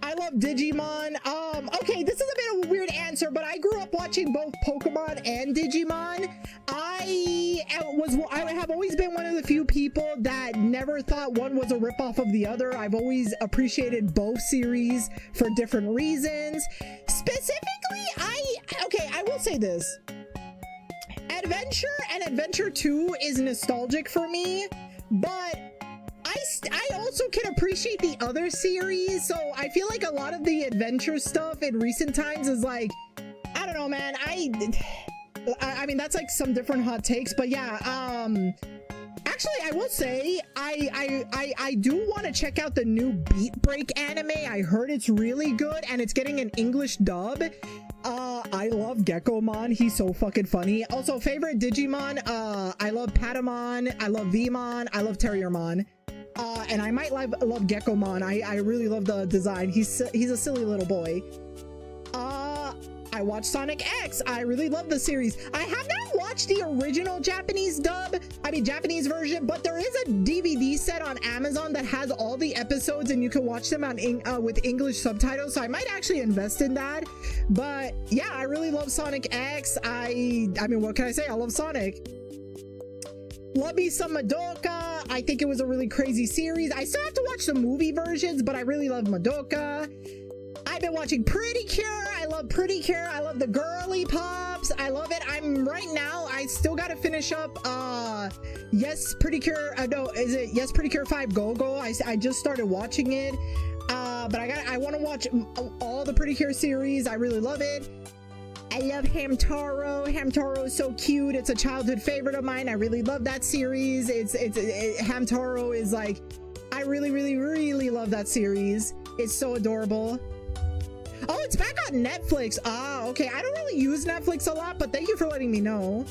I love Digimon. Okay, this is a bit of a weird answer, but I grew up watching both Pokemon and Digimon. I have always been one of the few people that never thought one was a ripoff of the other. I've always appreciated both series for different reasons. Specifically, I will say this. Adventure and Adventure 2 is nostalgic for me, but I also can appreciate the other series, so I feel like a lot of the adventure stuff in recent times is like, I don't know, man. I mean, that's like some different hot takes, but yeah. Actually, I will say I do want to check out the new Beat Break anime. I heard it's really good, and it's getting an English dub. I love Gekomon. He's so fucking funny. Also, favorite Digimon. I love Patamon. I love Vmon. I love Terriermon. And I might love Gekomon. I really love the design. He's a silly little boy. I watched Sonic X. I really love the series. I have not watched the original Japanese version, but there is a DVD set on Amazon that has all the episodes, and you can watch them with English subtitles, so I might actually invest in that. But yeah, I really love Sonic X. I mean, what can I say? I love Sonic. Love me some Madoka. I think it was a really crazy series. I still have to watch the movie versions, but I really love Madoka. I've been watching Pretty Cure. I love Pretty Cure. I love the girly pops. I love it. I'm right now, I still got to finish up Yes Pretty Cure. No, is it Yes Pretty Cure 5 Go Go? I just started watching it. But I want to watch all the Pretty Cure series. I really love it. I love Hamtaro. Hamtaro is so cute. It's a childhood favorite of mine. I really love that series. Hamtaro is like, I really love that series. It's so adorable. Oh, it's back on Netflix. Ah, okay. I don't really use Netflix a lot, but thank you for letting me know.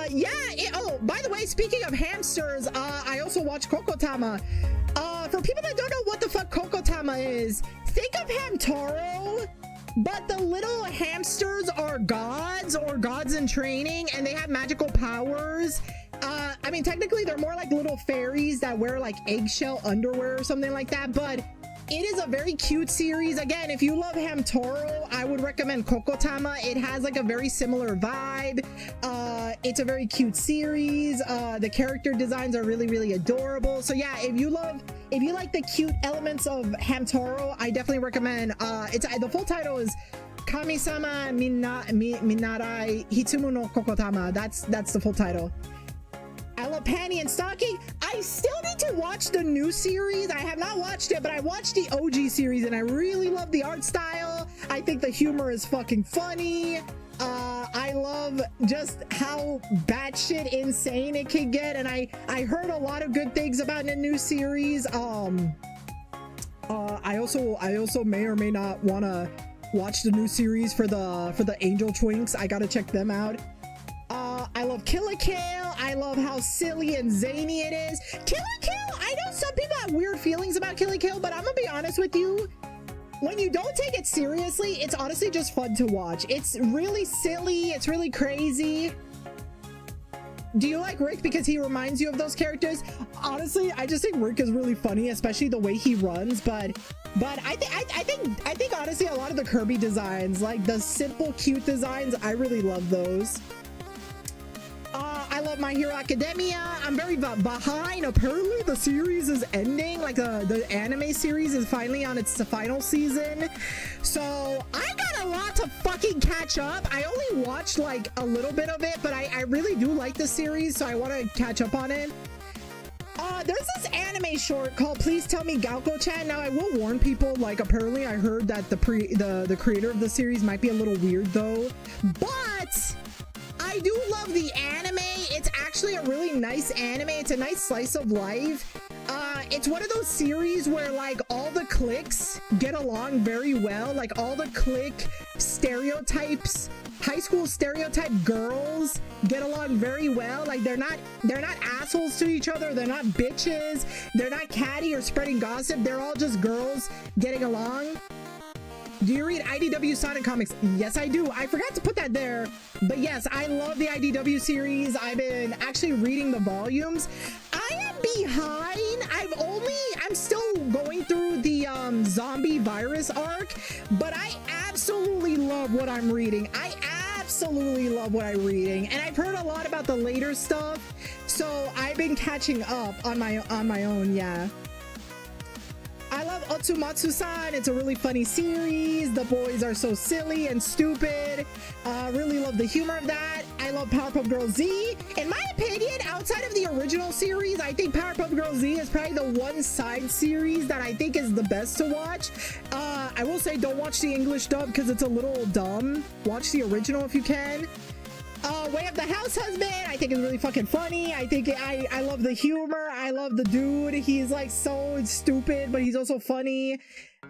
Yeah. Oh, by the way, speaking of hamsters, I also watch Kokotama. For people that don't know what the fuck Kokotama is, think of Hamtaro, but the little hamsters are gods or gods in training, and they have magical powers. I mean, technically they're more like little fairies that wear like eggshell underwear or something like that, but it is a very cute series. Again, if you love Hamtaro, I would recommend Kokotama. It has like a very similar vibe. It's a very cute series. The character designs are really adorable. So yeah, if you like the cute elements of Hamtaro, I definitely recommend. The full title is Kami-sama Minarai Hitsumu no Kokotama. That's the full title. I love Panty and Stocking. I still need to watch the new series. I have not watched it, but I watched the OG series and I really love the art style. I think the humor is fucking funny. I love just how batshit insane it can get, and I heard a lot of good things about the new series. I also may or may not want to watch the new series for the Angel Twinks. I gotta check them out. I love Kill la Kill. I love how silly and zany it is. Kill la Kill, I know some people have weird feelings about Kill la Kill, but I'm gonna be honest with you. When you don't take it seriously, it's honestly just fun to watch. It's really silly. It's really crazy. Do you like Rick because he reminds you of those characters? Honestly, I just think Rick is really funny, especially the way he runs. But I think honestly, a lot of the Kirby designs, like the simple, cute designs, I really love those. I love My Hero Academia. I'm very behind. Apparently the series is ending. Like the anime series is finally on its final season. So I got a lot to fucking catch up. I only watched like a little bit of it, but I really do like the series, so I want to catch up on it. There's this anime short called Please Tell Me Gauko-chan. Now I will warn people, like apparently I heard that the creator of the series might be a little weird though, but I do love the anime. It's actually a really nice anime. It's a nice slice of life. It's one of those series where like all the cliques get along very well. Like all the clique stereotypes, high school stereotype girls get along very well. Like they're not assholes to each other. They're not bitches. They're not catty or spreading gossip. They're all just girls getting along. Do you read IDW Sonic comics? Yes, I do. I forgot to put that there. But yes, I love the IDW series. I've been actually reading the volumes. I am behind. I'm still going through the zombie virus arc, but I absolutely love what I'm reading. And I've heard a lot about the later stuff, so I've been catching up on my own. Yeah. I love Otsumatsu-san. It's a really funny series. The boys are so silly and stupid. Really love the humor of that. I love Powerpuff Girls Z. In my opinion, outside of the original series, I think Powerpuff Girls Z is probably the one side series that I think is the best to watch. I will say don't watch the English dub because it's a little dumb. Watch the original if you can. Way of the House Husband, I think is really fucking funny. I think I love the humor. I love the dude. He's like so stupid, but he's also funny.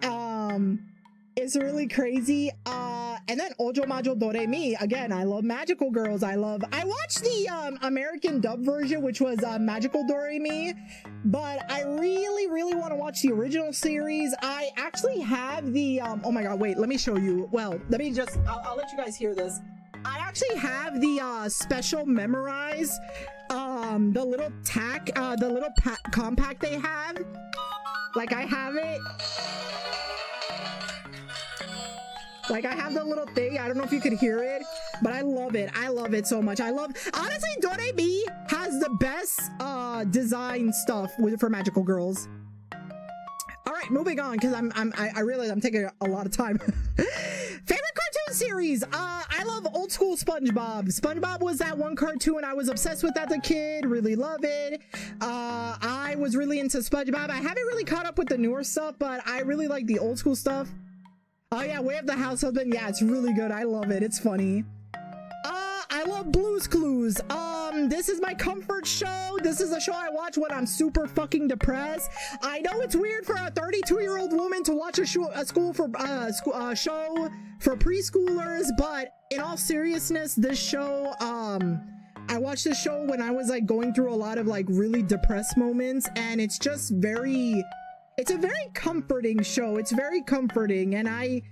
It's really crazy. And then Ojo Majo Doremi. Again, I love Magical Girls. I watched the American dub version, which was Magical Doremi, but I really want to watch the original series. I actually have the oh my god, wait, let me show you. Well, I'll let you guys hear this. I actually have the special memorize, the little compact they have. Like I have it. Like I have the little thing. I don't know if you could hear it, but I love it. I love it so much. Honestly, Doremi has the best design stuff for Magical Girls. All right, right, moving on, because I realize I'm taking a lot of time. Favorite cartoon series? I love old school SpongeBob. SpongeBob was that one cartoon I was obsessed with as a kid. Really love it. I was really into SpongeBob. I haven't really caught up with the newer stuff, but I really like the old school stuff. Oh yeah, Way of the House Husband. Yeah, it's really good. I love it. It's funny. I love Blue's Clues. This is my comfort show. This is a show I watch when I'm super fucking depressed. I know it's weird for a 32-year-old woman to watch a show for preschoolers, but in all seriousness, this show, I watched this show when I was like going through a lot of like really depressed moments, and it's just it's a very comforting show. It's very comforting, and I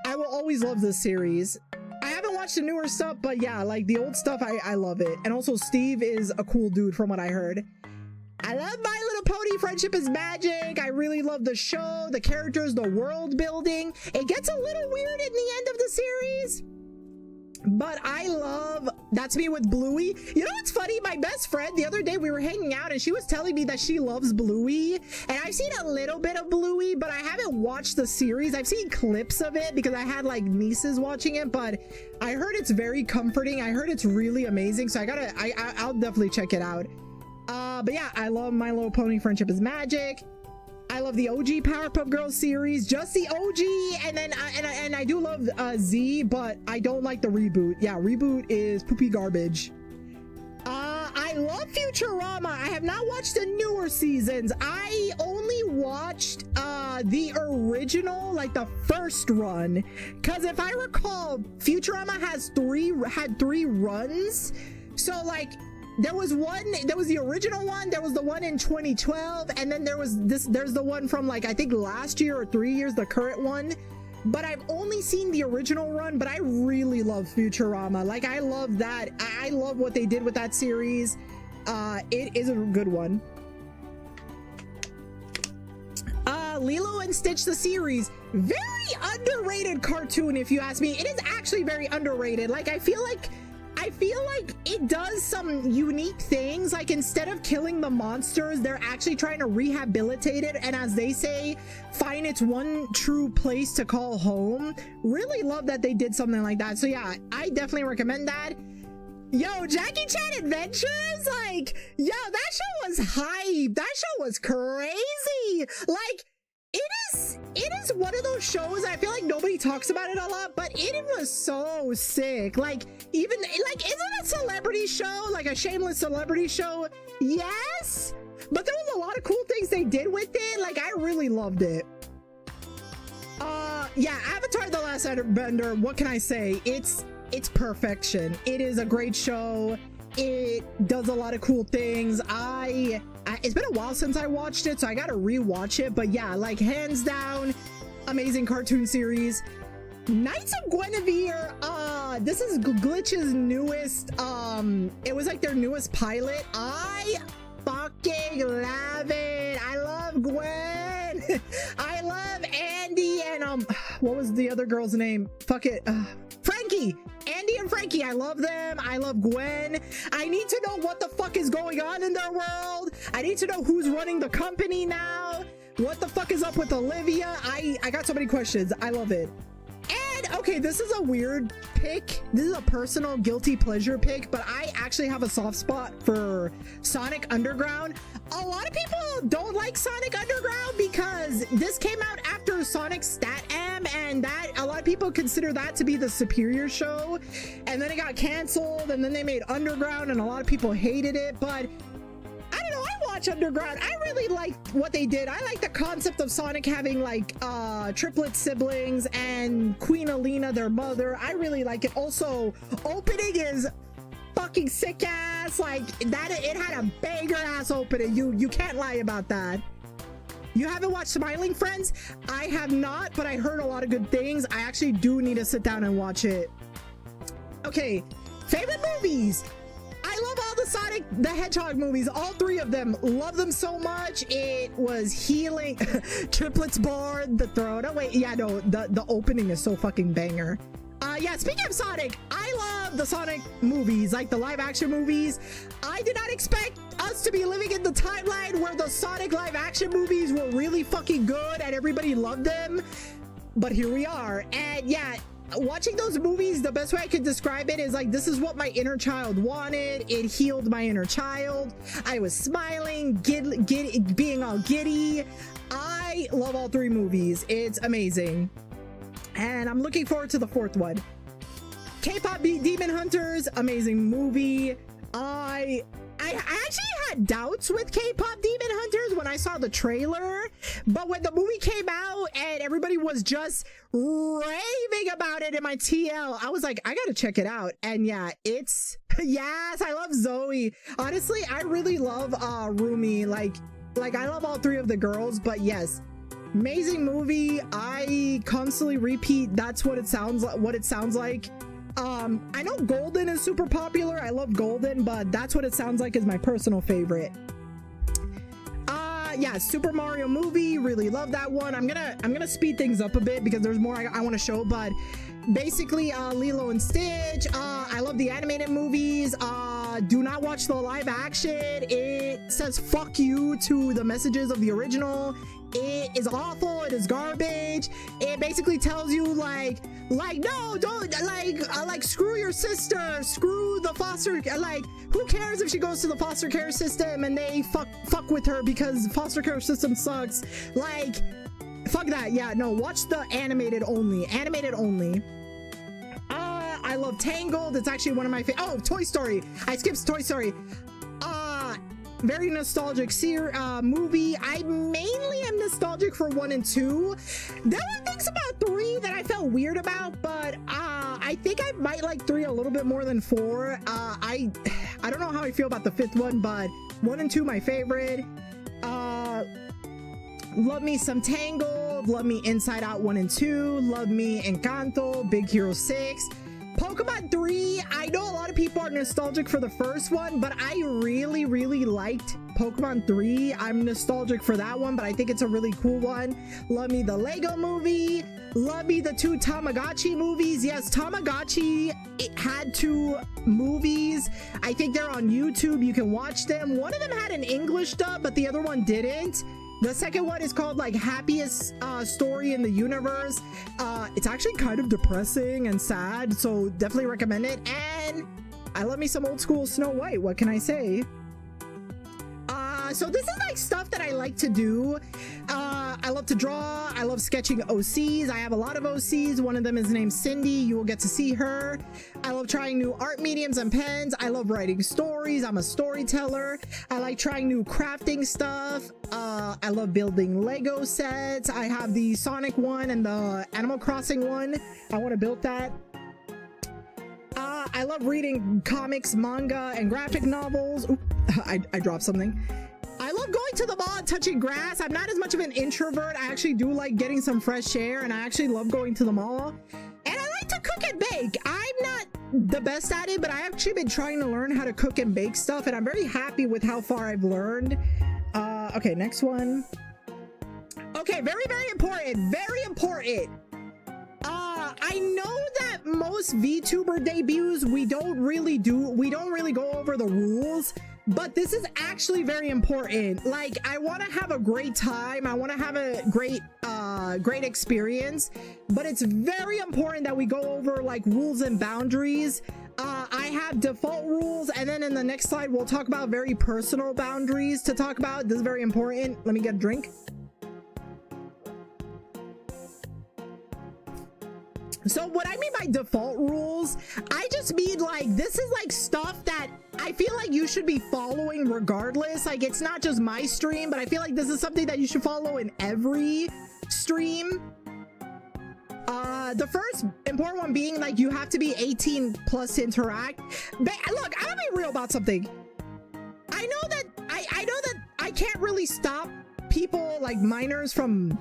will always love this series. I haven't watched the newer stuff, but yeah, like the old stuff, I love it. And also Steve is a cool dude from what I heard. I love My Little Pony Friendship is Magic. I really love the show, the characters, the world building. It gets a little weird in the end of the series, but I love That's Me with Bluey. You know what's funny? My best friend, the other day we were hanging out and she was telling me that she loves Bluey, and I've seen a little bit of Bluey, but I haven't watched the series. I've seen clips of it because I had like nieces watching it, but I heard it's very comforting. I heard it's really amazing, so I'll definitely check it out. But yeah, I love My Little Pony Friendship is Magic. I love the OG Powerpuff Girls series, just the OG, and then I do love Z, but I don't like the reboot. Yeah, reboot is poopy garbage. I love Futurama. I have not watched the newer seasons. I only watched the original, like the first run, because if I recall, Futurama had three runs. So like, there was the original one, there was the one in 2012, and then there's the one from like I think last year or 3 years, the current one. But I've only seen the original run, but I really love Futurama. Like, I love that. I love what they did with that series. It is a good one. Lilo and Stitch the series, very underrated cartoon if you ask me. It is actually very underrated. Like, I feel like it does some unique things. Like, instead of killing the monsters, they're actually trying to rehabilitate it, and as they say, find its one true place to call home. Really love that they did something like that. So yeah, I definitely recommend that. Yo, Jackie Chan Adventures, like, yo, that show was hype. That show was crazy. Like, it is one of those shows I feel like nobody talks about it a lot, but it was so sick. Like, even like, isn't it a celebrity show, like a shameless celebrity show? Yes, but there was a lot of cool things they did with it. Like, I really loved it. Yeah, Avatar: The Last Airbender, what can I say? It's perfection. It is a great show. It does a lot of cool things. It's been a while since I watched it, so I gotta rewatch it, but yeah, like, hands down, amazing cartoon series. Knights of Guinevere, this is Glitch's newest, it was like their newest pilot. I fucking love it. I love Gwen. I love Andy and what was the other girl's name? Fuck it, Frankie. Andy and Frankie, I love them. I love Gwen. I need to know what the fuck is going on in their world. I need to know who's running the company now. What the fuck is up with Olivia? I got so many questions. I love it. And okay, this is a weird pick. This is a personal guilty pleasure pick, but I actually have a soft spot for Sonic Underground. A lot of people don't like Sonic Underground because this came out after Sonic Stat-Am, and that a lot of people consider that to be the superior show. And then it got canceled, and then they made Underground, and a lot of people hated it. But I don't know, I watch Underground. I really liked what they did. I like the concept of Sonic having like triplet siblings and Queen Alina, their mother. I really like it. Also, opening is fucking sick ass. Like, that, it had a banger ass opening. You can't lie about that. You haven't watched Smiling Friends? I have not, but I heard a lot of good things. I actually do need to sit down and watch it. Okay, favorite movies. I love all the Sonic the Hedgehog movies, all three of them. Love them so much. It was healing. Triplets Born, The Throne. Oh wait, yeah, no, the opening is so fucking banger. Yeah, speaking of Sonic, I love the Sonic movies, like the live action movies. I did not expect us to be living in the timeline where the Sonic live action movies were really fucking good and everybody loved them. But here we are. And yeah, watching those movies, the best way I could describe it is like, this is what my inner child wanted. It healed my inner child. I was smiling, being all giddy. I love all three movies. It's amazing. And I'm looking forward to the fourth one. K-pop Demon Hunters, amazing movie. I actually had doubts with K-pop Demon Hunters when I saw the trailer, but when the movie came out and everybody was just raving about it in my TL, I was like, I gotta check it out. And yeah, it's, yes, I love Zoe. Honestly, I really love Rumi. Like I love all three of the girls, but yes, amazing movie. I constantly repeat, that's what it sounds like. I know Golden is super popular. I love Golden, but that's what it sounds like is my personal favorite. Yeah, Super Mario movie, really love that one. I'm gonna speed things up a bit because there's more I want to show, but basically Lilo and Stitch. I love the animated movies. Do not watch the live action. It says fuck you to the messages of the original. It is awful. It is garbage. It basically tells you like no, don't like screw your sister, screw the foster, like who cares if she goes to the foster care system and they fuck with her because foster care system sucks. Like fuck that. Yeah, no, watch the animated only. I love Tangled. It's actually one of my favorite. Oh, Toy Story. I skipped Toy Story. Very nostalgic movie. I mainly am nostalgic for 1 and 2. There were things about 3 that I felt weird about, but I think I might like 3 a little bit more than 4. I don't know how I feel about the 5th one, but 1 and 2 my favorite. Love me some Tangled. Love me Inside Out 1 and 2. Love me Encanto. Big Hero 6. Pokemon 3, I know a lot of people are nostalgic for the first one, but I really liked Pokemon 3. I'm nostalgic for that one, but I think it's a really cool one. Love me the Lego movie. Love me the 2 Tamagotchi movies. Yes, Tamagotchi, it had 2 movies. I think they're on YouTube. You can watch them. One of them had an English dub, but the other one didn't. The second one is called like Happiest Story in the Universe. It's actually kind of depressing and sad, so definitely recommend it. And I love me some old school Snow White. What can I say? So this is like stuff that I like to do. I love to draw. I love sketching OCs. I have a lot of OCs. One of them is named Cindy. You will get to see her. I love trying new art mediums and pens. I love writing stories. I'm a storyteller. I like trying new crafting stuff. I love building Lego sets. I have the Sonic one and the Animal Crossing one. I want to build that. I love reading comics, manga, and graphic novels. Oop, I dropped something. I love going to the mall and touching grass. I'm not as much of an introvert. I actually do like getting some fresh air, and I actually love going to the mall. And I like to cook and bake. I'm not the best at it, but I've actually been trying to learn how to cook and bake stuff, and I'm very happy with how far I've learned. Okay, next one. Okay, very important. Very important. I know that most VTuber debuts, we don't really go over the rules, but this is actually very important. Like, I want to have a great time. I want to have a great experience, but it's very important that we go over like rules and boundaries. I have default rules, and then in the next slide, we'll talk about very personal boundaries to talk about. This is very important. Let me get a drink. So what I mean by default rules, I just mean like, this is like stuff that I feel like you should be following regardless. Like, it's not just my stream, but I feel like this is something that you should follow in every stream. The first important one being like, you have to be 18 plus to interact. But look, I'm gonna be real about something. I know that I can't really stop people like minors from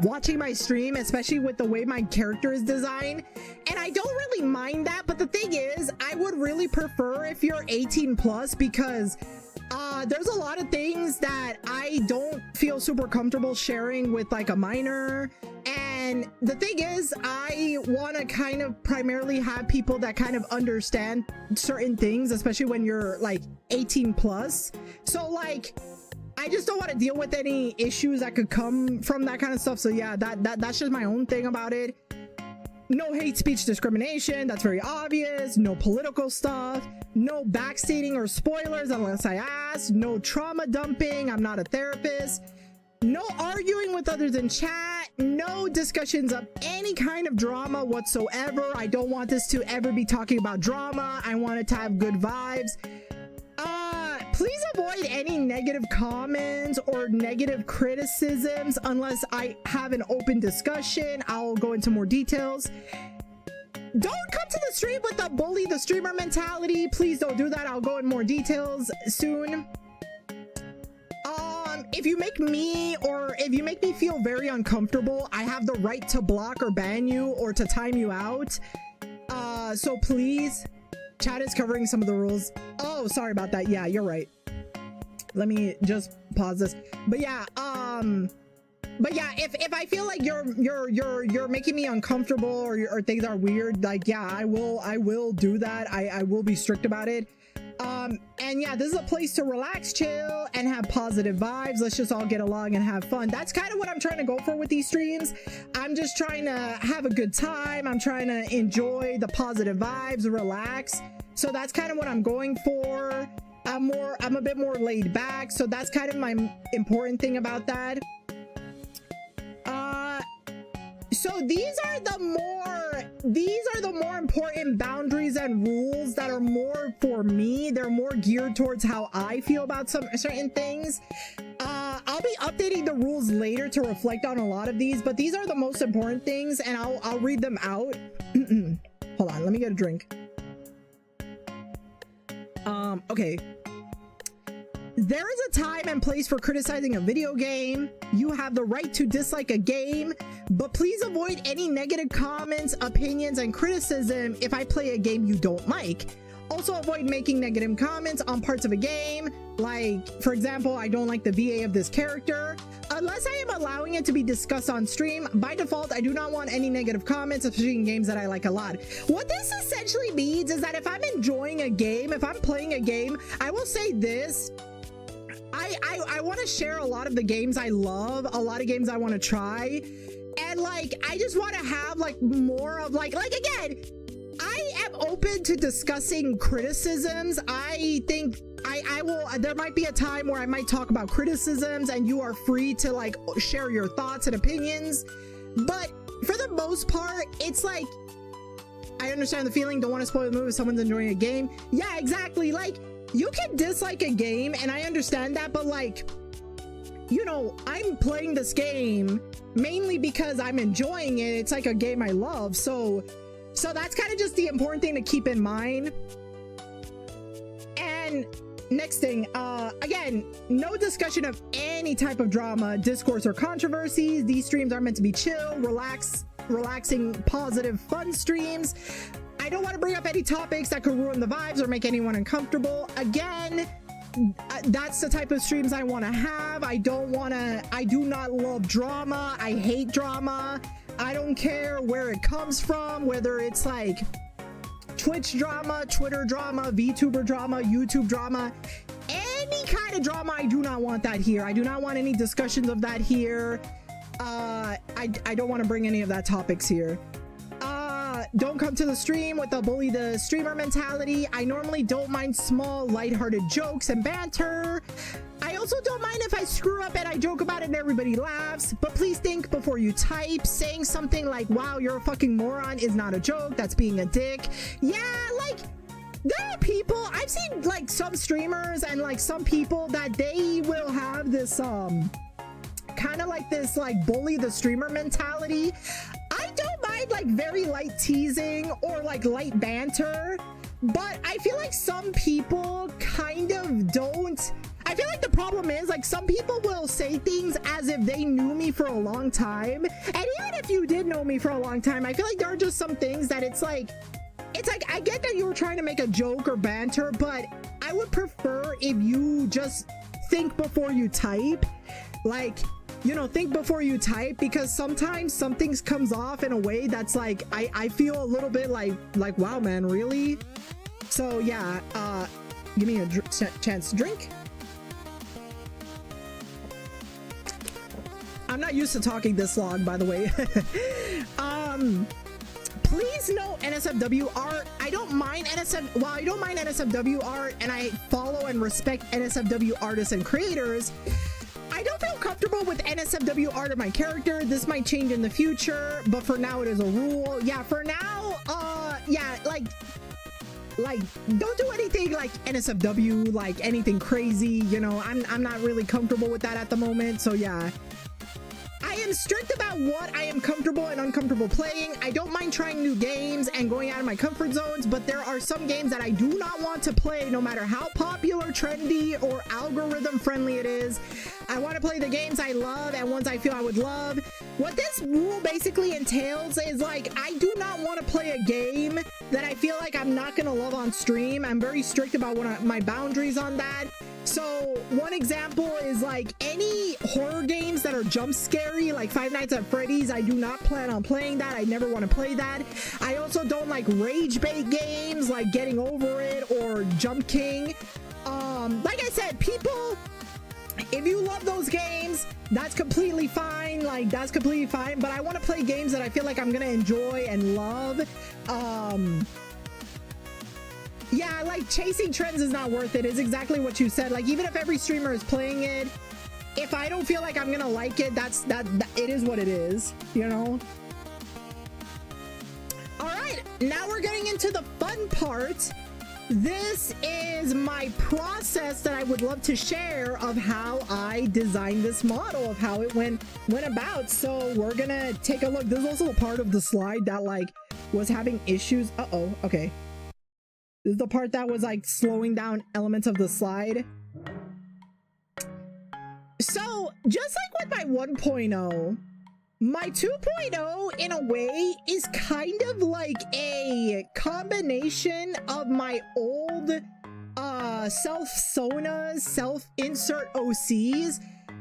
watching my stream, especially with the way my character is designed, and I don't really mind that. But the thing is, I would really prefer if you're 18 plus, because There's a lot of things that I don't feel super comfortable sharing with like a minor. And the thing is, I want to kind of primarily have people that kind of understand certain things, especially when you're like 18 plus. So like, I just don't want to deal with any issues that could come from that kind of stuff. So yeah, that's just my own thing about it. No hate speech discrimination, that's very obvious. No political stuff. No backstating or spoilers unless I ask. No trauma dumping, I'm not a therapist. No arguing with others in chat. No discussions of any kind of drama whatsoever. I don't want this to ever be talking about drama. I want it to have good vibes. Please avoid any negative comments or negative criticisms unless I have an open discussion. I'll go into more details. Don't come to the stream with the bully the streamer mentality. Please don't do that. I'll go in more details soon. If you make me feel very uncomfortable, I have the right to block or ban you or to time you out. So please, chat is covering some of the rules. Oh, sorry about that. Yeah, you're right. Let me just pause this. But yeah, if I feel like you're making me uncomfortable or things are weird, like yeah, I will do that. I will be strict about it. And yeah, this is a place to relax, chill, and have positive vibes. Let's just all get along and have fun. That's kind of what I'm trying to go for with these streams. I'm just trying to have a good time. I'm trying to enjoy the positive vibes, relax. So that's kind of what I'm going for. I'm a bit more laid back. So that's kind of my important thing about that. So these are the more important boundaries and rules that are more for me. They're more geared towards how I feel about some certain things. I'll be updating the rules later to reflect on a lot of these, but these are the most important things, and I'll read them out. Hold on, let me get a drink. Okay. There is a time and place for criticizing a video game. You have the right to dislike a game, but please avoid any negative comments, opinions, and criticism if I play a game you don't like. Also avoid making negative comments on parts of a game, like, for example, I don't like the VA of this character. Unless I am allowing it to be discussed on stream, by default, I do not want any negative comments, especially in games that I like a lot. What this essentially means is that if I'm enjoying a game, if I'm playing a game, I will say this. I want to share a lot of the games I love, a lot of games I want to try, and like I just want to have like more of like again, I am open to discussing criticisms. I think I will, there might be a time where I might talk about criticisms and you are free to like share your thoughts and opinions, but for the most part it's like I understand the feeling, don't want to spoil the movie if someone's enjoying a game. Yeah, exactly. Like, you can dislike a game and I understand that, but like, you know, I'm playing this game mainly because I'm enjoying it. It's like a game I love. So that's kind of just the important thing to keep in mind. And next thing, again, no discussion of any type of drama, discourse, or controversies. These streams are meant to be chill, relaxing, positive, fun streams. I don't want to bring up any topics that could ruin the vibes or make anyone uncomfortable. Again, that's the type of streams I want to have. I do not love drama. I hate drama. I don't care where it comes from, whether it's like Twitch drama, Twitter drama, VTuber drama, YouTube drama, any kind of drama. I do not want that here. I do not want any discussions of that here. I don't want to bring any of that topics here. Don't come to the stream with the bully the streamer mentality. I normally don't mind small, lighthearted jokes and banter. I also don't mind if I screw up and I joke about it and everybody laughs, but please think before you type. Saying something like, wow, you're a fucking moron is not a joke. That's being a dick. Yeah, like, there are people, I've seen like some streamers and like some people that they will have this, kind of like this like bully the streamer mentality. I don't mind like very light teasing or like light banter, but I feel like some people kind of don't. I feel like the problem is like some people will say things as if they knew me for a long time, and even if you did know me for a long time, I feel like there are just some things that it's like I get that you were trying to make a joke or banter, but I would prefer if you just think before you type. Like, you know, think before you type, because sometimes some things comes off in a way that's like, I feel a little bit like, wow, man, really? So yeah, give me a chance to drink. I'm not used to talking this long, by the way. Please know NSFW art. I don't mind NSFW art, and I follow and respect NSFW artists and creators. I don't feel comfortable with NSFW art of my character. This might change in the future, but for now it is a rule. Yeah, for now, yeah, like don't do anything like NSFW, like anything crazy, you know. I'm not really comfortable with that at the moment, so yeah. I am strict about what I am comfortable and uncomfortable playing. I don't mind trying new games and going out of my comfort zones, but there are some games that I do not want to play, no matter how popular, trendy, or algorithm friendly it is. I want to play the games I love and ones I feel I would love. What this rule basically entails is, like, I do not want to play a game that I feel like I'm not going to love on stream. I'm very strict about my boundaries on that. So one example is like any horror games that are jump scary, like Five Nights at Freddy's. I do not plan on playing that. I never want to play that. I also don't like rage bait games like Getting Over It or Jump King. Like I said, people, if you love those games, that's completely fine. Like, that's completely fine. But I want to play games that I feel like I'm gonna enjoy and love. Yeah, like chasing trends is not worth it. It's exactly what you said. Like, even if every streamer is playing it, if I don't feel like I'm gonna like it, it is what it is, you know? All right, now we're getting into the fun part. This is my process that I would love to share of how I designed this model, of how it went about. So we're gonna take a look. There's also a part of the slide that like was having issues. Uh-oh, okay. This is the part that was like slowing down elements of the slide. So just like with my 1.0, my 2.0 in a way is kind of like a combination of my old self-sonas, self-insert OCs.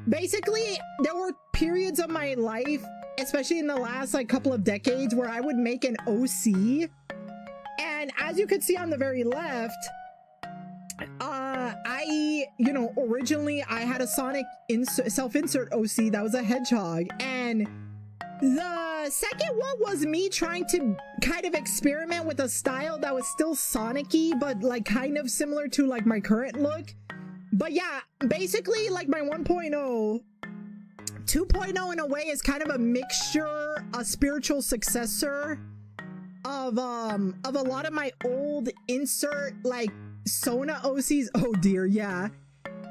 Basically, there were periods of my life, especially in the last like couple of decades, where I would make an OC. And as you can see on the very left, originally I had a Sonic self-insert OC that was a hedgehog, and the second one was me trying to kind of experiment with a style that was still Sonic-y, but like kind of similar to like my current look. But yeah, basically like my 1.0, 2.0 in a way is kind of a mixture, a spiritual successor of a lot of my old insert like Sona OCs. Oh dear, yeah.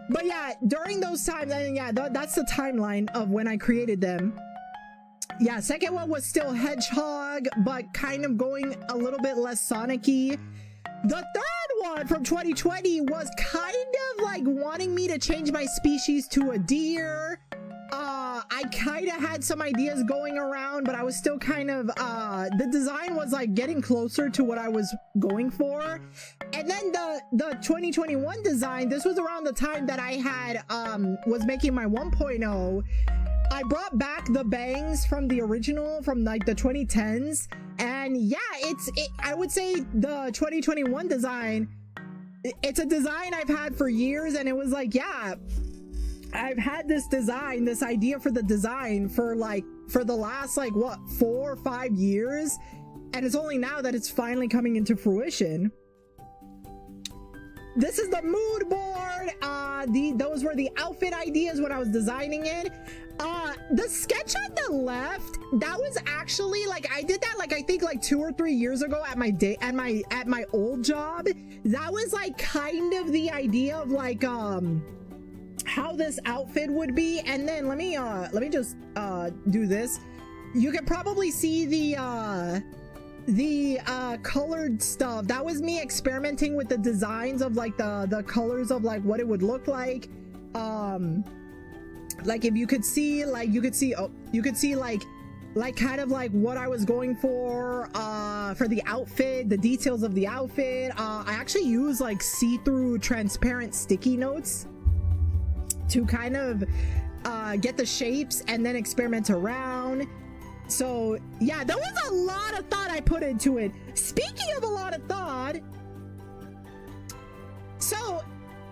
But yeah, during those times, and yeah, that's the timeline of when I created them. Yeah, second one was still hedgehog, but kind of going a little bit less Sonic-y. The third one from 2020 was kind of like wanting me to change my species to a deer. I kind of had some ideas going around, but I was still kind of, the design was like getting closer to what I was going for. And then the 2021 design, this was around the time that I had, was making my 1.0. I brought back the bangs from the original, from like the 2010s. And yeah, I would say the 2021 design, it's a design I've had for years, and it was like, yeah, I've had this design, this idea for the design for the last like what, 4 or 5 years, and it's only now that it's finally coming into fruition. This is the mood board. Those were the outfit ideas when I was designing it. The sketch on the left, that was actually like, I did that like I think like 2 or 3 years ago at my old job. That was like kind of the idea of like how this outfit would be. And then let me just do this. You can probably see the colored stuff. That was me experimenting with the designs of like the colors of like what it would look like. Like if you could see, like you could see like like kind of like what I was going for the outfit, the details of the outfit. I actually use like see-through transparent sticky notes to kind of get the shapes and then experiment around. So yeah, there was a lot of thought I put into it. Speaking of a lot of thought, so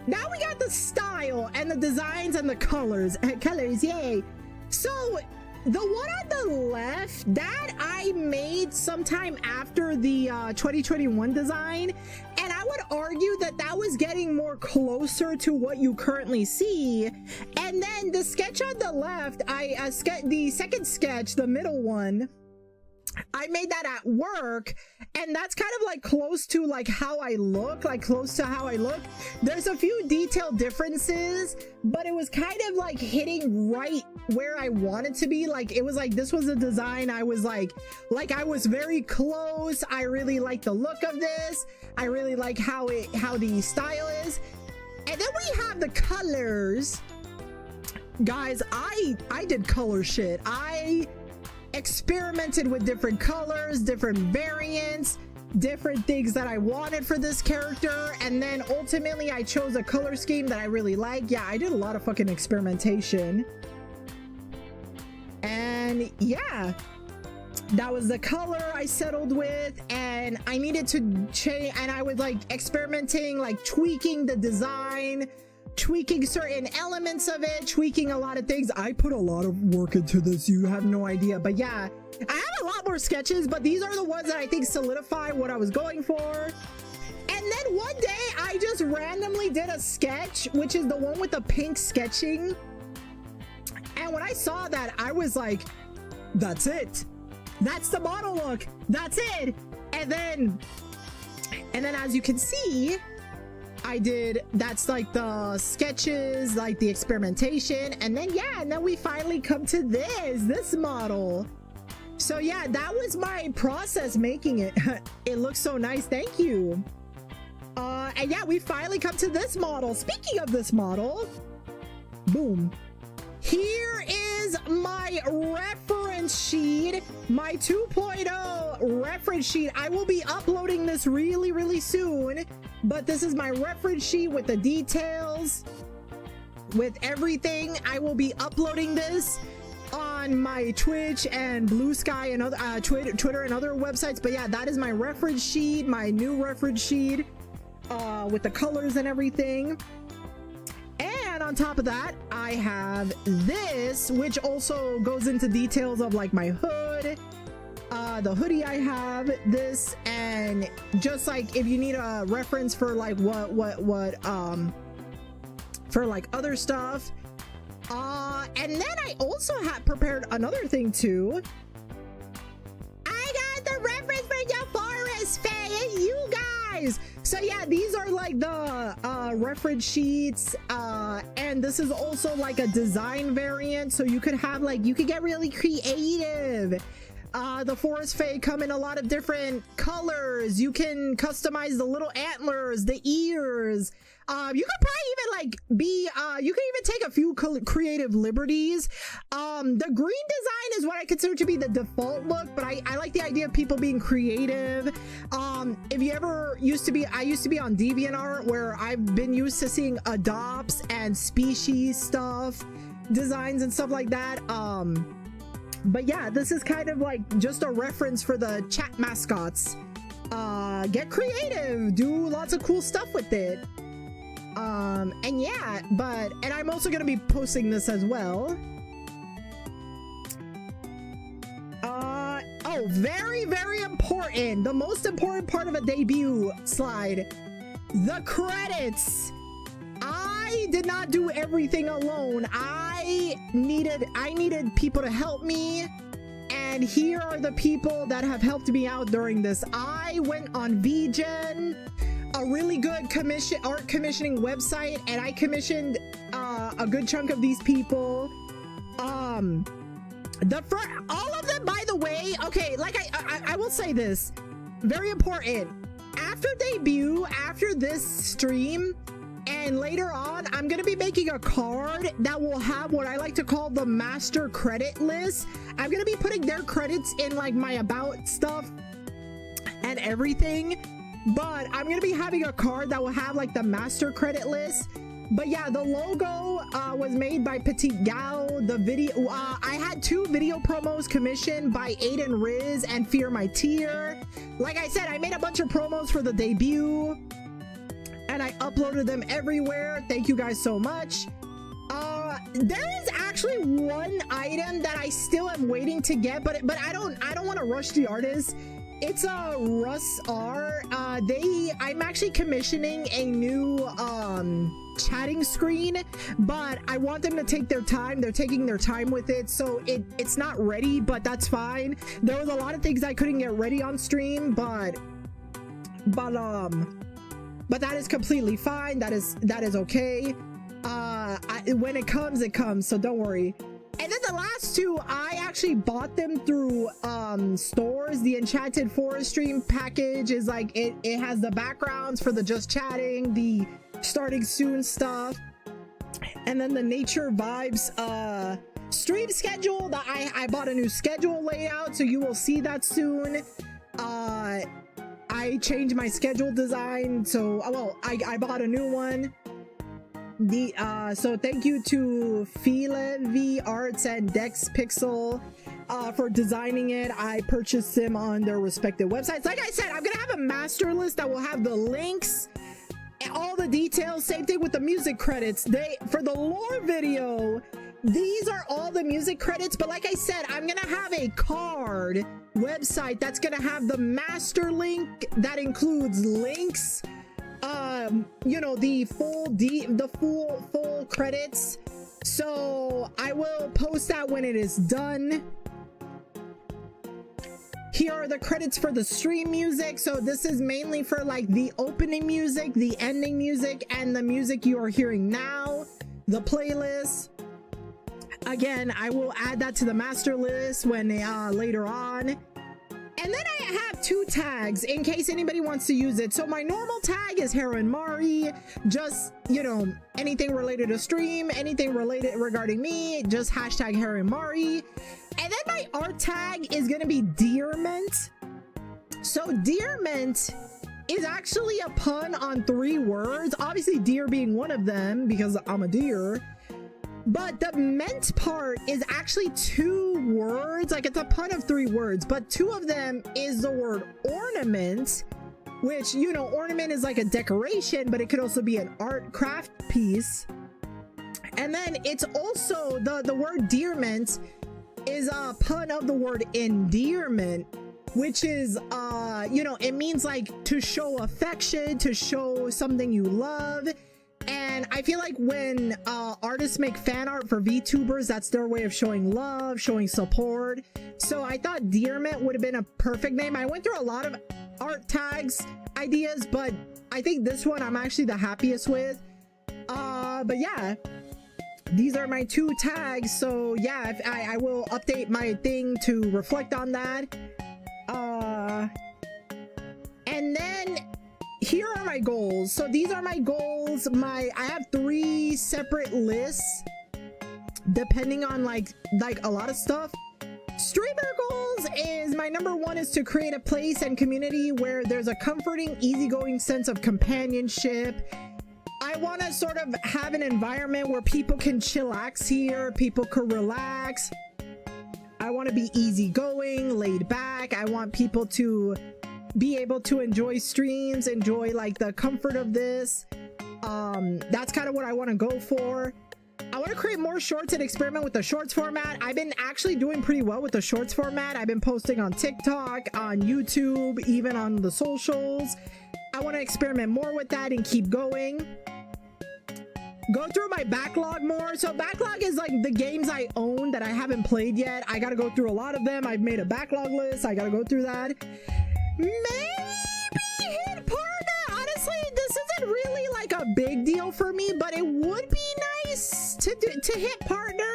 now we got the style and the designs and the colors. Colors, yay. So the one on the left, that I made sometime after the 2021 design, and I would argue that that was getting more closer to what you currently see. And then the sketch on the left, the second sketch, the middle one, I made that at work, and that's kind of like close to like how I look, There's a few detail differences, but it was kind of like hitting right where I wanted to be. Like it was like, this was a design I was like I was very close. I really like the look of this. I really like how the style is. And then we have the colors. Guys, I did color shit. I experimented with different colors, different variants, different things that I wanted for this character, and then ultimately I chose a color scheme that I really like. Yeah, I did a lot of fucking experimentation. And yeah, that was the color I settled with, and I needed to change, and I was like experimenting, like tweaking the design, tweaking certain elements of it, tweaking a lot of things. I put a lot of work into this, you have no idea. But yeah, I have a lot more sketches, but these are the ones that I think solidify what I was going for. And then one day I just randomly did a sketch, which is the one with the pink sketching. And when I saw that, I was like, that's it. That's the model look. That's it. And then as you can see, that's like the sketches, like the experimentation, and then yeah, and then we finally come to this model. So yeah, that was my process making it. It looks so nice, thank you. And yeah, we finally come to this model. Speaking of this model, boom, here is my reference sheet, my 2.0 reference sheet. I will be uploading this really soon, but this is my reference sheet with the details, with everything. I will be uploading this on my Twitch and Blue Sky and other Twitter and other websites. But yeah, that is my reference sheet, my new reference sheet, with the colors and everything. And on top of that, I have this, which also goes into details of like my hood, the hoodie I have, this, and just like if you need a reference for like for like other stuff. And then I also have prepared another thing too. I got the reference for your forest fair, you guys. So yeah, these are like the reference sheets, and this is also like a design variant, so you could have like, you could get really creative. The forest fae come in a lot of different colors. You can customize the little antlers, the ears. You could probably even like be, you can even take a few creative liberties. The green design is what I consider to be the default look, but I like the idea of people being creative. If you ever I used to be on DeviantArt, where I've been used to seeing adopts and species stuff, designs and stuff like that. But yeah, this is kind of like just a reference for the chat mascots. Get creative, do lots of cool stuff with it. And yeah, and I'm also gonna be posting this as well. Oh, very important, the most important part of a debut slide, the credits. I did not do everything alone. I needed people to help me, and here are the people that have helped me out during this. I went on VGen, a really good art commissioning website, and I commissioned a good chunk of these people. All of them, by the way, okay, like I will say this, very important. After debut, after this stream, and And later on, I'm gonna be making a card that will have what I like to call the master credit list. I'm gonna be putting their credits in like my about stuff and everything, but I'm gonna be having a card that will have like the master credit list. But yeah, the logo was made by Petite Gal. The video, I had 2 video promos commissioned by Aiden Riz and Fear My Tear. Like I said, I made a bunch of promos for the debut and I uploaded them everywhere. Thank you guys so much. There is actually one item that I still am waiting to get, but I don't want to rush the artist. It's a Russ R. I'm actually commissioning a new chatting screen, but I want them to take their time. They're taking their time with it, so it's not ready, but that's fine. There was a lot of things I couldn't get ready on stream, but that is completely fine. That is okay. When it comes, so don't worry. And then the last 2, I actually bought them through stores. The Enchanted Forest stream package is like, it has the backgrounds for the just chatting, the starting soon stuff, and then the Nature Vibes stream schedule that I bought a new schedule layout, so you will see that soon. I changed my schedule design, so well, I bought a new one. So thank you to Fila V Arts and Dex Pixel for designing it. I purchased them on their respective websites. Like I said, I'm gonna have a master list that will have the links, all the details. Same thing with the music credits. For the lore video, these are all the music credits, but like I said, I'm gonna have a card website that's gonna have the master link that includes links, you know, the full credits. So I will post that when it is done. Here are the credits for the stream music. So this is mainly for like the opening music, the ending music, and the music you are hearing now, the playlist. Again, I will add that to the master list when later on. And then I have 2 tags in case anybody wants to use it. So my normal tag is Heron Mari, just, you know, anything related to stream, anything related regarding me, just hashtag Heron Mari. And then my art tag is gonna be Deerment. So Deerment is actually a pun on 3 words, obviously deer being one of them because I'm a deer. But the ment part is actually 2 words, like it's a pun of 3 words, but 2 of them is the word ornament, which, you know, ornament is like a decoration, but it could also be an art craft piece. And then it's also the word deerment is a pun of the word endearment, which is, you know, it means like to show affection, to show something you love. And I feel like when artists make fan art for VTubers, that's their way of showing love, showing support. So I thought Deerment would have been a perfect name. I went through a lot of art tags ideas, but I think this one I'm actually the happiest with. But yeah, these are my 2 tags. So yeah, I will update my thing to reflect on that. And then here are my goals. So these are my goals. I have 3 separate lists depending on like a lot of stuff. Streamer goals is my number 1 is to create a place and community where there's a comforting, easygoing sense of companionship. I want to sort of have an environment where people can chillax here, people can relax. I want to be easygoing, laid back. I want people to be able to enjoy streams, enjoy like the comfort of this. That's kind of what I want to go for. I want to create more shorts and experiment with the shorts format. I've been actually doing pretty well with the shorts format. I've been posting on TikTok, on YouTube, even on the socials. I want to experiment more with that and keep going. Go through my backlog more. So backlog is like the games I own that I haven't played yet. I got to go through a lot of them. I've made a backlog list. I got to go through that. Maybe hit partner. Honestly, this isn't really like a big deal for me, but it would be nice to hit partner.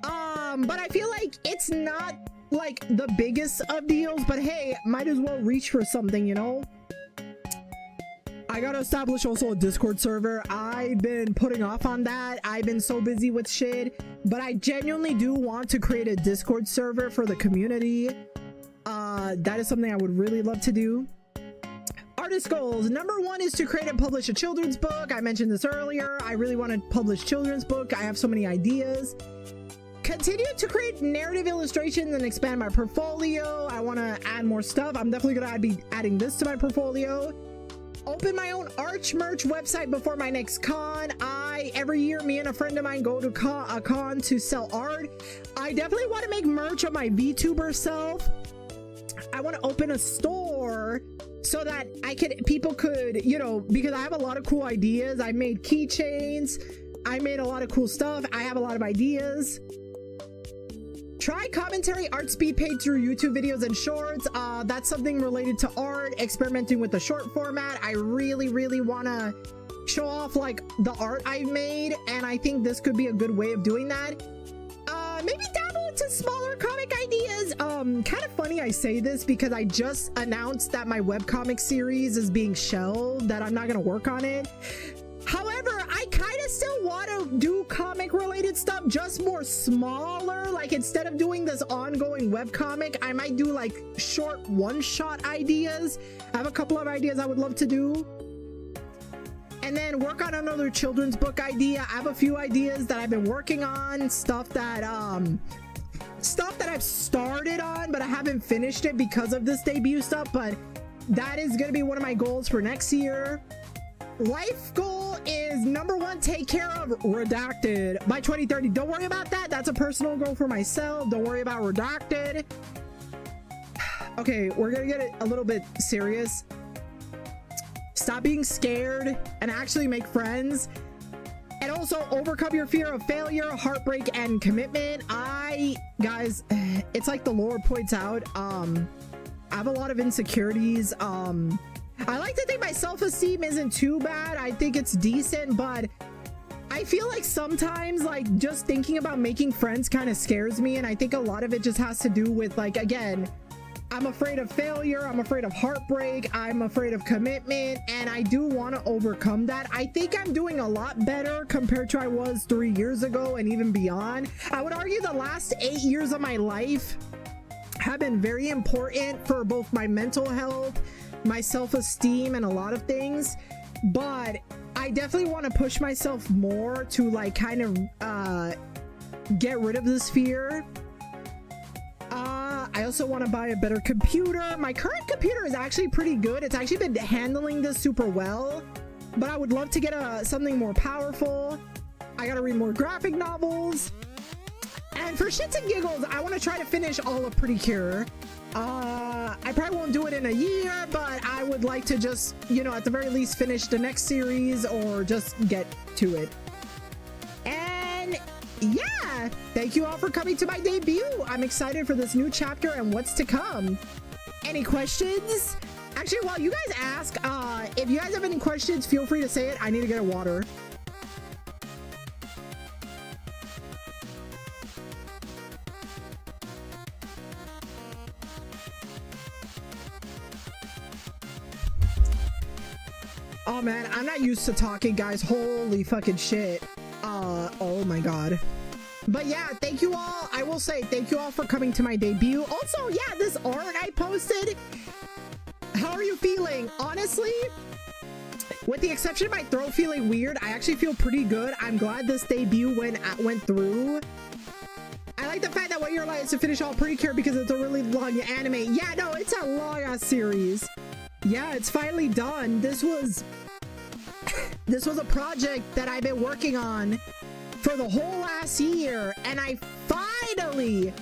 But I feel like it's not like the biggest of deals, but hey, might as well reach for something, you know. I gotta establish also a Discord server. I've been putting off on that. I've been so busy with shit, but I genuinely do want to create a Discord server for the community. That is something I would really love to do. Artist goals. Number 1 is to create and publish a children's book. I mentioned this earlier. I really want to publish children's book. I have so many ideas. Continue to create narrative illustrations and expand my portfolio. I want to add more stuff. I'm definitely gonna be adding this to my portfolio. Open my own Arch merch website before my next con. Every year, me and a friend of mine go to a con to sell art. I definitely want to make merch of my VTuber self. I want to open a store so that people could, you know, because I have a lot of cool ideas. I made keychains. I made a lot of cool stuff. I have a lot of ideas. Try commentary art speed paid through YouTube videos and shorts. That's something related to art, experimenting with the short format. I really want to show off like the art I've made, and I think this could be a good way of doing that. Maybe dabble into smaller comic ideas. Kind of funny I say this because I just announced that my webcomic series is being shelved, that I'm not going to work on it. However, I kind of still want to do comic related stuff, just more smaller. Like instead of doing this ongoing webcomic, I might do like short one-shot ideas. I have a couple of ideas I would love to do. And then work on another children's book idea. I have a few ideas that I've been working on, stuff that I've started on, but I haven't finished it because of this debut stuff. But that is going to be one of my goals for next year. Life goal is number 1, take care of Redacted by 2030. Don't worry about that. That's a personal goal for myself. Don't worry about Redacted. Okay, we're gonna get it a little bit serious. Stop being scared and actually make friends. And also overcome your fear of failure, heartbreak, and commitment. Guys, it's like the Lord points out, I have a lot of insecurities. I like to think my self-esteem isn't too bad. I think it's decent, but I feel like sometimes like just thinking about making friends kind of scares me. And I think a lot of it just has to do with like, again, I'm afraid of failure. I'm afraid of heartbreak. I'm afraid of commitment. And I do want to overcome that. I think I'm doing a lot better compared to I was 3 years ago and even beyond. I would argue the last 8 years of my life have been very important for both my mental health, my self-esteem, and a lot of things. But I definitely want to push myself more to like kind of get rid of this fear. I also want to buy a better computer. My current computer is actually pretty good. It's actually been handling this super well, but I would love to get something more powerful. I gotta read more graphic novels. And for shits and giggles, I want to try to finish all of Pretty Cure. I probably won't do it in a year, but I would like to just, you know, at the very least finish the next series or just get to it. And yeah, thank you all for coming to my debut. I'm excited for this new chapter and what's to come. Any questions? Actually, while you guys ask, if you guys have any questions, feel free to say it. I need to get a water. Oh man, I'm not used to talking, guys. Holy fucking shit. Oh my god. But yeah, thank you all. I will say thank you all for coming to my debut. Also, yeah, this art I posted. How are you feeling? Honestly, with the exception of my throat feeling weird, I actually feel pretty good. I'm glad this debut went through. I like the fact that what you're like is to finish all Pretty Cure because it's a really long anime. Yeah, no, it's a long ass series. Yeah, it's finally done. This was a project that I've been working on for the whole last year, and I finally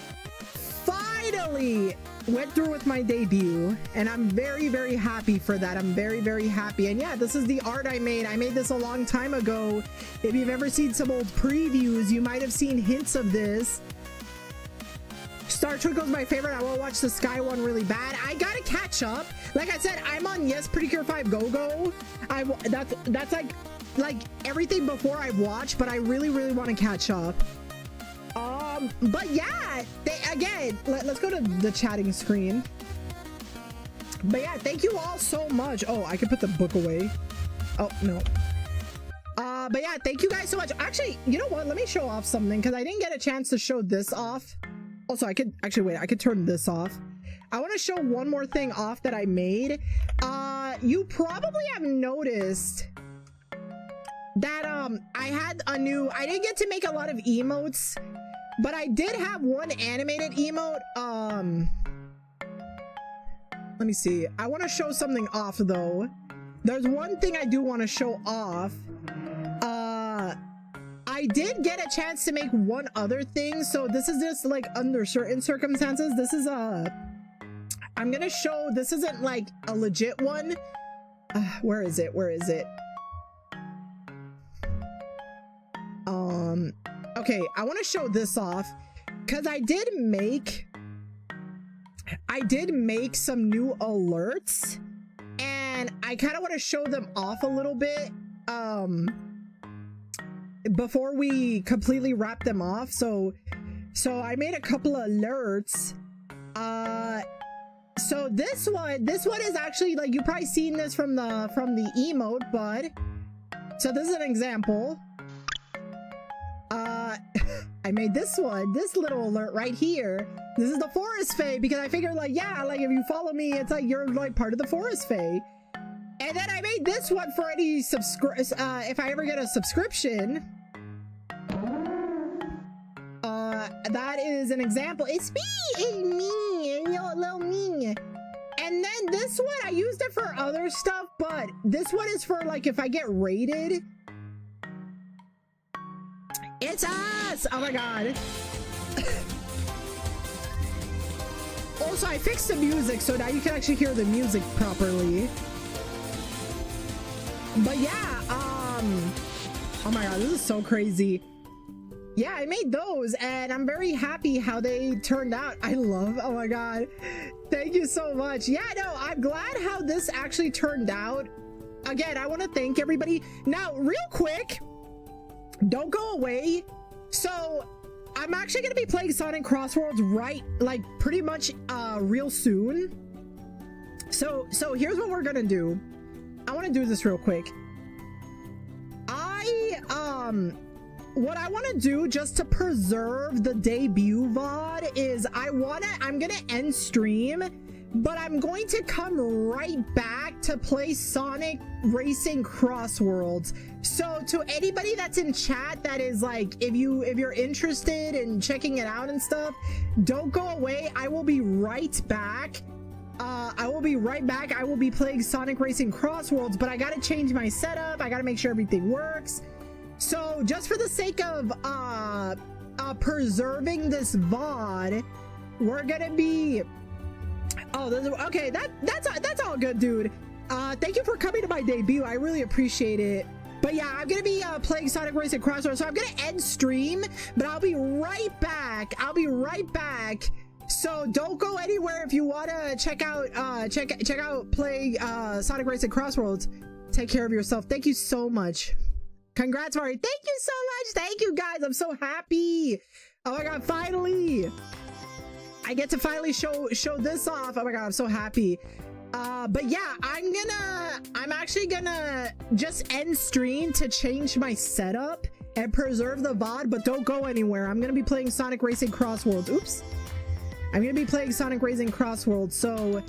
went through with my debut, and I'm very, very happy for that. I'm very, very happy. And yeah, this is the art I made. I made this a long time ago. If you've ever seen some old previews, you might have seen hints of this. Star Trickle's my favorite. I will watch the Sky one really bad. I gotta catch up. Like I said, I'm on Yes Pretty Cure 5 Go-Go. That's like everything before I've watched, but I really, really want to catch up. But yeah, again, let's go to the chatting screen. But yeah, thank you all so much. Oh, I can put the book away. Oh, no. But yeah, thank you guys so much. Actually, you know what? Let me show off something because I didn't get a chance to show this off. Also, I could actually wait. I could turn this off. I want to show one more thing off that I made. You probably have noticed that I didn't get to make a lot of emotes, but I did have one animated emote. Let me see. I want to show something off though. There's one thing I do want to show off. I did get a chance to make one other thing, so this is just like under certain circumstances. This is I'm gonna show, this isn't like a legit one. Where is it? Okay, I want to show this off because I did make some new alerts and I kind of want to show them off a little bit before we completely wrap them off. So I made a couple of alerts. So this one is actually, like, you've probably seen this from the emote, but so this is an example. I made this little alert right here. This is the Forest Fae, because I figured, like, yeah, like if you follow me, it's like you're like part of the Forest Fae. And then I made this one for any if I ever get a subscription. That is an example. It's me, little me. And then this one, I used it for other stuff, but this one is for like if I get raided. It's us! Oh my god. Also, I fixed the music, so now you can actually hear the music properly. But yeah, oh my god, this is so crazy. Yeah, I made those, and I'm very happy how they turned out. Oh my god. Thank you so much. Yeah, no, I'm glad how this actually turned out. Again, I want to thank everybody. Now, real quick, don't go away. So I'm actually going to be playing Sonic Crossworlds pretty much real soon. So here's what we're going to do. I want to do this real quick. What I want to do just to preserve the debut VOD is I'm going to end stream, but I'm going to come right back to play Sonic Racing Crossworlds. So to anybody that's in chat that is like, if you're interested in checking it out and stuff, don't go away. I will be right back. I will be playing Sonic Racing Crossworlds, but I got to change my setup. I got to make sure everything works. So just for the sake of preserving this VOD, we're gonna be okay, that's all good, dude. Thank you for coming to my debut. I really appreciate it. But yeah, I'm gonna be playing Sonic Racing Crossworlds, so I'm gonna end stream, but I'll be right back. So don't go anywhere if you wanna check out playing Sonic Racing Crossworlds. Take care of yourself. Thank you so much. Congrats, Mari. Thank you so much. Thank you, guys. I'm so happy. Oh my god, finally. I get to finally show this off. Oh my god, I'm so happy. But yeah, I'm actually gonna just end stream to change my setup and preserve the VOD, but don't go anywhere. I'm gonna be playing Sonic Racing Crossworlds. Oops. I'm gonna be playing Sonic Racing Crossworlds, so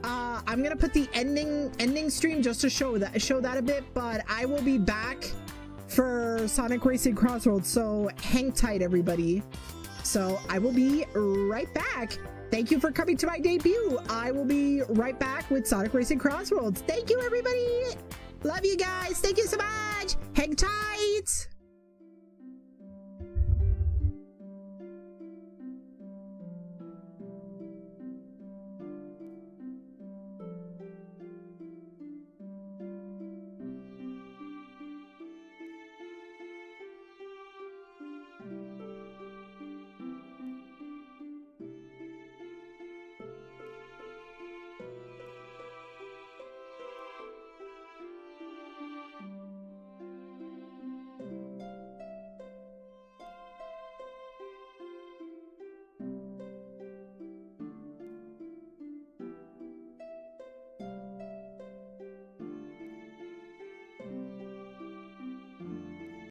I'm gonna put the ending stream just to show that a bit, but I will be back for Sonic Racing Crossworlds, so hang tight, everybody. So I will be right back. Thank you for coming to my debut. I will be right back with Sonic Racing Crossworlds. Thank you, everybody. Love you guys. Thank you so much. Hang tight.